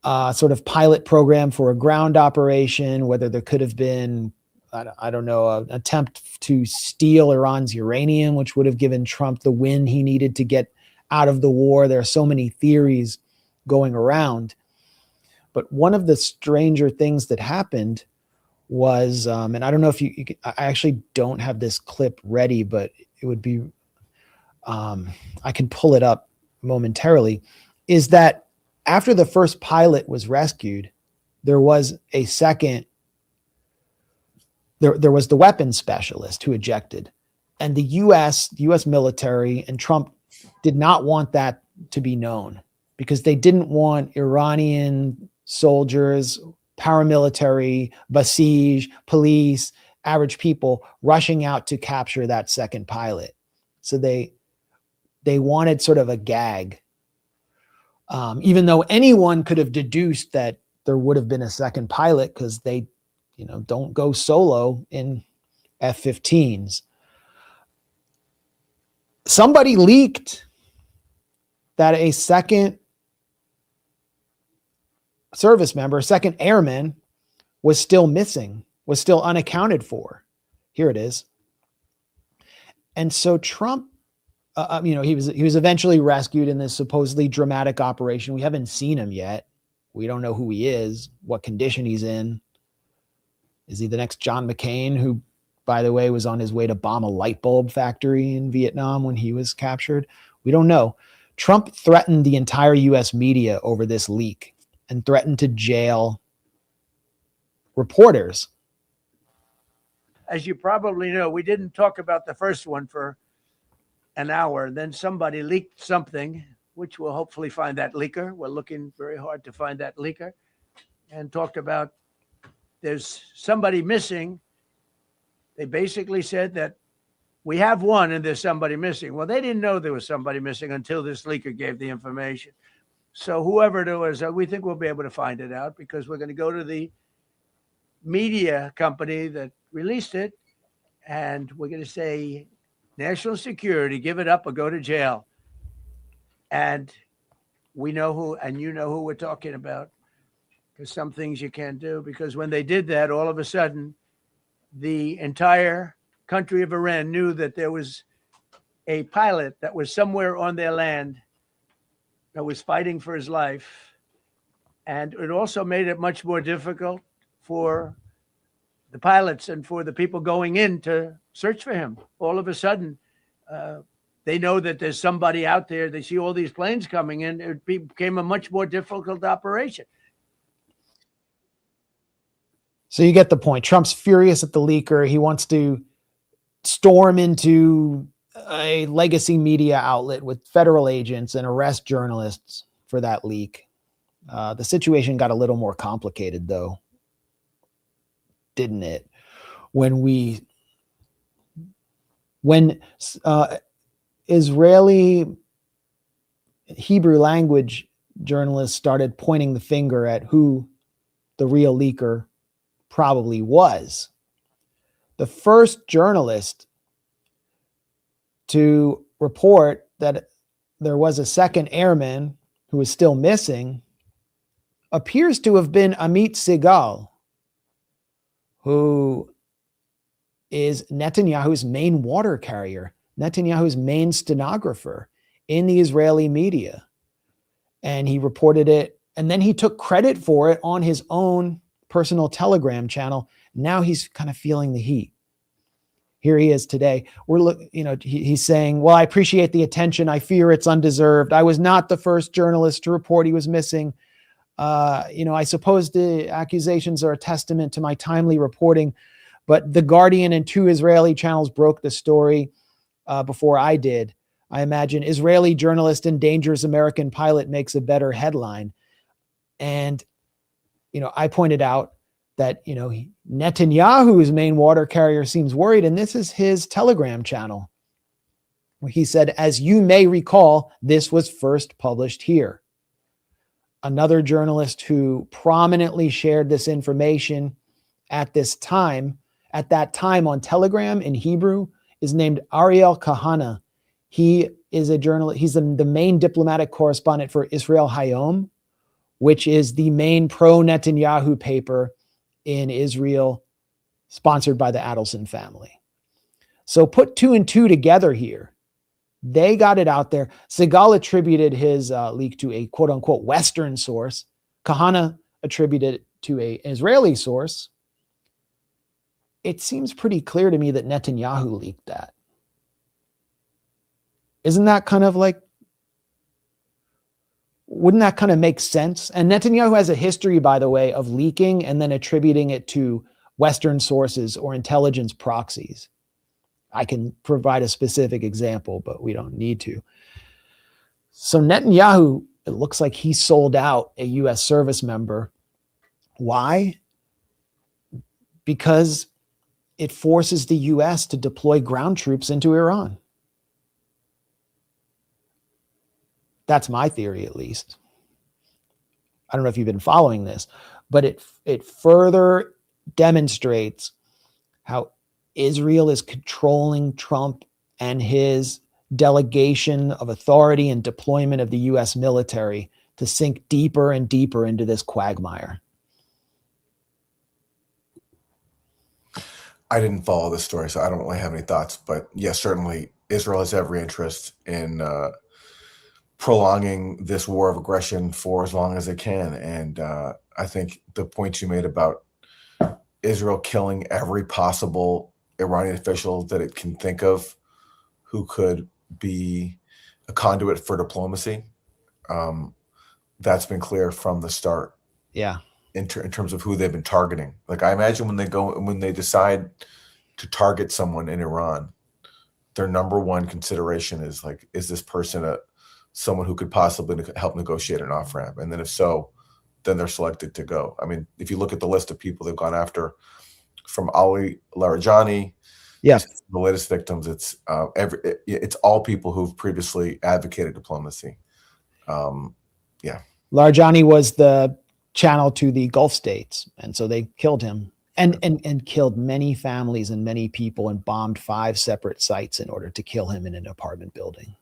sort of pilot program for a ground operation, whether there could have been, I don't know, an attempt to steal Iran's uranium, which would have given Trump the win he needed to get out of the war. There are so many theories going around. But one of the stranger things that happened was, and I don't know if I actually don't have this clip ready, but it would be, I can pull it up momentarily, is that after the first pilot was rescued, there was a second, there was the weapons specialist who ejected. And the US military and Trump did not want that to be known, because they didn't want Iranian soldiers, paramilitary, Basij, police, average people rushing out to capture that second pilot. So they wanted sort of a gag, even though anyone could have deduced that there would have been a second pilot, because they, don't go solo in F-15s. Somebody leaked that a second service member, a second airman, was still missing, was still unaccounted for. Here it is. And so Trump, he was eventually rescued in this supposedly dramatic operation. We haven't seen him yet. We don't know who he is, what condition he's in. Is he the next John McCain, who, by the way, was on his way to bomb a light bulb factory in Vietnam when he was captured? We don't know. Trump threatened the entire U.S. media over this leak and threatened to jail reporters. As you probably know, we didn't talk about the first one for an hour. Then somebody leaked something, which we'll hopefully find that leaker. We're looking very hard to find that leaker, and talked about there's somebody missing. They basically said that we have one and there's somebody missing. Well, they didn't know there was somebody missing until this leaker gave the information. So whoever it was, we think we'll be able to find it out, because we're going to go to the media company that released it, and we're going to say, national security, give it up or go to jail. And we know who, and you know who we're talking about, because some things you can't do. Because when they did that, all of a sudden, the entire country of Iran knew that there was a pilot that was somewhere on their land that was fighting for his life. And it also made it much more difficult for the pilots and for the people going in to search for him. All of a sudden, they know that there's somebody out there. They see all these planes coming in. It became a much more difficult operation. So you get the point. Trump's furious at the leaker. He wants to storm into a legacy media outlet with federal agents and arrest journalists for that leak. The situation got a little more complicated, though, didn't it? When Israeli Hebrew language journalists started pointing the finger at who the real leaker probably was, the first journalist to report that there was a second airman who is still missing appears to have been Amit Segal, who is Netanyahu's main water carrier, Netanyahu's main stenographer in the Israeli media. And he reported it, and then he took credit for it on his own personal Telegram channel. Now he's kind of feeling the heat. Here he is today. He's saying, well, I appreciate the attention. I fear it's undeserved. I was not the first journalist to report he was missing. I suppose the accusations are a testament to my timely reporting, but The Guardian and 2 Israeli channels broke the story before I did. I imagine Israeli journalist endangers American pilot makes a better headline. And, I pointed out that, Netanyahu's main water carrier seems worried. And this is his Telegram channel, where he said, as you may recall, this was first published here. Another journalist who prominently shared this information at that time on Telegram in Hebrew is named Ariel Kahana. He is a journalist. He's the main diplomatic correspondent for Israel Hayom, which is the main pro-Netanyahu paper in Israel, sponsored by the Adelson family. So put 2 and 2 together here. They got it out there. Segal attributed his leak to a quote-unquote Western source. Kahana attributed it to an Israeli source. It seems pretty clear to me that Netanyahu leaked that. Isn't that kind of like, wouldn't that kind of make sense? And Netanyahu has a history, by the way, of leaking and then attributing it to Western sources or intelligence proxies. I can provide a specific example, but we don't need to. So Netanyahu, it looks like he sold out a U.S. service member. Why? Because it forces the U.S. to deploy ground troops into Iran. That's my theory, at least. I don't know if you've been following this, but it further demonstrates how Israel is controlling Trump and his delegation of authority and deployment of the U.S. military to sink deeper and deeper into this quagmire. I didn't follow this story, so I don't really have any thoughts. But yes, certainly Israel has every interest in prolonging this war of aggression for as long as it can. And I think the point you made about Israel killing every possible Iranian official that it can think of who could be a conduit for diplomacy, that's been clear from the start. Yeah. In terms of who they've been targeting. Like, I imagine when they decide to target someone in Iran, their number one consideration is like, is this person someone who could possibly help negotiate an off-ramp? And then if so, then they're selected to go. I mean, if you look at the list of people they've gone after, from Ali Larijani, yes, the latest victims, it's all people who've previously advocated diplomacy. Yeah. Larijani was the channel to the Gulf states, and so they killed him and killed many families and many people and bombed 5 separate sites in order to kill him in an apartment building,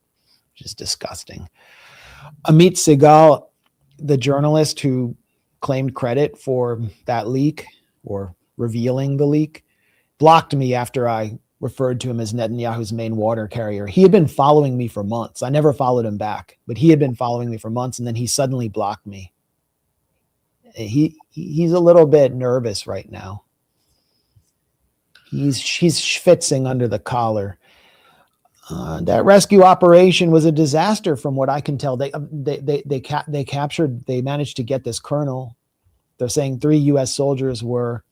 which is disgusting. Amit Segal, the journalist who claimed credit for that leak or revealing the leak, blocked me after I referred to him as Netanyahu's main water carrier. He had been following me for months. I never followed him back, but he had been following me for months, and then he suddenly blocked me. He's a little bit nervous right now. He's schwitzing under the collar. That rescue operation was a disaster, from what I can tell. They managed to get this colonel. They're saying 3 U.S. soldiers were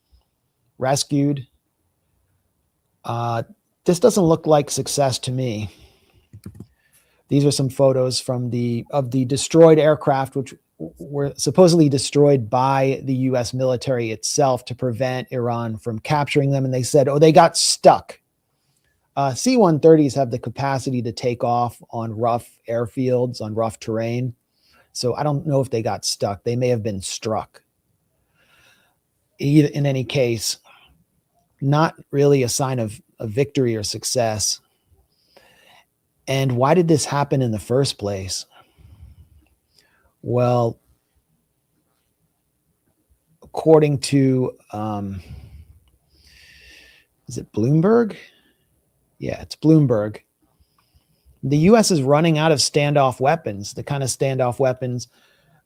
rescued. This doesn't look like success to me. These are some photos from the destroyed aircraft, which were supposedly destroyed by the U.S. military itself to prevent Iran from capturing them. And they said, they got stuck. C-130s have the capacity to take off on rough airfields, on rough terrain. So I don't know if they got stuck. They may have been struck. In any case, not really a sign of victory or success. And why did this happen in the first place? Well, according to, is it Bloomberg? Yeah, it's Bloomberg. The U.S. is running out of standoff weapons, the kind of standoff weapons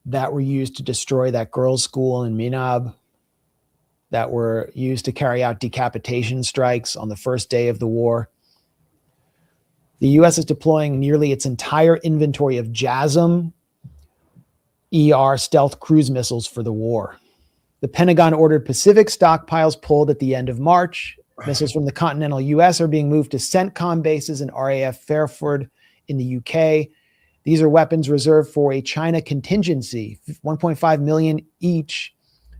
that were used to destroy that girls' school in Minab, that were used to carry out decapitation strikes on the first day of the war. The U.S. is deploying nearly its entire inventory of JASSM ER stealth cruise missiles for the war. The Pentagon ordered Pacific stockpiles pulled at the end of March. Missiles from the continental U.S. are being moved to CENTCOM bases in RAF Fairford in the UK. These are weapons reserved for a China contingency, 1.5 million each.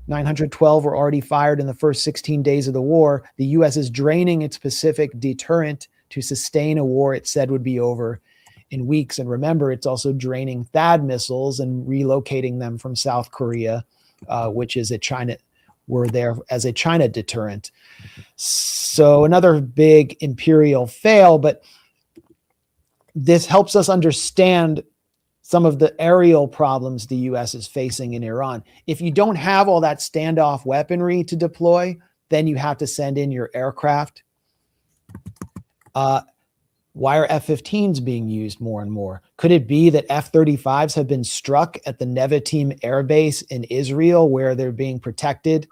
912 were already fired in the first 16 days of the war. The U.S. is draining its Pacific deterrent to sustain a war it said would be over in weeks. And remember, it's also draining THAAD missiles and relocating them from South Korea, which is were there as a China deterrent. So another big imperial fail, but this helps us understand some of the aerial problems the U.S. is facing in Iran. If you don't have all that standoff weaponry to deploy, then you have to send in your aircraft. Why are F-15s being used more and more? Could it be that F-35s have been struck at the Nevatim Air Base in Israel where they're being protected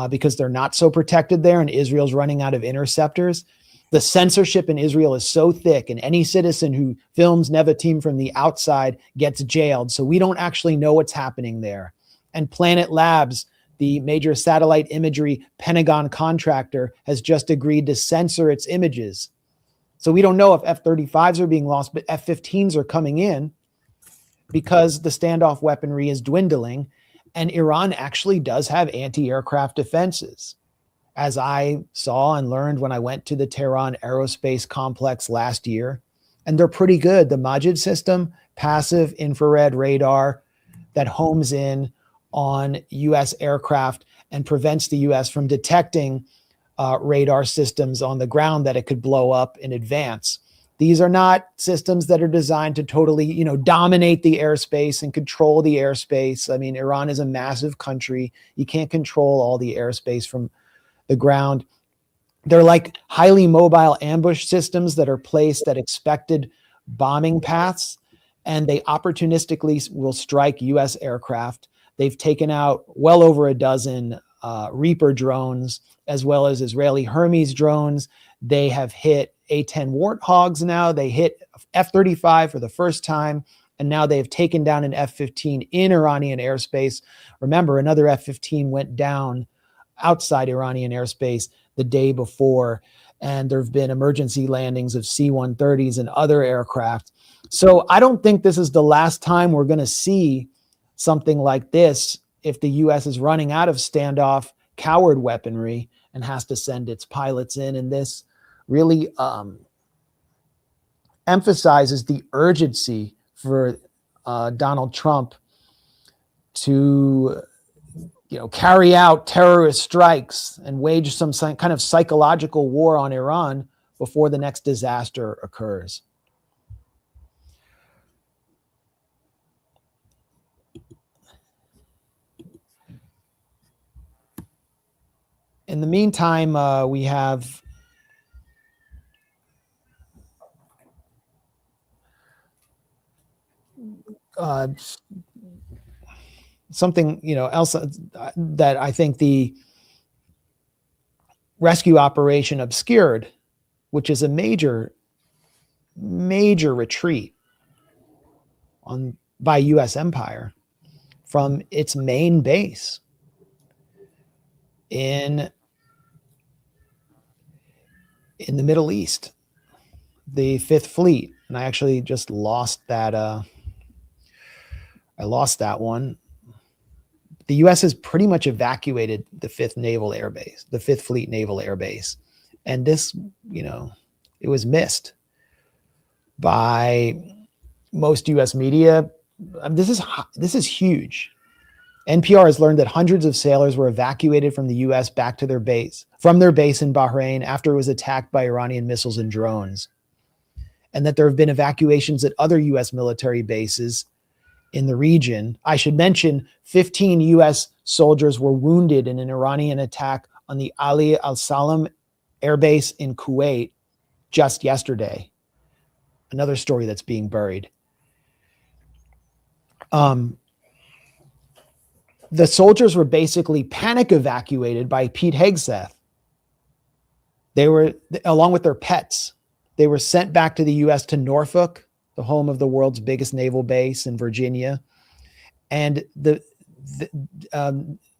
because they're not so protected there and Israel's running out of interceptors? The censorship in Israel is so thick, and any citizen who films Nevatim from the outside gets jailed. So we don't actually know what's happening there. And Planet Labs, the major satellite imagery Pentagon contractor, has just agreed to censor its images. So we don't know if F-35s are being lost, but F-15s are coming in because the standoff weaponry is dwindling. And Iran actually does have anti-aircraft defenses, as I saw and learned when I went to the Tehran Aerospace Complex last year. And they're pretty good. The Majid system, passive infrared radar that homes in on U.S. aircraft and prevents the U.S. from detecting radar systems on the ground that it could blow up in advance. These are not systems that are designed to totally, dominate the airspace and control the airspace. I mean, Iran is a massive country. You can't control all the airspace from the ground. They're like highly mobile ambush systems that are placed at expected bombing paths, and they opportunistically will strike U.S. aircraft. They've taken out well over a dozen Reaper drones, as well as Israeli Hermes drones. They have hit A-10 Warthogs now. They hit F-35 for the first time, and now they've taken down an F-15 in Iranian airspace. Remember, another F-15 went down outside Iranian airspace the day before, and there have been emergency landings of C-130s and other aircraft. So I don't think this is the last time we're going to see something like this if the U.S. is running out of standoff coward weaponry and has to send its pilots in. And this really emphasizes the urgency for Donald Trump to carry out terrorist strikes and wage some kind of psychological war on Iran before the next disaster occurs. In the meantime, we have something else that I think the rescue operation obscured, which is a major retreat by U.S. empire from its main base in the Middle East, the Fifth Fleet. And I actually just lost that. I lost that one. The U.S. has pretty much evacuated the Fifth Fleet Naval Air Base. And this, it was missed by most U.S. media. This is huge. NPR has learned that hundreds of sailors were evacuated from the U.S. back to their base in Bahrain after it was attacked by Iranian missiles and drones. and that there have been evacuations at other U.S. military bases in the region. I should mention 15 U.S. soldiers were wounded in an Iranian attack on the Ali al-Salam air base in Kuwait just yesterday. Another story that's being buried. The soldiers were basically panic evacuated by Pete Hegseth. They were, along with their pets, they were sent back to the U.S. to Norfolk, the home of the world's biggest naval base in Virginia. And the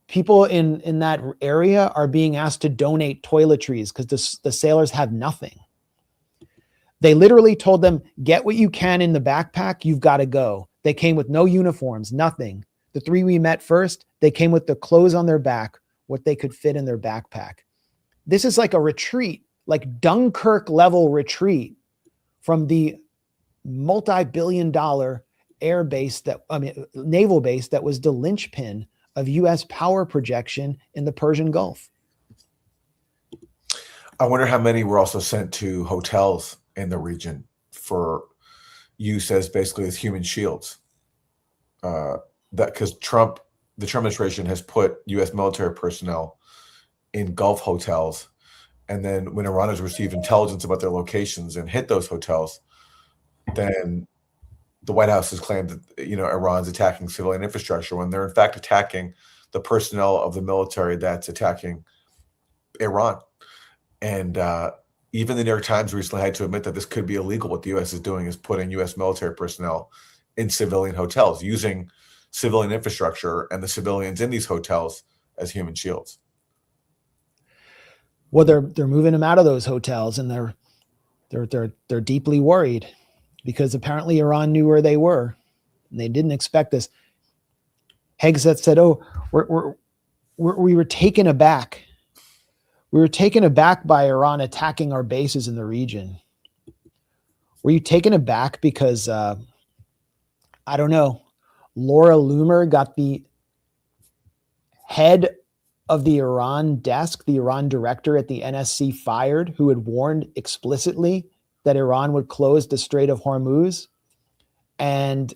people in that area are being asked to donate toiletries because the sailors have nothing. They literally told them, get what you can in the backpack, you've got to go. They came with no uniforms, nothing. The 3 we met first, they came with the clothes on their back, what they could fit in their backpack. This is like a retreat, like Dunkirk level retreat from the multi-billion-dollar naval base that was the linchpin of U.S. power projection in the Persian Gulf. I wonder how many were also sent to hotels in the region for use as basically as human shields. That because the Trump administration has put U.S. military personnel in Gulf hotels, and then when Iran has received intelligence about their locations and hit those hotels, then the White House has claimed that Iran's attacking civilian infrastructure when they're in fact attacking the personnel of the military that's attacking Iran. And even the New York Times recently had to admit that this could be illegal. What the U.S. is doing is putting U.S. military personnel in civilian hotels, using civilian infrastructure and the civilians in these hotels as human shields. Well, they're moving them out of those hotels, and they're deeply worried because apparently Iran knew where they were, and they didn't expect this. Hegseth said, "Oh, we were taken aback. We were taken aback by Iran attacking our bases in the region." Were you taken aback because I don't know, Laura Loomer got the head of the Iran desk, the Iran director at the NSC, fired, who had warned explicitly that Iran would close the Strait of Hormuz and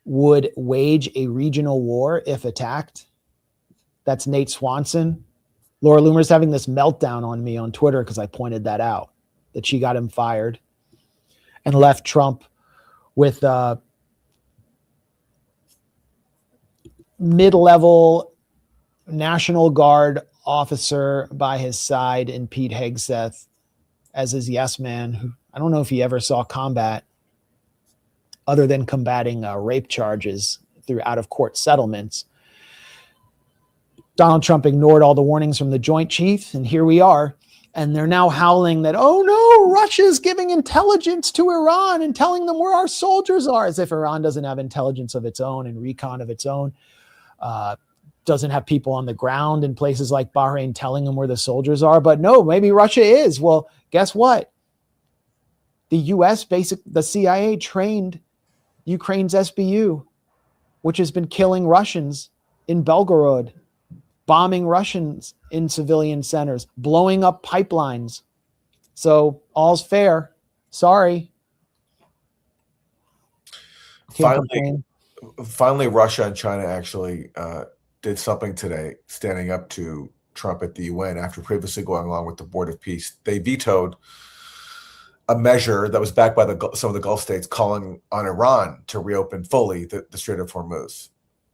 would wage a regional war if attacked? That's Nate Swanson. Laura Loomer's having this meltdown on me on Twitter because I pointed that out, that she got him fired and left Trump with mid-level National Guard officer by his side in Pete Hegseth as his yes man, who I don't know if he ever saw combat other than combating rape charges through out-of-court settlements. Donald Trump ignored all the warnings from the Joint Chiefs, and here we are. And they're now howling that, oh no, Russia's giving intelligence to Iran and telling them where our soldiers are, as if Iran doesn't have intelligence of its own and recon of its own. Doesn't have people on the ground in places like Bahrain telling them where the soldiers are. But no, maybe Russia is. Well, guess what? The U.S. the CIA trained Ukraine's SBU, which has been killing Russians in Belgorod, bombing Russians in civilian centers, blowing up pipelines. So all's fair. Sorry. Finally, Russia and China actually did something today, standing up to Trump at the UN after previously going along with the Board of Peace. They vetoed a measure that was backed by some of the Gulf states calling on Iran to reopen fully the Strait of Hormuz.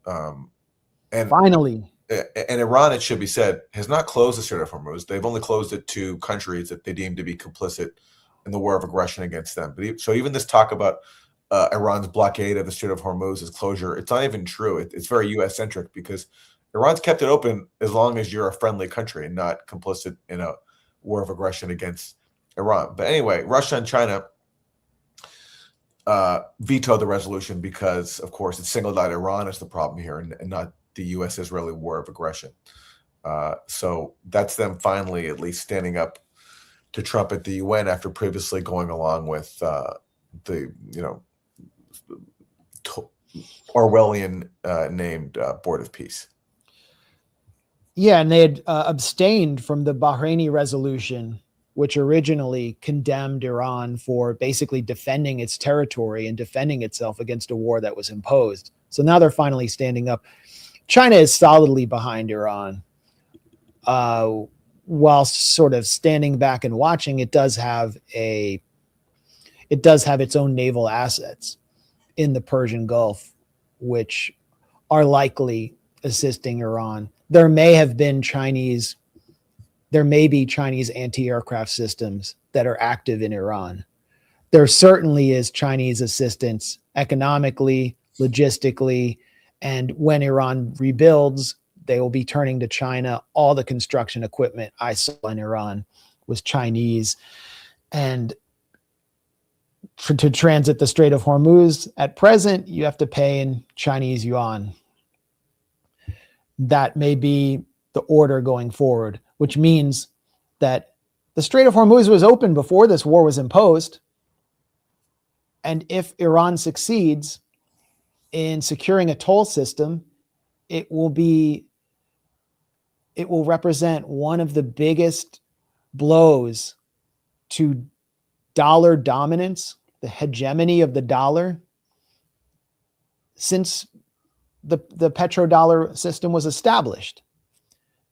And finally, and Iran, it should be said, has not closed the Strait of Hormuz. They've only closed it to countries that they deem to be complicit in the war of aggression against them. So even this talk about Iran's blockade of the Strait of Hormuz's closure, it's not even true. It's very U.S.-centric because Iran's kept it open as long as you're a friendly country and not complicit in a war of aggression against Iran. But anyway, Russia and China vetoed the resolution because, of course, it singled out Iran as the problem here and not the U.S.-Israeli war of aggression. So that's them finally at least standing up to Trump at the UN after previously going along with the Orwellian named Board of Peace. Yeah, and they had abstained from the Bahraini resolution which originally condemned Iran for basically defending its territory and defending itself against a war that was imposed. So now they're finally standing up. China is solidly behind Iran. While sort of standing back and watching, it does have its own naval assets in the Persian Gulf, which are likely assisting Iran. There may be Chinese anti-aircraft systems that are active in Iran. There certainly is Chinese assistance economically, logistically, and when Iran rebuilds, they will be turning to China. All the construction equipment I saw in Iran was Chinese. And to transit the Strait of Hormuz at present, you have to pay in Chinese yuan. That may be the order going forward, which means that the Strait of Hormuz was open before this war was imposed. And if Iran succeeds in securing a toll system, it will represent one of the biggest blows to dollar dominance, the hegemony of the dollar, since the petrodollar system was established.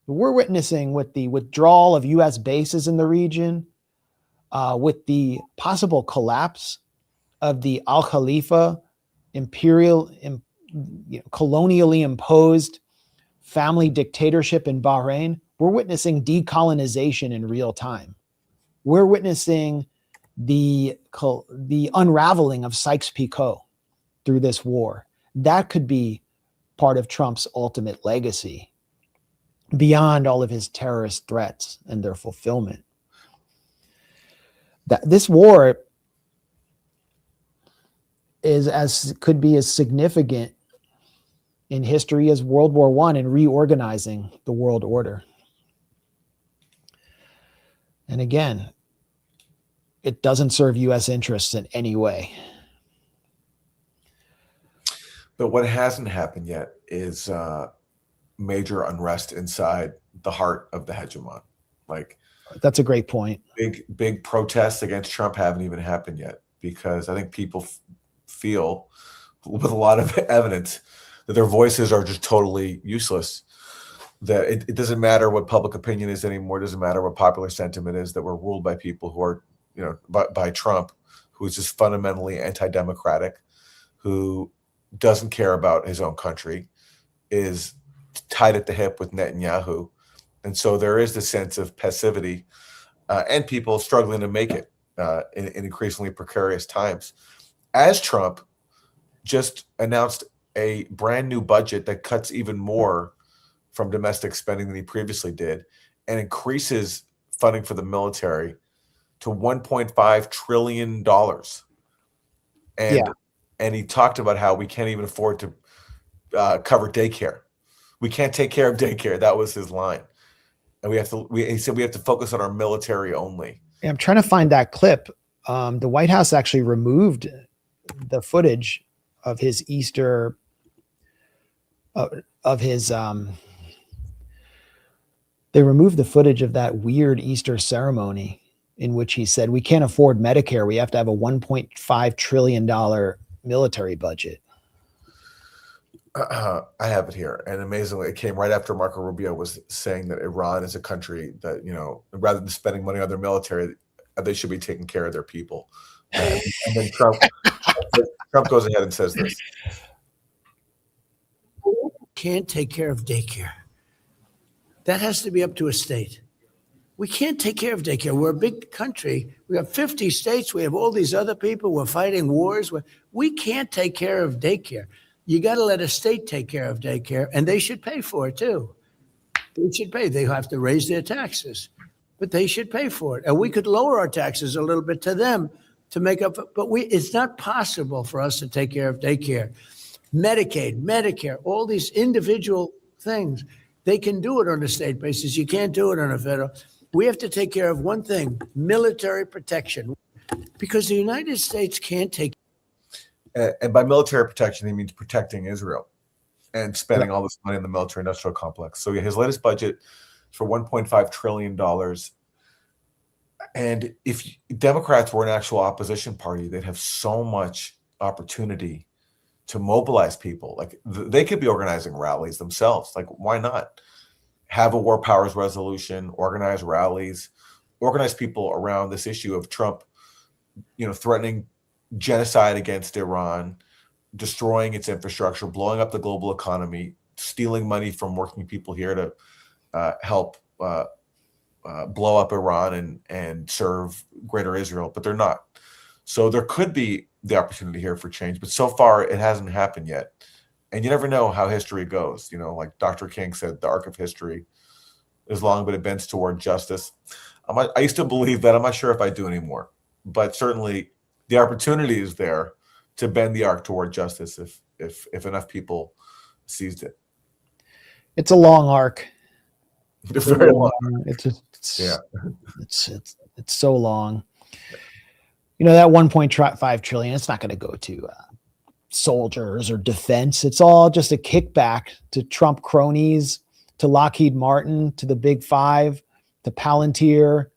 We're witnessing with the withdrawal of U.S. bases in the region, with the possible collapse of the Al Khalifa colonially imposed family dictatorship in Bahrain. We're witnessing decolonization in real time. We're witnessing the unraveling of Sykes-Picot through this war. That could be part of Trump's ultimate legacy, beyond all of his terrorist threats and their fulfillment. That this war could be as significant in history as World War I in reorganizing the world order. And again, it doesn't serve U.S. interests in any way. But what hasn't happened yet is major unrest inside the heart of the hegemon. Like, that's a great point. Big protests against Trump haven't even happened yet, because I think people feel, with a lot of evidence, that their voices are just totally useless. That it doesn't matter what public opinion is anymore. It doesn't matter what popular sentiment is, that we're ruled by people who are, by Trump, who is just fundamentally anti-democratic, who doesn't care about his own country, is tied at the hip with Netanyahu. And so there is this sense of passivity and people struggling to make it in increasingly precarious times. As Trump just announced a brand new budget that cuts even more from domestic spending than he previously did, and increases funding for the military to $1.5 trillion. And he talked about how we can't even afford to cover daycare. We can't take care of daycare. That was his line. And he said we have to focus on our military only. I'm trying to find that clip. The White House actually removed the footage of his Easter, they removed the footage of that weird Easter ceremony in which he said, we can't afford Medicare. We have to have a $1.5 trillion military budget. I have it here. And amazingly, it came right after Marco Rubio was saying that Iran is a country that, rather than spending money on their military, they should be taking care of their people. And then Trump goes ahead and says this. Can't take care of daycare. That has to be up to a state. We can't take care of daycare. We're a big country. We have 50 states. We have all these other people. We're fighting wars. We can't take care of daycare. You got to let a state take care of daycare, and they should pay for it too. They should pay. They have to raise their taxes, but they should pay for it. And we could lower our taxes a little bit to them to make up. But it's not possible for us to take care of daycare, Medicaid, Medicare, all these individual things. They can do it on a state basis. You can't do it on a federal. We have to take care of one thing: military protection, because the United States can't take. And by military protection, he means protecting Israel and spending all this money in the military-industrial complex. So his latest budget for $1.5 trillion And if Democrats were an actual opposition party, they'd have so much opportunity to mobilize people. Like they could be organizing rallies themselves. Like, why not have a war powers resolution, organize rallies, organize people around this issue of Trump, threatening genocide against Iran, destroying its infrastructure, blowing up the global economy, stealing money from working people here to help blow up Iran and serve Greater Israel, but they're not. So there could be the opportunity here for change, but so far it hasn't happened yet. And you never know how history goes. Like Dr. King said, the arc of history is long, but it bends toward justice. I used to believe that. I'm not sure if I do anymore, but certainly the opportunity is there to bend the arc toward justice if enough people seized it. It's a long arc. It's very long. It's so long. That 1.5 trillion, it's not going to go to soldiers or defense. It's all just a kickback to Trump cronies, to Lockheed Martin, to the Big Five, to Palantir.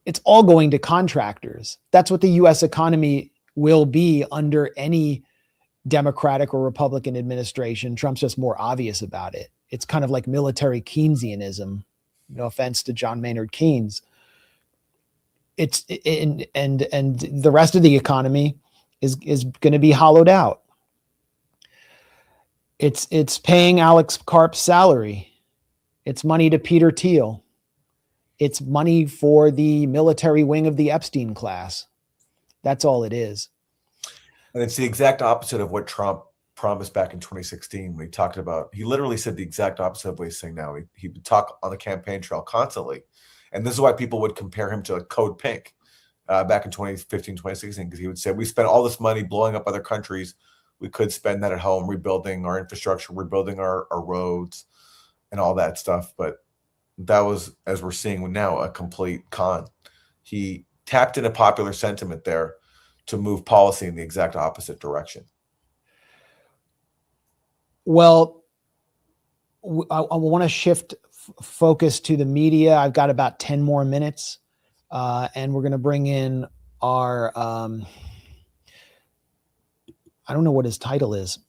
It's all going to contractors. That's what the U.S. economy will be under any Democratic or Republican administration. Trump's just more obvious about it. It's kind of like military Keynesianism. No offense to John Maynard Keynes. It's and the rest of the economy is going to be hollowed out. It's paying Alex Karp's salary. It's money to Peter Thiel. It's money for the military wing of the Epstein class. That's all it is. And it's the exact opposite of what Trump promised back in 2016 when he talked about, he literally said the exact opposite of what he's saying now. He would talk on the campaign trail constantly. And this is why people would compare him to Code Pink back in 2015, 2016, because he would say, we spent all this money blowing up other countries. We could spend that at home, rebuilding our infrastructure, rebuilding our roads and all that stuff. But that was, as we're seeing now, a complete con. He tapped into popular sentiment there to move policy in the exact opposite direction. Well, I want to shift focus to the media. I've got about 10 more minutes, and we're going to bring in our, I don't know what his title is,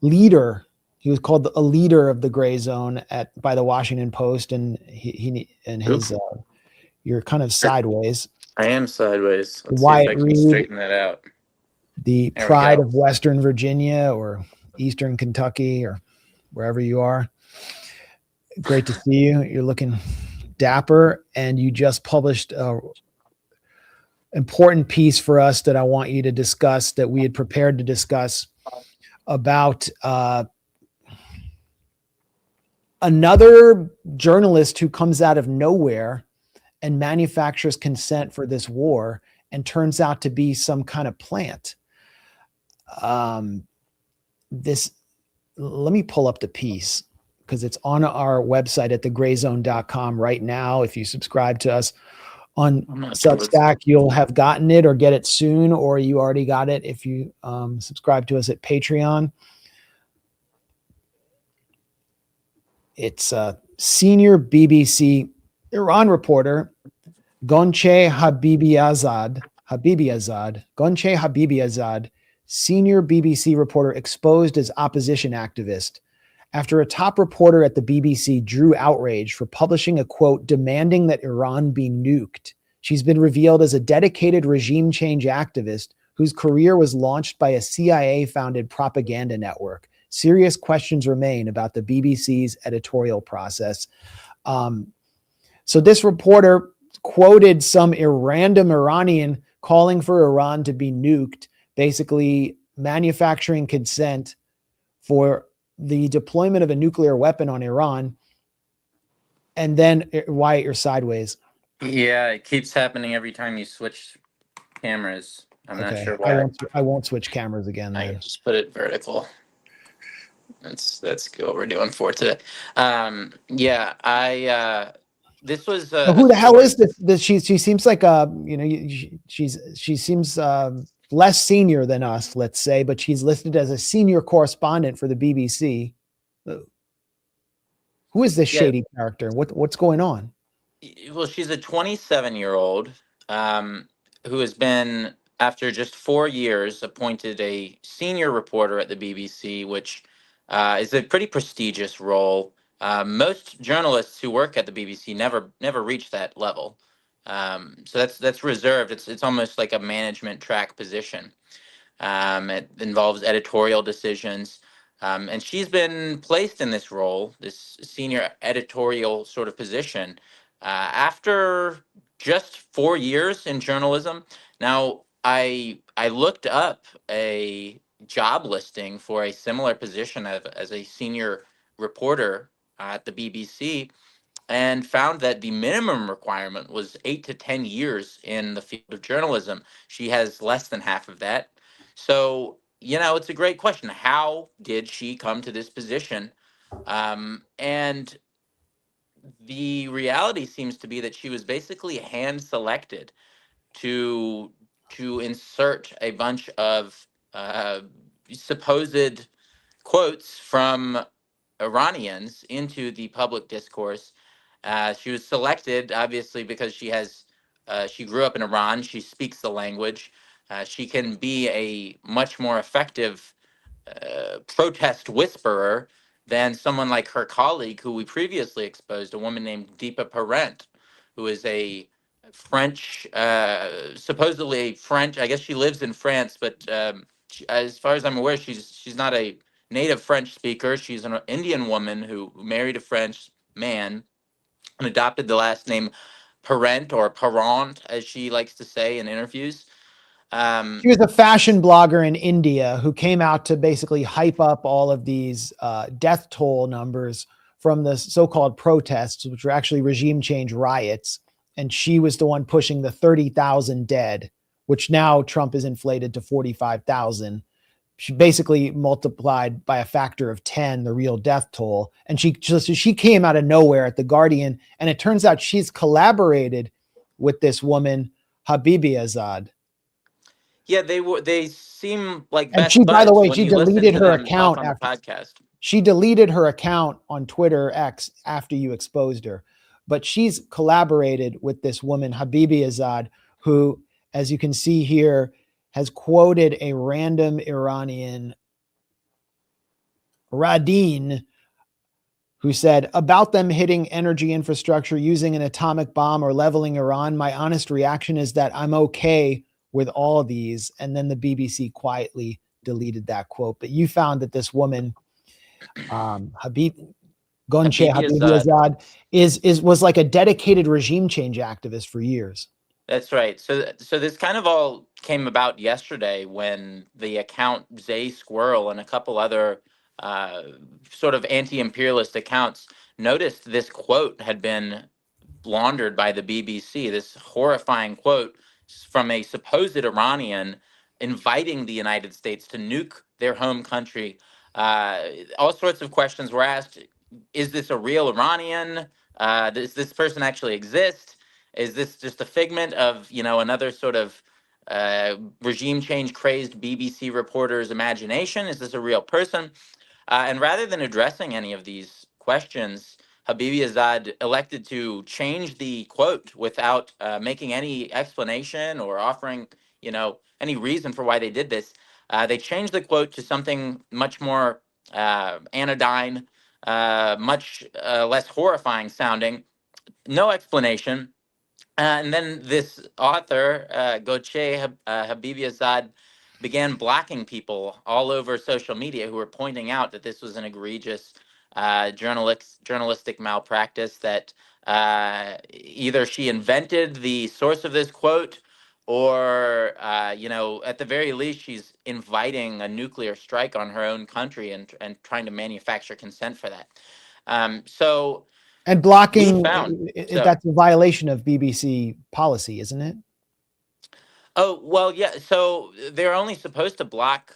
leader. He was called a leader of the Grayzone by the Washington Post, and you're kind of sideways. I am sideways. Let's Wyatt see if I can Reed, straighten that out. The There we pride go. of Western Virginia or Eastern Kentucky or wherever you are. Great to see you. You're looking dapper, and you just published a important piece for us that I want you to discuss, that we had prepared to discuss, about another journalist who comes out of nowhere and manufactures consent for this war and turns out to be some kind of plant. Let me pull up the piece because it's on our website at thegrayzone.com right now. If you subscribe to us on Substack, you'll have gotten it or get it soon, or you already got it if you subscribe to us at Patreon. It's senior BBC Iran reporter Gonche Habibiazad, senior BBC reporter exposed as opposition activist after a top reporter at the BBC drew outrage for publishing a quote demanding that Iran be nuked. She's been revealed as a dedicated regime change activist whose career was launched by a CIA-founded propaganda network. Serious questions remain about the BBC's editorial process. So this reporter quoted some random Iranian calling for Iran to be nuked, basically manufacturing consent for the deployment of a nuclear weapon on Iran. And then, Wyatt, you're sideways. Yeah, it keeps happening every time you switch cameras. I'm not sure why. I won't switch cameras again. I can just put it vertical. That's what we're doing for today. This was who the hell is this? She seems like she seems less senior than us, let's say, but she's listed as a senior correspondent for the BBC. Who is this shady character? What's going on? Well, she's a 27-year-old who has been, after just 4 years, appointed a senior reporter at the BBC, which is a pretty prestigious role. Most journalists who work at the BBC never reach that level. So that's reserved. It's almost like a management track position. It involves editorial decisions. And she's been placed in this role, this senior editorial sort of position, after just 4 years in journalism. Now, I looked up a job listing for a similar position as a senior reporter at the BBC, and found that the minimum requirement was 8 to 10 years in the field of journalism. She has less than half of that. So, it's a great question. How did she come to this position? And the reality seems to be that she was basically hand selected to insert a bunch of supposed quotes from Iranians into the public discourse. She was selected, obviously, because she grew up in Iran. She speaks the language. She can be a much more effective protest whisperer than someone like her colleague, who we previously exposed, a woman named Deepa Parent, who is a French, supposedly a French. I guess she lives in France, but as far as I'm aware, she's not a native French speaker. She's an Indian woman who married a French man and adopted the last name Parent, or Parent, as she likes to say in interviews. She was a fashion blogger in India who came out to basically hype up all of these death toll numbers from the so-called protests, which were actually regime change riots. And she was the one pushing the 30,000 dead, which now Trump has inflated to 45,000. She basically multiplied by a factor of 10 the real death toll. And she came out of nowhere at The Guardian. And it turns out she's collaborated with this woman, Habibizadeh. Yeah, they seem like And best she, by the buds way, when she you listen deleted to her them talk account on the after podcast. she deleted her account on Twitter X after you exposed her. But she's collaborated with this woman, Habibizadeh, who, as you can see here, has quoted a random Iranian, Radin, who said, about them hitting energy infrastructure, using an atomic bomb, or leveling Iran, my honest reaction is that I'm okay with all of these. And then the BBC quietly deleted that quote. But you found that this woman, Gonche Habibizadeh, was like a dedicated regime change activist for years. That's right. So this kind of all came about yesterday when the account Zay Squirrel and a couple other sort of anti-imperialist accounts noticed this quote had been laundered by the BBC, this horrifying quote from a supposed Iranian inviting the United States to nuke their home country. All sorts of questions were asked. Is this a real Iranian? Does this person actually exist? Is this just a figment of, another sort of regime change crazed BBC reporter's imagination? Is this a real person? And rather than addressing any of these questions, Habibizadeh elected to change the quote without making any explanation or offering, any reason for why they did this. They changed the quote to something much more anodyne, much less horrifying sounding. No explanation. And then this author, Gonche Habibizadeh, began blocking people all over social media who were pointing out that this was an egregious journalistic malpractice, that either she invented the source of this quote, or, at the very least, she's inviting a nuclear strike on her own country and trying to manufacture consent for that. And blocking, So, that's a violation of BBC policy, isn't it? Oh, well, yeah. So they're only supposed to block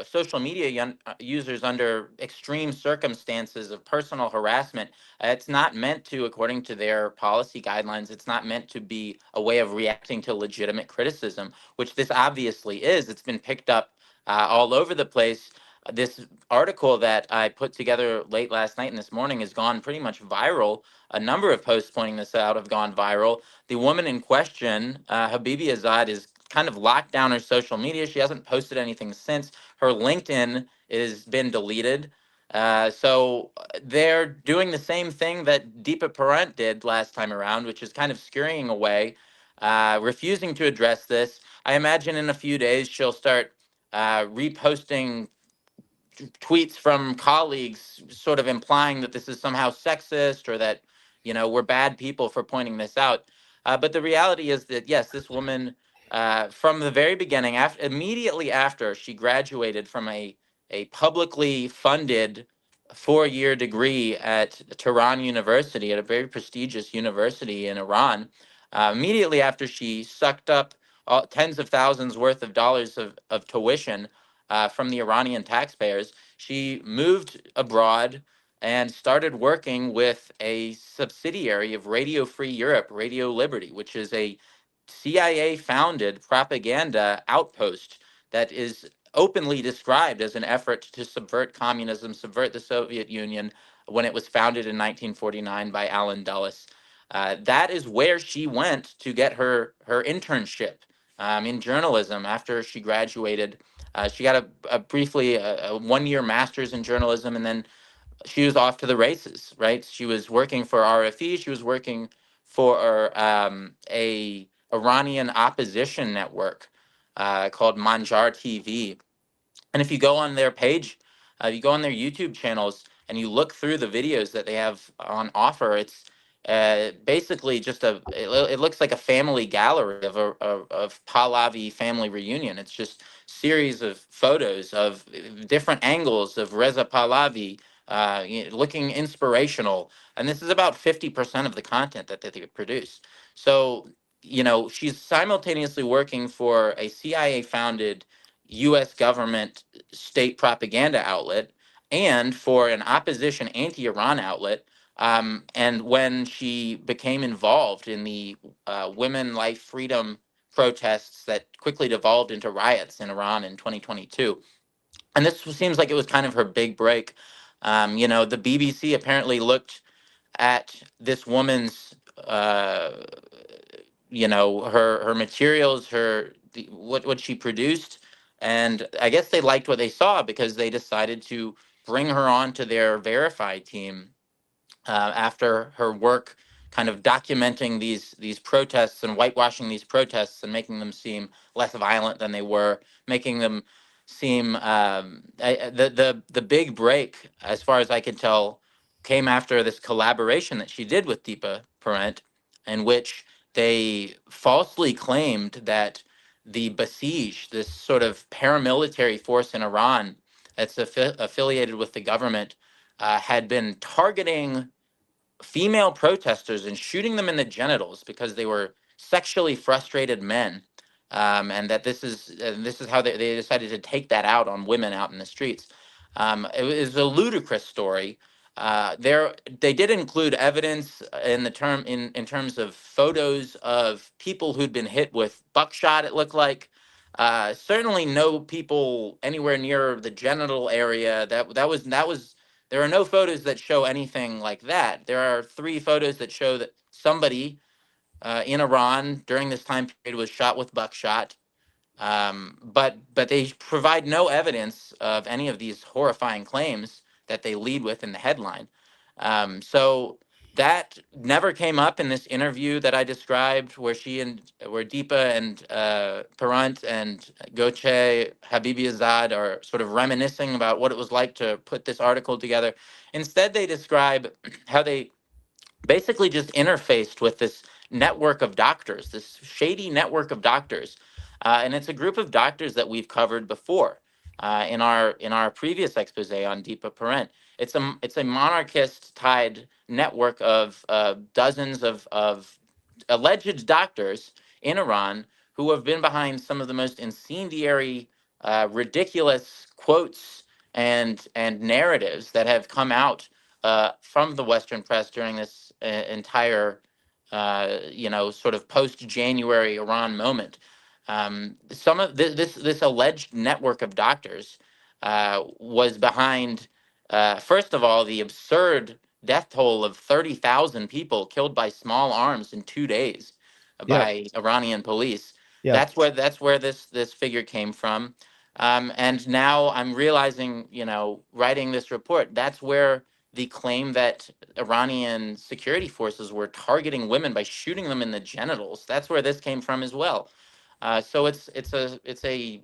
social media users under extreme circumstances of personal harassment. It's not meant to, according to their policy guidelines, it's not meant to be a way of reacting to legitimate criticism, which this obviously is. It's been picked up all over the place. This article that I put together late last night and this morning has gone pretty much viral. A number of posts pointing this out have gone viral. The woman in question, Habibi Azad, is kind of locked down her social media. She hasn't posted anything since. Her LinkedIn has been deleted. So they're doing the same thing that Deepa Parent did last time around, which is kind of scurrying away, refusing to address this. I imagine in a few days she'll start reposting tweets from colleagues sort of implying that this is somehow sexist or that, we're bad people for pointing this out. But the reality is that, yes, this woman, from the very beginning, immediately after she graduated from a publicly funded 4-year degree at Tehran University, at a very prestigious university in Iran, immediately after she sucked up tens of thousands worth of dollars of tuition from the Iranian taxpayers, she moved abroad and started working with a subsidiary of Radio Free Europe, Radio Liberty, which is a CIA-founded propaganda outpost that is openly described as an effort to subvert communism, subvert the Soviet Union when it was founded in 1949 by Alan Dulles. That is where she went to get her internship in journalism after she graduated. She got a briefly a 1-year master's in journalism, and then she was off to the races, right? She was working for RFE. She was working for a Iranian opposition network called Manjar TV. And if you go on their page, you go on their YouTube channels and you look through the videos that they have on offer, it's basically just it looks like a family gallery of Pahlavi family reunion. It's just series of photos of different angles of Reza Pahlavi looking inspirational. And this is about 50% of the content that they produce. So, she's simultaneously working for a CIA-founded U.S. government state propaganda outlet and for an opposition anti-Iran outlet. And when she became involved in the women life freedom protests that quickly devolved into riots in Iran in 2022, and this seems like it was kind of her big break. The BBC apparently looked at this woman's her materials, what she produced, and I guess they liked what they saw because they decided to bring her on to their verified team after her work kind of documenting these protests and whitewashing these protests and making them seem less violent than they were, making them seem the big break, as far as I can tell, came after this collaboration that she did with Deepa Parent, in which they falsely claimed that the Basij, this sort of paramilitary force in Iran that's affiliated with the government, had been targeting female protesters and shooting them in the genitals because they were sexually frustrated men, and that this is how they decided to take that out on women out in the streets. It was a ludicrous story. They did include evidence in terms of photos of people who'd been hit with buckshot. It looked like certainly no people anywhere near the genital area. That was. There are no photos that show anything like that. There are 3 photos that show that somebody in Iran during this time period was shot with buckshot. But they provide no evidence of any of these horrifying claims that they lead with in the headline. So that never came up in this interview that I described, where Deepa and Parent and Goche Habibi Azad are sort of reminiscing about what it was like to put this article together. Instead, they describe how they basically just interfaced with this network of doctors, this shady network of doctors. And it's a group of doctors that we've covered before in our previous expose on Deepa Parent. It's a monarchist tied network of dozens of alleged doctors in Iran who have been behind some of the most incendiary, ridiculous quotes and narratives that have come out from the Western press during this entire, sort of post-January Iran moment. Some of this alleged network of doctors was behind, first of all, the absurd death toll of 30,000 people killed by small arms in 2 days by Iranian police. Yeah. That's where this figure came from. And now I'm realizing, writing this report, that's where the claim that Iranian security forces were targeting women by shooting them in the genitals, that's where this came from as well. So it's a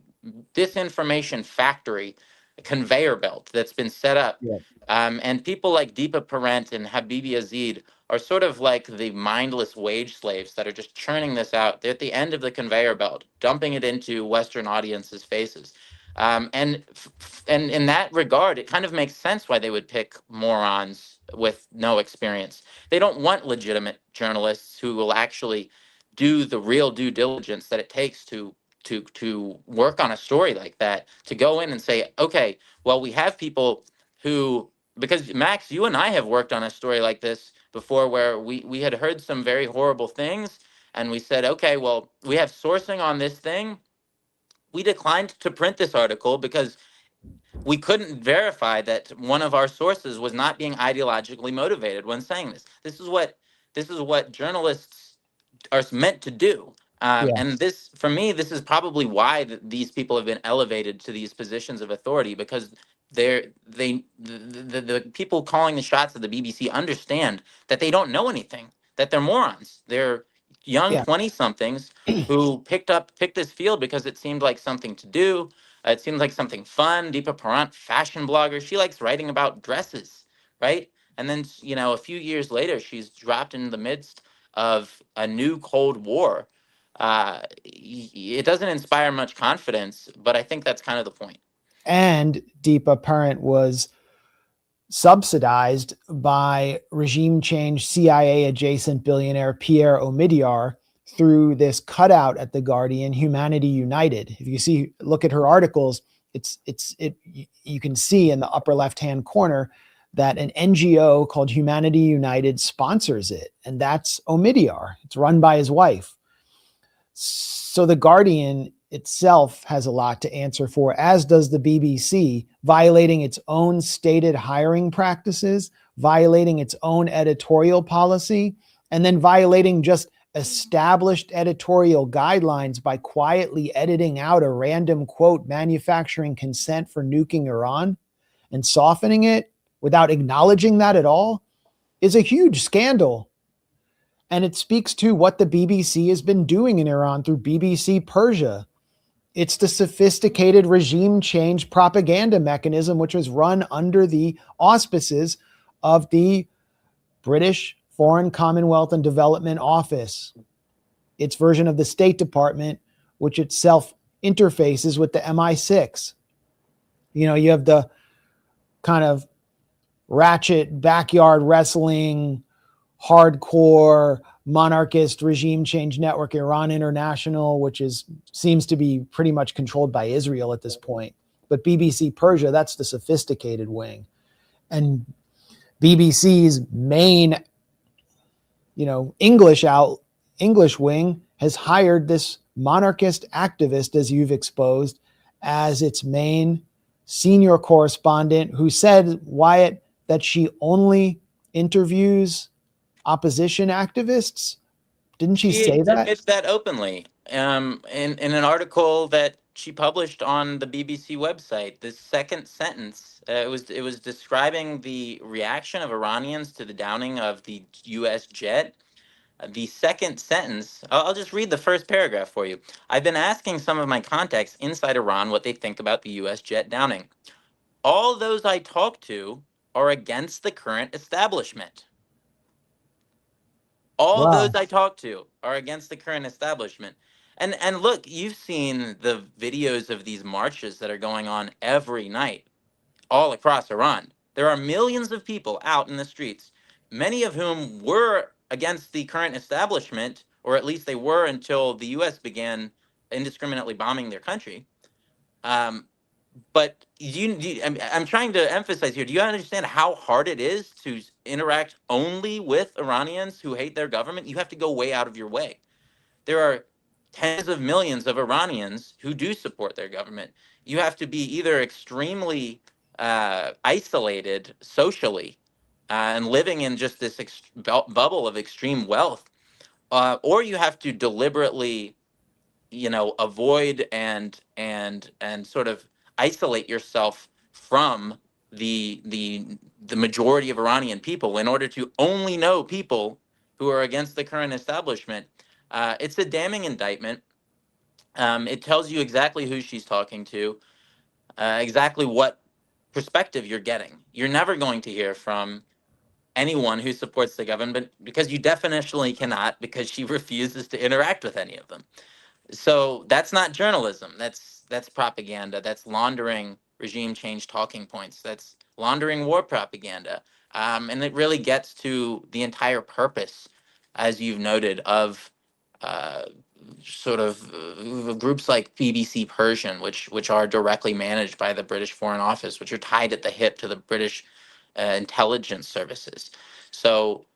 disinformation factory, a conveyor belt that's been set up. Yeah. And people like Deepa Parent and Habibi Yazid are sort of like the mindless wage slaves that are just churning this out. They're at the end of the conveyor belt, dumping it into Western audiences' faces. And in that regard, it kind of makes sense why they would pick morons with no experience. They don't want legitimate journalists who will actually do the real due diligence that it takes to work on a story like that, to go in and say, okay, well, we have people who, because Max, you and I have worked on a story like this before where we had heard some very horrible things and we said, okay, well, we have sourcing on this thing. We declined to print this article because we couldn't verify that one of our sources was not being ideologically motivated when saying this. This is what journalists are meant to do. And this, for me, this is probably why these people have been elevated to these positions of authority, because the people calling the shots at the BBC understand that they don't know anything, that they're morons. They're young 20-somethings who picked this field because it seemed like something to do. It seemed like something fun. Deepa Parent, fashion blogger, she likes writing about dresses, right? And then, a few years later, she's dropped in the midst of a new Cold War. It doesn't inspire much confidence, but I think that's kind of the point. And Deepa Parent was subsidized by regime change CIA adjacent billionaire Pierre Omidyar through this cutout at The Guardian, Humanity United. If you look at her articles, you can see in the upper left-hand corner that an NGO called Humanity United sponsors it. And that's Omidyar. It's run by his wife. So The Guardian itself has a lot to answer for, as does the BBC, violating its own stated hiring practices, violating its own editorial policy, and then violating just established editorial guidelines by quietly editing out a random quote, manufacturing consent for nuking Iran and softening it without acknowledging that at all, is a huge scandal. And it speaks to what the BBC has been doing in Iran through BBC Persia. It's the sophisticated regime change propaganda mechanism, which was run under the auspices of the British Foreign, Commonwealth and Development Office, its version of the State Department, which itself interfaces with the MI6. You have the kind of ratchet backyard wrestling, hardcore monarchist regime change network, Iran International, which seems to be pretty much controlled by Israel at this point. But BBC Persia, that's the sophisticated wing. And BBC's main, English wing has hired this monarchist activist, as you've exposed, as its main senior correspondent, who said, Wyatt, that she only interviews opposition activists. Didn't she say that? She admits that openly in an article that she published on the BBC website. The second sentence, it was describing the reaction of Iranians to the downing of the U.S. jet. The second sentence, I'll just read the first paragraph for you. I've been asking some of my contacts inside Iran what they think about the U.S. jet downing. All those I talk to are against the current establishment. All those I talk to are against the current establishment. And look, you've seen the videos of these marches that are going on every night all across Iran. There are millions of people out in the streets, many of whom were against the current establishment, or at least they were until the U.S. began indiscriminately bombing their country. But I'm trying to emphasize here, do you understand how hard it is to interact only with Iranians who hate their government? You have to go way out of your way. There are tens of millions of Iranians who do support their government. You have to be either extremely isolated socially and living in just this bubble of extreme wealth, or you have to deliberately, avoid and sort of isolate yourself from the majority of Iranian people in order to only know people who are against the current establishment. It's a damning indictment. It tells you exactly who she's talking to, exactly what perspective you're getting. You're never going to hear from anyone who supports the government, because you definitionally cannot, because she refuses to interact with any of them. So that's not journalism. That's propaganda. That's laundering regime change talking points. That's laundering war propaganda. And it really gets to the entire purpose, as you've noted, of groups like BBC Persian, which are directly managed by the British Foreign Office, which are tied at the hip to the British intelligence services. So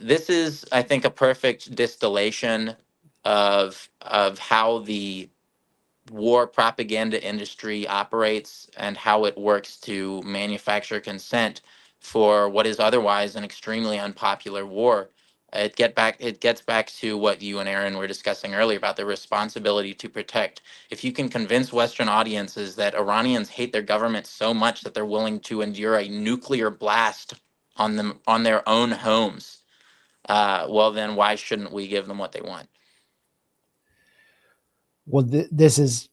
this is, I think, a perfect distillation of how the war propaganda industry operates and how it works to manufacture consent for what is otherwise an extremely unpopular war. It gets back to what you and Aaron were discussing earlier about the responsibility to protect. If you can convince Western audiences that Iranians hate their government so much that they're willing to endure a nuclear blast on them, on their own homes, well, then why shouldn't we give them what they want? Well, this is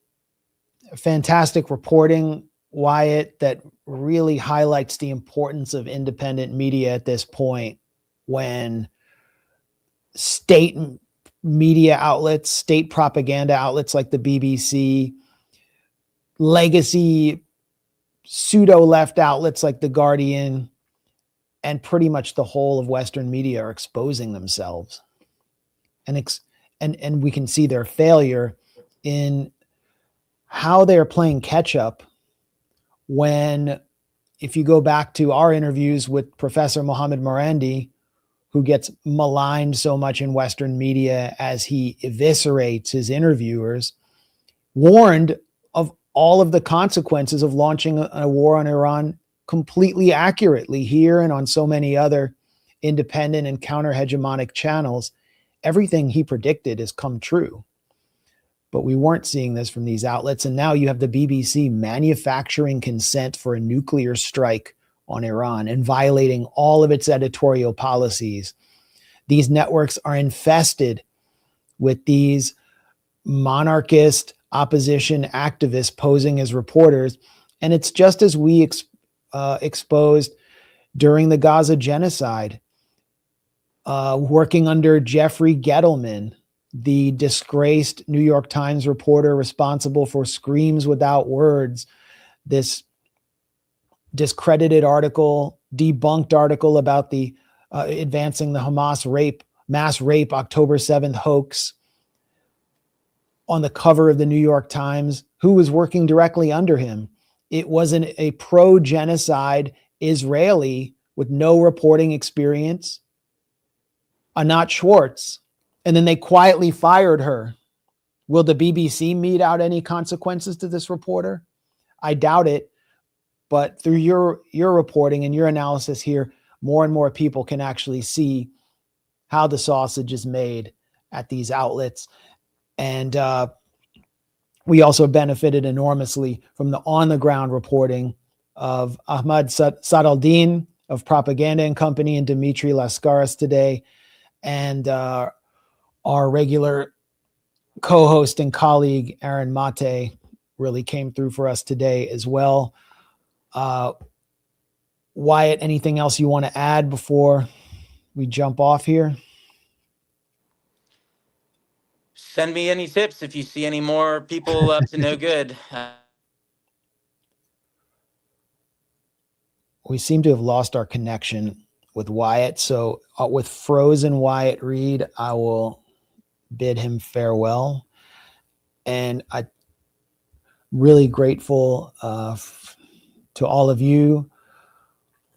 fantastic reporting, Wyatt, that really highlights the importance of independent media at this point, when state media outlets, state propaganda outlets like the BBC, legacy pseudo-left outlets like The Guardian, and pretty much the whole of Western media are exposing themselves. And we can see their failure in how they're playing catch up, when, if you go back to our interviews with Professor Mohammed Morandi, who gets maligned so much in Western media as he eviscerates his interviewers, warned of all of the consequences of launching a war on Iran completely accurately here and on so many other independent and counter-hegemonic channels. Everything he predicted has come true. But we weren't seeing this from these outlets. And now you have the BBC manufacturing consent for a nuclear strike on Iran and violating all of its editorial policies. These networks are infested with these monarchist opposition activists posing as reporters. And it's just as we exposed during the Gaza genocide, working under Jeffrey Gettleman, the disgraced New York Times reporter responsible for Screams Without Words, this discredited article, debunked article about the advancing the Hamas mass rape October 7th hoax on the cover of the New York Times. Who was working directly under him? It was a pro-genocide Israeli with no reporting experience, Anat Schwartz. And then they quietly fired her. Will the BBC mete out any consequences to this reporter? I doubt it. But through your reporting and your analysis here, more and more people can actually see how the sausage is made at these outlets. And we also benefited enormously from the on-the-ground reporting of Ahmad Saadaldin of Propaganda and Company and Dimitri Lascaris today, and our regular co-host and colleague, Aaron Mate, really came through for us today as well. Wyatt, anything else you want to add before we jump off here? Send me any tips if you see any more people up to no good. We seem to have lost our connection with Wyatt. So with frozen Wyatt Reed, I will bid him farewell. And I'm really grateful to all of you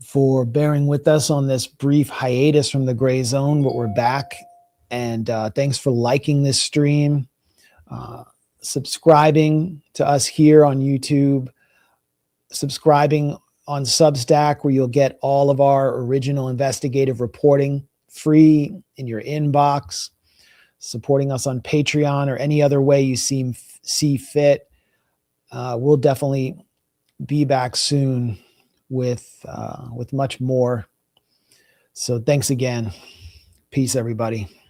for bearing with us on this brief hiatus from the Grayzone, but we're back. And thanks for liking this stream. subscribing to us here on YouTube, subscribing on Substack, where you'll get all of our original investigative reporting free in your inbox, supporting us on Patreon or any other way you see fit. We'll definitely be back soon with much more. So thanks again. Peace, everybody.